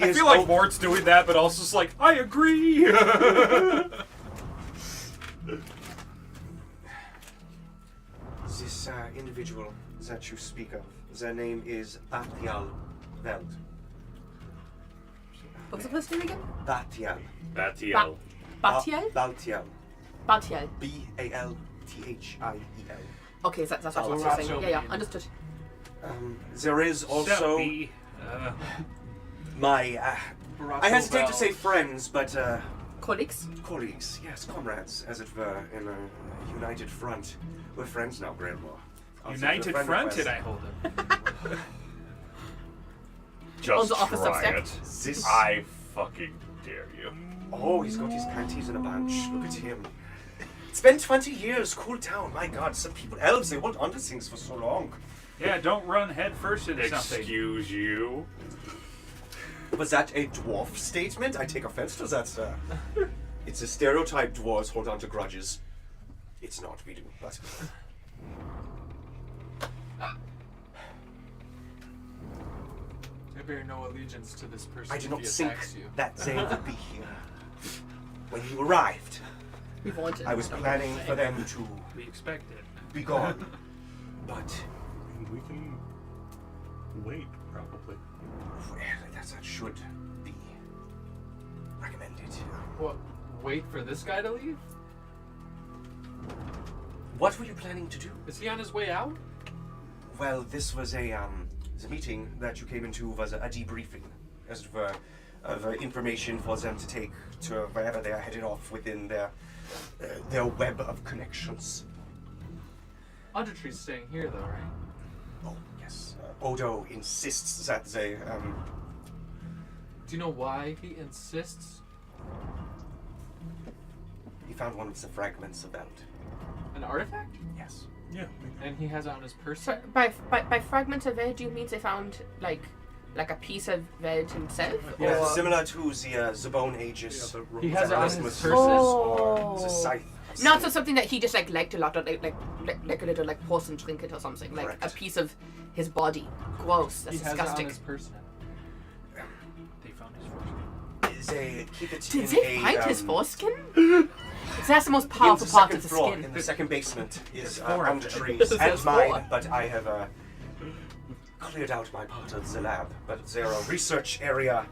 I is feel like op- Mort's doing that, but also just like, I agree. This individual that you speak of, their name is Batial Veld. What's the first name again? Batial. Batiel. Batiel? Baltial. Batiel. Balthiel. Okay, so that's what Batiel. you're saying. Yeah, understood. There is also Shepy, my, I hesitate to say friends, but Colleagues? colleagues, yes, comrades, as it were, in a united front. We're friends now, Grandma. I'll send you a United friend Front, request. and I hold it. Just the office try Substack. it. This- I fucking dare you. Oh, he's got his panties in a bunch. Look at him. It's been 20 years. Cool town. My God, some people, elves, they won't under things for so long. Yeah, don't run head first into something. Excuse you. Was that a dwarf statement? I take offense to that, sir. It's a stereotype dwarves hold on to grudges. It's not, we do, but... I bear no allegiance to this person I did if not he think attacks you. that they would be here. When you arrived, We wanted. I was planning for them to We expect it. be gone. But And we can wait, probably. well, that should be recommended. What? Wait for this guy to leave? What were you planning to do? Is he on his way out? Well, this was the meeting that you came into was a debriefing, as it were, of information for them to take to wherever they are headed off within their web of connections. Undertree's staying here though, right? Oh, yes. Odo insists that they, Do you know why he insists? he found one of the fragments of Veld. An artifact? Yes. Yeah. And he has it on his So person? by fragment of veg, do you mean they found like a piece of veg himself? Yeah, Or- similar to the Bone Aegis. He has it on his Erasmus person? Oh. or the Scythe. of Not Sin. so something that he just liked a lot, like a little like porcelain trinket or something, like Correct. a piece of his body. Gross. That's He has it on disgusting. his person. They found his fortune. They keep it Did in they a, find his foreskin? That's the most in powerful the part second of the floor, skin. in the second basement, is There's four of under them. trees and There's mine, four. but I have cleared out my part of the lab. But their research area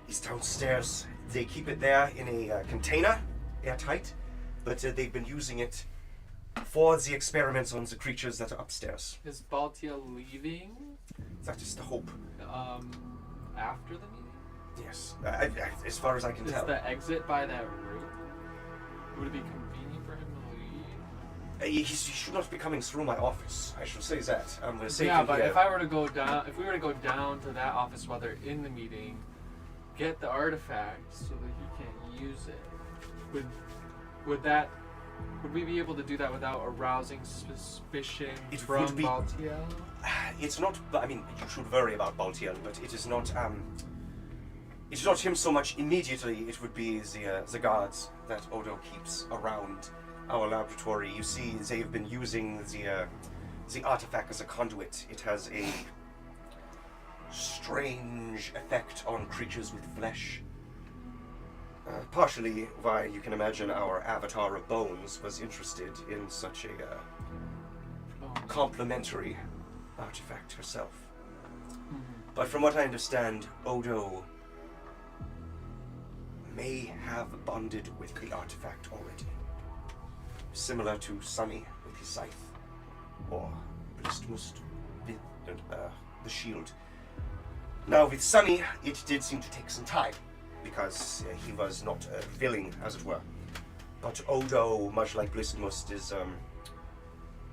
is downstairs. They keep it there in a container, airtight, but they've been using it for the experiments on the creatures that are upstairs. Is Baltia leaving That is the hope. after the meeting? Yes, as far as I can Is tell. the exit by that route? Would it be convenient for him to leave? He should not be coming through my office. I should say that. We're safe Yeah, in but here. if we were to go down to that office while they're in the meeting, get the artifact so that he can't use it, would we be able to do that without arousing suspicion It from would be- Baltiel? It's not. I mean, you should worry about Baltiel, but it is not. It's not him so much immediately. It would be the guards that Odo keeps around our laboratory. You see, they've been using the artifact as a conduit. It has a strange effect on creatures with flesh. Partially why you can imagine our avatar of Bones was interested in such a complementary artifact herself. But from what I understand, Odo may have bonded with the artifact already. Similar to Sunny with his scythe, or Blistmust with the shield. Now with Sunny, it did seem to take some time, because he was not willing, as it were. But Odo, much like Blistmust, is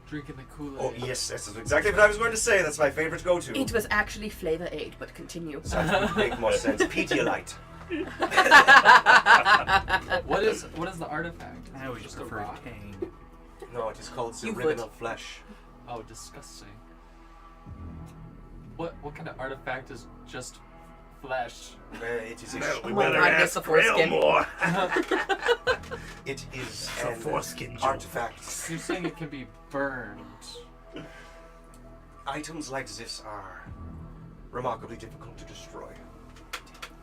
Drinking the Kool-Aid. oh yes, that's exactly what I was going to say. That's my favorite go-to. It was actually flavor aid, but continue. That would make more sense. Pedialyte. What is the artifact? I always Just a prefer rock? Kane. No, it is called the You Ribbon would. of Flesh. Oh, disgusting. What kind of artifact is just flesh? It is a No, we Oh my better God, ask that's the foreskin. Grail more. it is a an foreskin joke. artifact. You're saying it can be burned. Items like this are remarkably difficult to destroy.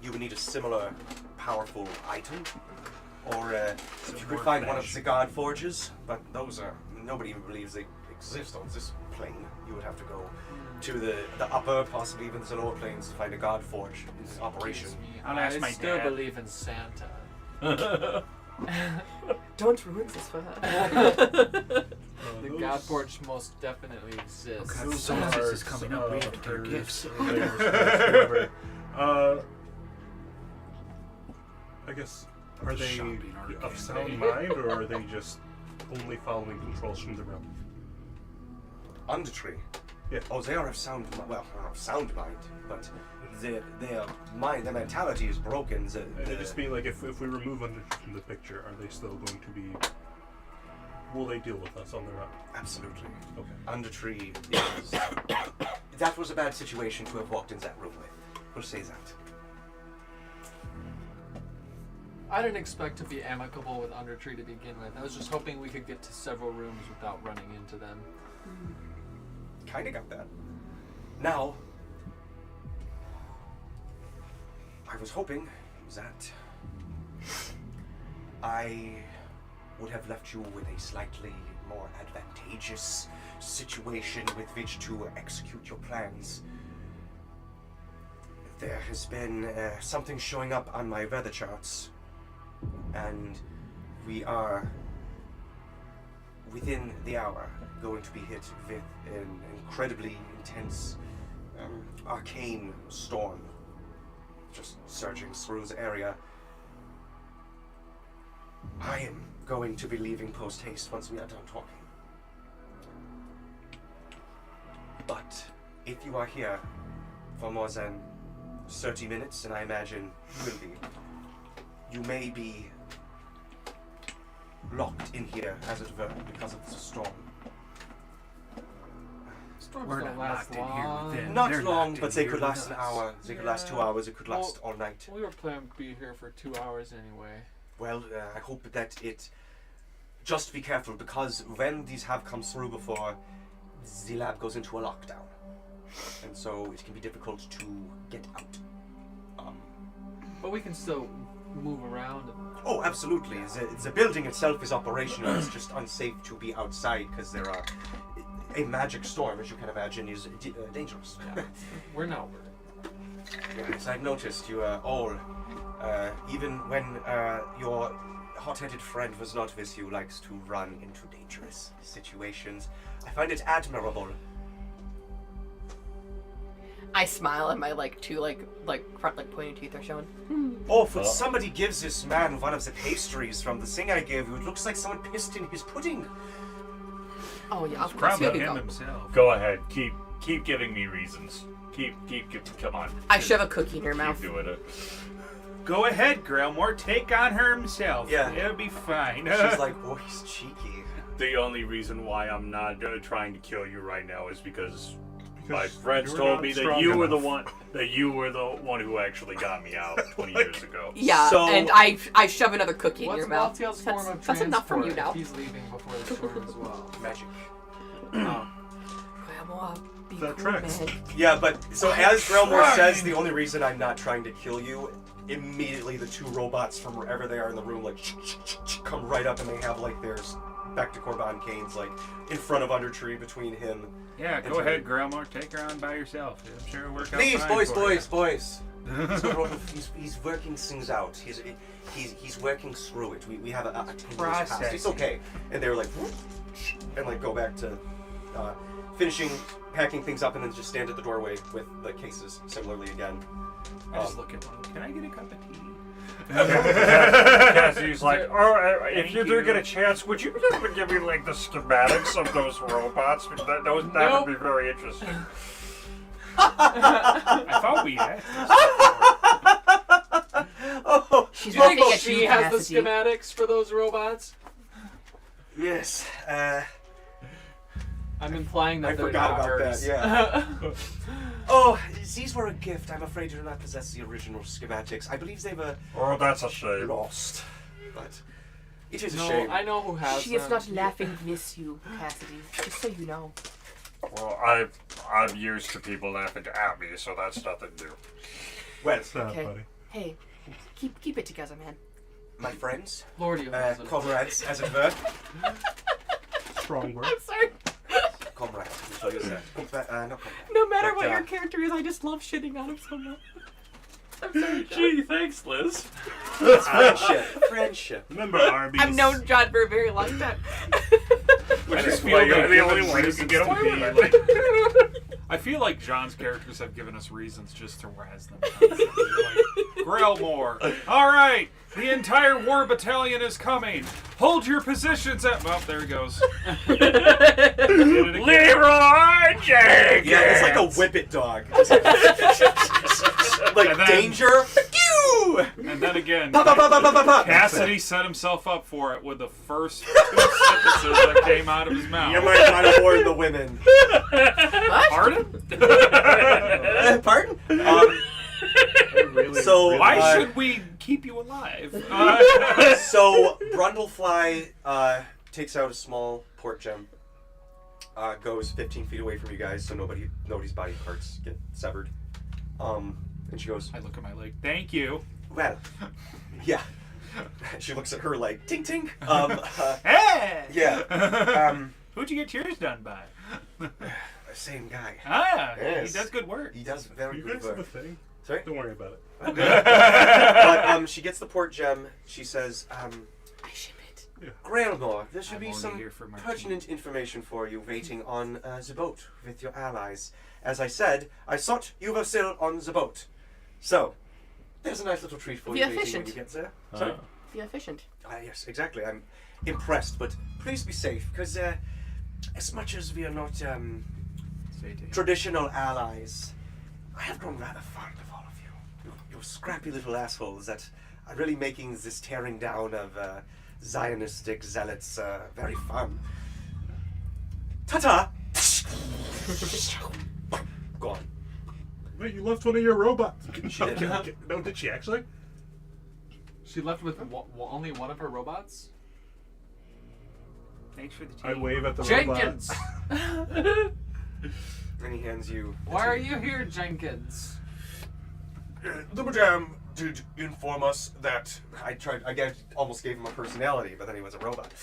You would need a similar powerful item, or if you could more find one flesh. of the God Forges, but those are, nobody even believes they exist on this plane. You would have to go to the upper, possibly even the lower planes to find a God Forge in operation. I'll ask I my still dad. believe in Santa. Don't ruin this for her. The God Forge most definitely exists. Okay. Those Census are is coming up. We have to get our hers, gifts. or theirs, whoever. I guess, are they Shopping arcade. of sound mind, or are they just only following controls from the realm? Undertree. Yeah. Oh, they are of sound. Well, not of sound mind, but their mind, their mentality is broken. I just mean, like, if we remove Undertree from the picture, are they still going to be? Will they deal with us on their own? Absolutely. Okay. Undertree is. That was a bad situation to have walked in that room with. We'll say that. I didn't expect to be amicable with Undertree to begin with. I was just hoping we could get to several rooms without running into them. Kinda got that. Now, I was hoping that I would have left you with a slightly more advantageous situation with which to execute your plans. There has been something showing up on my weather charts, and we are, within the hour, going to be hit with an incredibly intense arcane storm just surging through the area. I am going to be leaving post haste once we are done talking. But if you are here for more than 30 minutes, and I imagine you will be, you may be locked in here, as it were, because of the storm. Storms We're don't not last locked in here long. with them. Not They're long, locked but in they here could with last an us. hour, they could last 2 Yeah. hours, it could last all night. We were planning to be here for 2 hours anyway. Well, I hope that it... Just be careful, because when these have come through before, the lab goes into a lockdown. And so it can be difficult to get out. But we can still move around. Oh, absolutely. The building itself is operational. It's just unsafe to be outside because there are... A magic storm, as you can imagine, is dangerous. Yeah. We're not worried. Yes, I've noticed you are all, even when your hot-headed friend was not with you, likes to run into dangerous situations. I find it admirable. I smile and my two front pointing teeth are showing. Oh, if somebody gives this man one of the pastries from the thing I gave you, it looks like someone pissed in his pudding. Oh yeah, of course. Probably Here we him go. himself. Go ahead. Keep giving me reasons. Come on. I shove a cookie in her mouth. Keep doing it. Go ahead, Grailmore. Take on her himself. Yeah. It'll be fine. She's like, oh, he's cheeky. The only reason why I'm not trying to kill you right now is because My friends You're told not me that strong you were the enough. one who actually got me out 20 years ago. Yeah, So- and I shove another cookie in What's your mouth. Maltiel's form of That's enough from you transport now. if he's leaving before the storm as well? Magic. Oh. Grandma, be That cool, tracks. man. Yeah, but so as Grelmore says, the only reason I'm not trying to kill you, immediately the two robots from wherever they are in the room like come right up, and they have like their back to Corban canes like in front of Undertree between him. Yeah, go ahead, Grandma. Take her on by yourself. I'm sure it'll work out Please, fine boys, for boys, you. boys. He's working things out. He's working through it. We have a tenuous past. Processing. It's okay. And they were like, and like go back to finishing packing things up, and then just stand at the doorway with the cases similarly again. I just look at one. Can I get a cup of tea? Cassidy's like, if Thank you do you. get a chance, would you just give me like the schematics of those robots? That would be very interesting. I thought we had Oh, She's Do you think looking at she you, has the Cassidy. schematics for those robots? yes. I'm implying that I they're forgot not about hers. that, yeah. Oh, these were a gift. I'm afraid I do not possess the original schematics. I believe they were Oh, that's a shame. lost. But it is a No, shame. I know who has She is them. not laughing with you, Cassidy. Just so you know. Well, I'm used to people laughing at me, so that's nothing new. Well, Sad, Okay. buddy. Hey, keep it together, man. my friends, Lordio has them. comrades, as it were. Strong word. I'm sorry. Comrades, so you said. Not comrade. No matter But, what your character is, I just love shitting on him so much. I'm sorry, John. Gee, thanks, Liz. It's friendship. Friendship. Remember Arby's. I've known John for a very long time. Which is Well, you're like the only given one who can get reasons away to with be it. like- I feel like John's characters have given us reasons just to razz them. Constantly. Like, Grelmore. All right, the entire war battalion is coming. Hold your positions at. Well, there he goes. Did it again. Leroy Jenkins! Yeah, it's like a whippet dog. Like And then- danger. Pew! And then again, Pa, pa, pa, pa, pa, pa, pa. Cassidy set himself up for it with the first 2 sentences that came out of his mouth. You might want to warn the women. Pardon? Pardon? Really So, Why should we keep you alive? So Brundlefly takes out a small port gem, goes 15 feet away from you guys, so nobody's body parts get severed. And she goes, I look at my leg. Thank you. well, yeah. She looks at her like, tink tink. Hey! Yeah. Who'd you get yours done by? Same guy. Ah, Yes. he does good work. He does very You good guys have a work. thing. Sorry? Don't worry about it. But she gets the port gem. She says, I ship it. Grailmore, there should I'm be only some here for my pertinent information for you waiting on the boat with your allies. As I said, I sought you were still on the boat. So, there's a nice little treat for Be you waiting efficient. when you get there. Sorry? Be efficient. Yes, exactly. I'm impressed, but please be safe, because as much as we are not traditional allies, I have grown rather fond of all of you. You're scrappy little assholes that are really making this tearing down of Zionistic zealots very fun. Ta-ta! Gone. Wait, you left one of your robots. She did. No, did she actually? She left with only one of her robots? Thanks for the tea. I wave at the Jenkins! robot. And he hands you. Why are you here, Jenkins? The madame did inform us that I almost gave him a personality, but then he was a robot.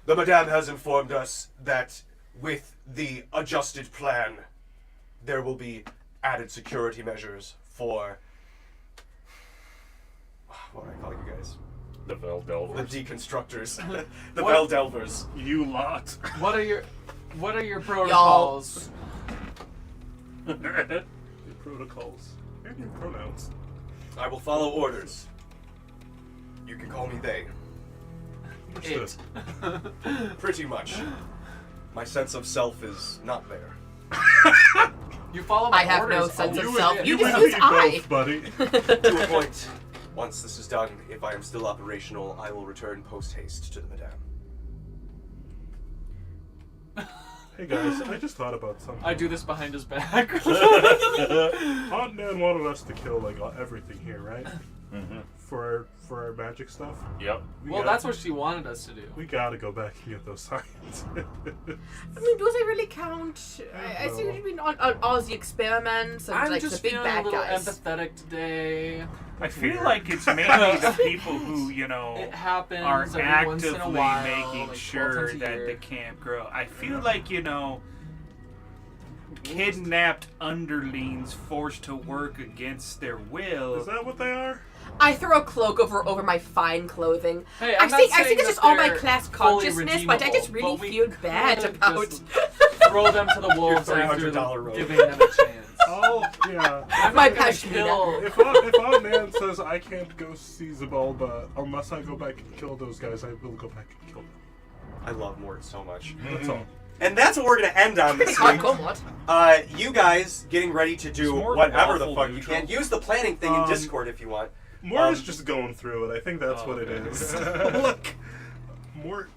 The madame has informed us that with the adjusted plan, there will be added security measures for what do I call you guys? The The Veldelvers. deconstructors, the What? Veldelvers. You lot. What are your protocols? Your protocols. And your pronouns. I will follow orders. You can call me they. It. Pretty much. My sense of self is not there. You follow my I have no orders. sense of Oh, self. You and just me use I. both, buddy. To a point. Once this is done, if I am still operational, I will return post-haste to the madame. Hey guys, I just thought about something. I do this behind his back. Aunt Nan wanted us to kill like everything here, right? Mm-hmm. For our magic stuff. Yep. Well, that's what she wanted us to do. We gotta go back and get those signs. I mean, do they really count? I see what you mean on all the experiments and I'm like just the big feeling a bad little guys. empathetic today. I feel like it's mainly the people who, you know, It happens are every once in a actively while, making like 12 sure times a that year. the camp grow. I feel like, you know, kidnapped underlings forced to work against their will. Is that what they are? I throw a cloak over my fine clothing. Hey, I I'm not think saying it's that just all my they're class fully consciousness, but I just redeemable, really but feel we bad could about. just throw them to the wolves Your after $300 robe. giving them a chance. Oh, yeah. I'm My not gonna pashmina. kill. If Aunt Nan says I can't go see Zabalba unless I go back and kill those guys, I will go back and kill them. I love Mort so much. That's all. And that's what we're going to end on this week. Hardcore. You guys getting ready to do It's more whatever the lawful fuck you neutral. can. Use the planning thing in Discord if you want. Mort is just going through it. I think that's what it okay. is. Look, Mort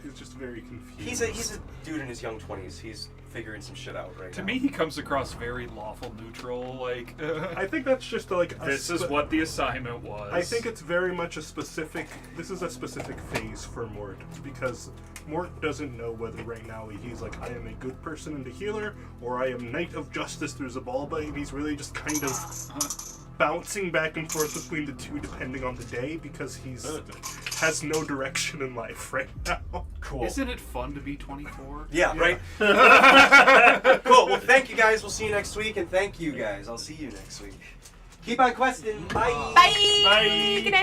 is just very confused. He's a dude in his young 20s. He's figuring some shit out right To now. me, he comes across very lawful neutral. Like, I think that's just like a this is what the assignment was. I think it's very much a specific. This is a specific phase for Mort because Mort doesn't know whether right now he's like I am a good person and a healer, or I am Knight of Justice through Zabalba, and he's really just kind of bouncing back and forth between the two depending on the day because he's has no direction in life right now. Cool. Isn't it fun to be 24? Yeah, right? Cool. Well, thank you guys. We'll see you next week. And thank you guys. I'll see you next week. Keep on questing. Bye. Bye. Good night.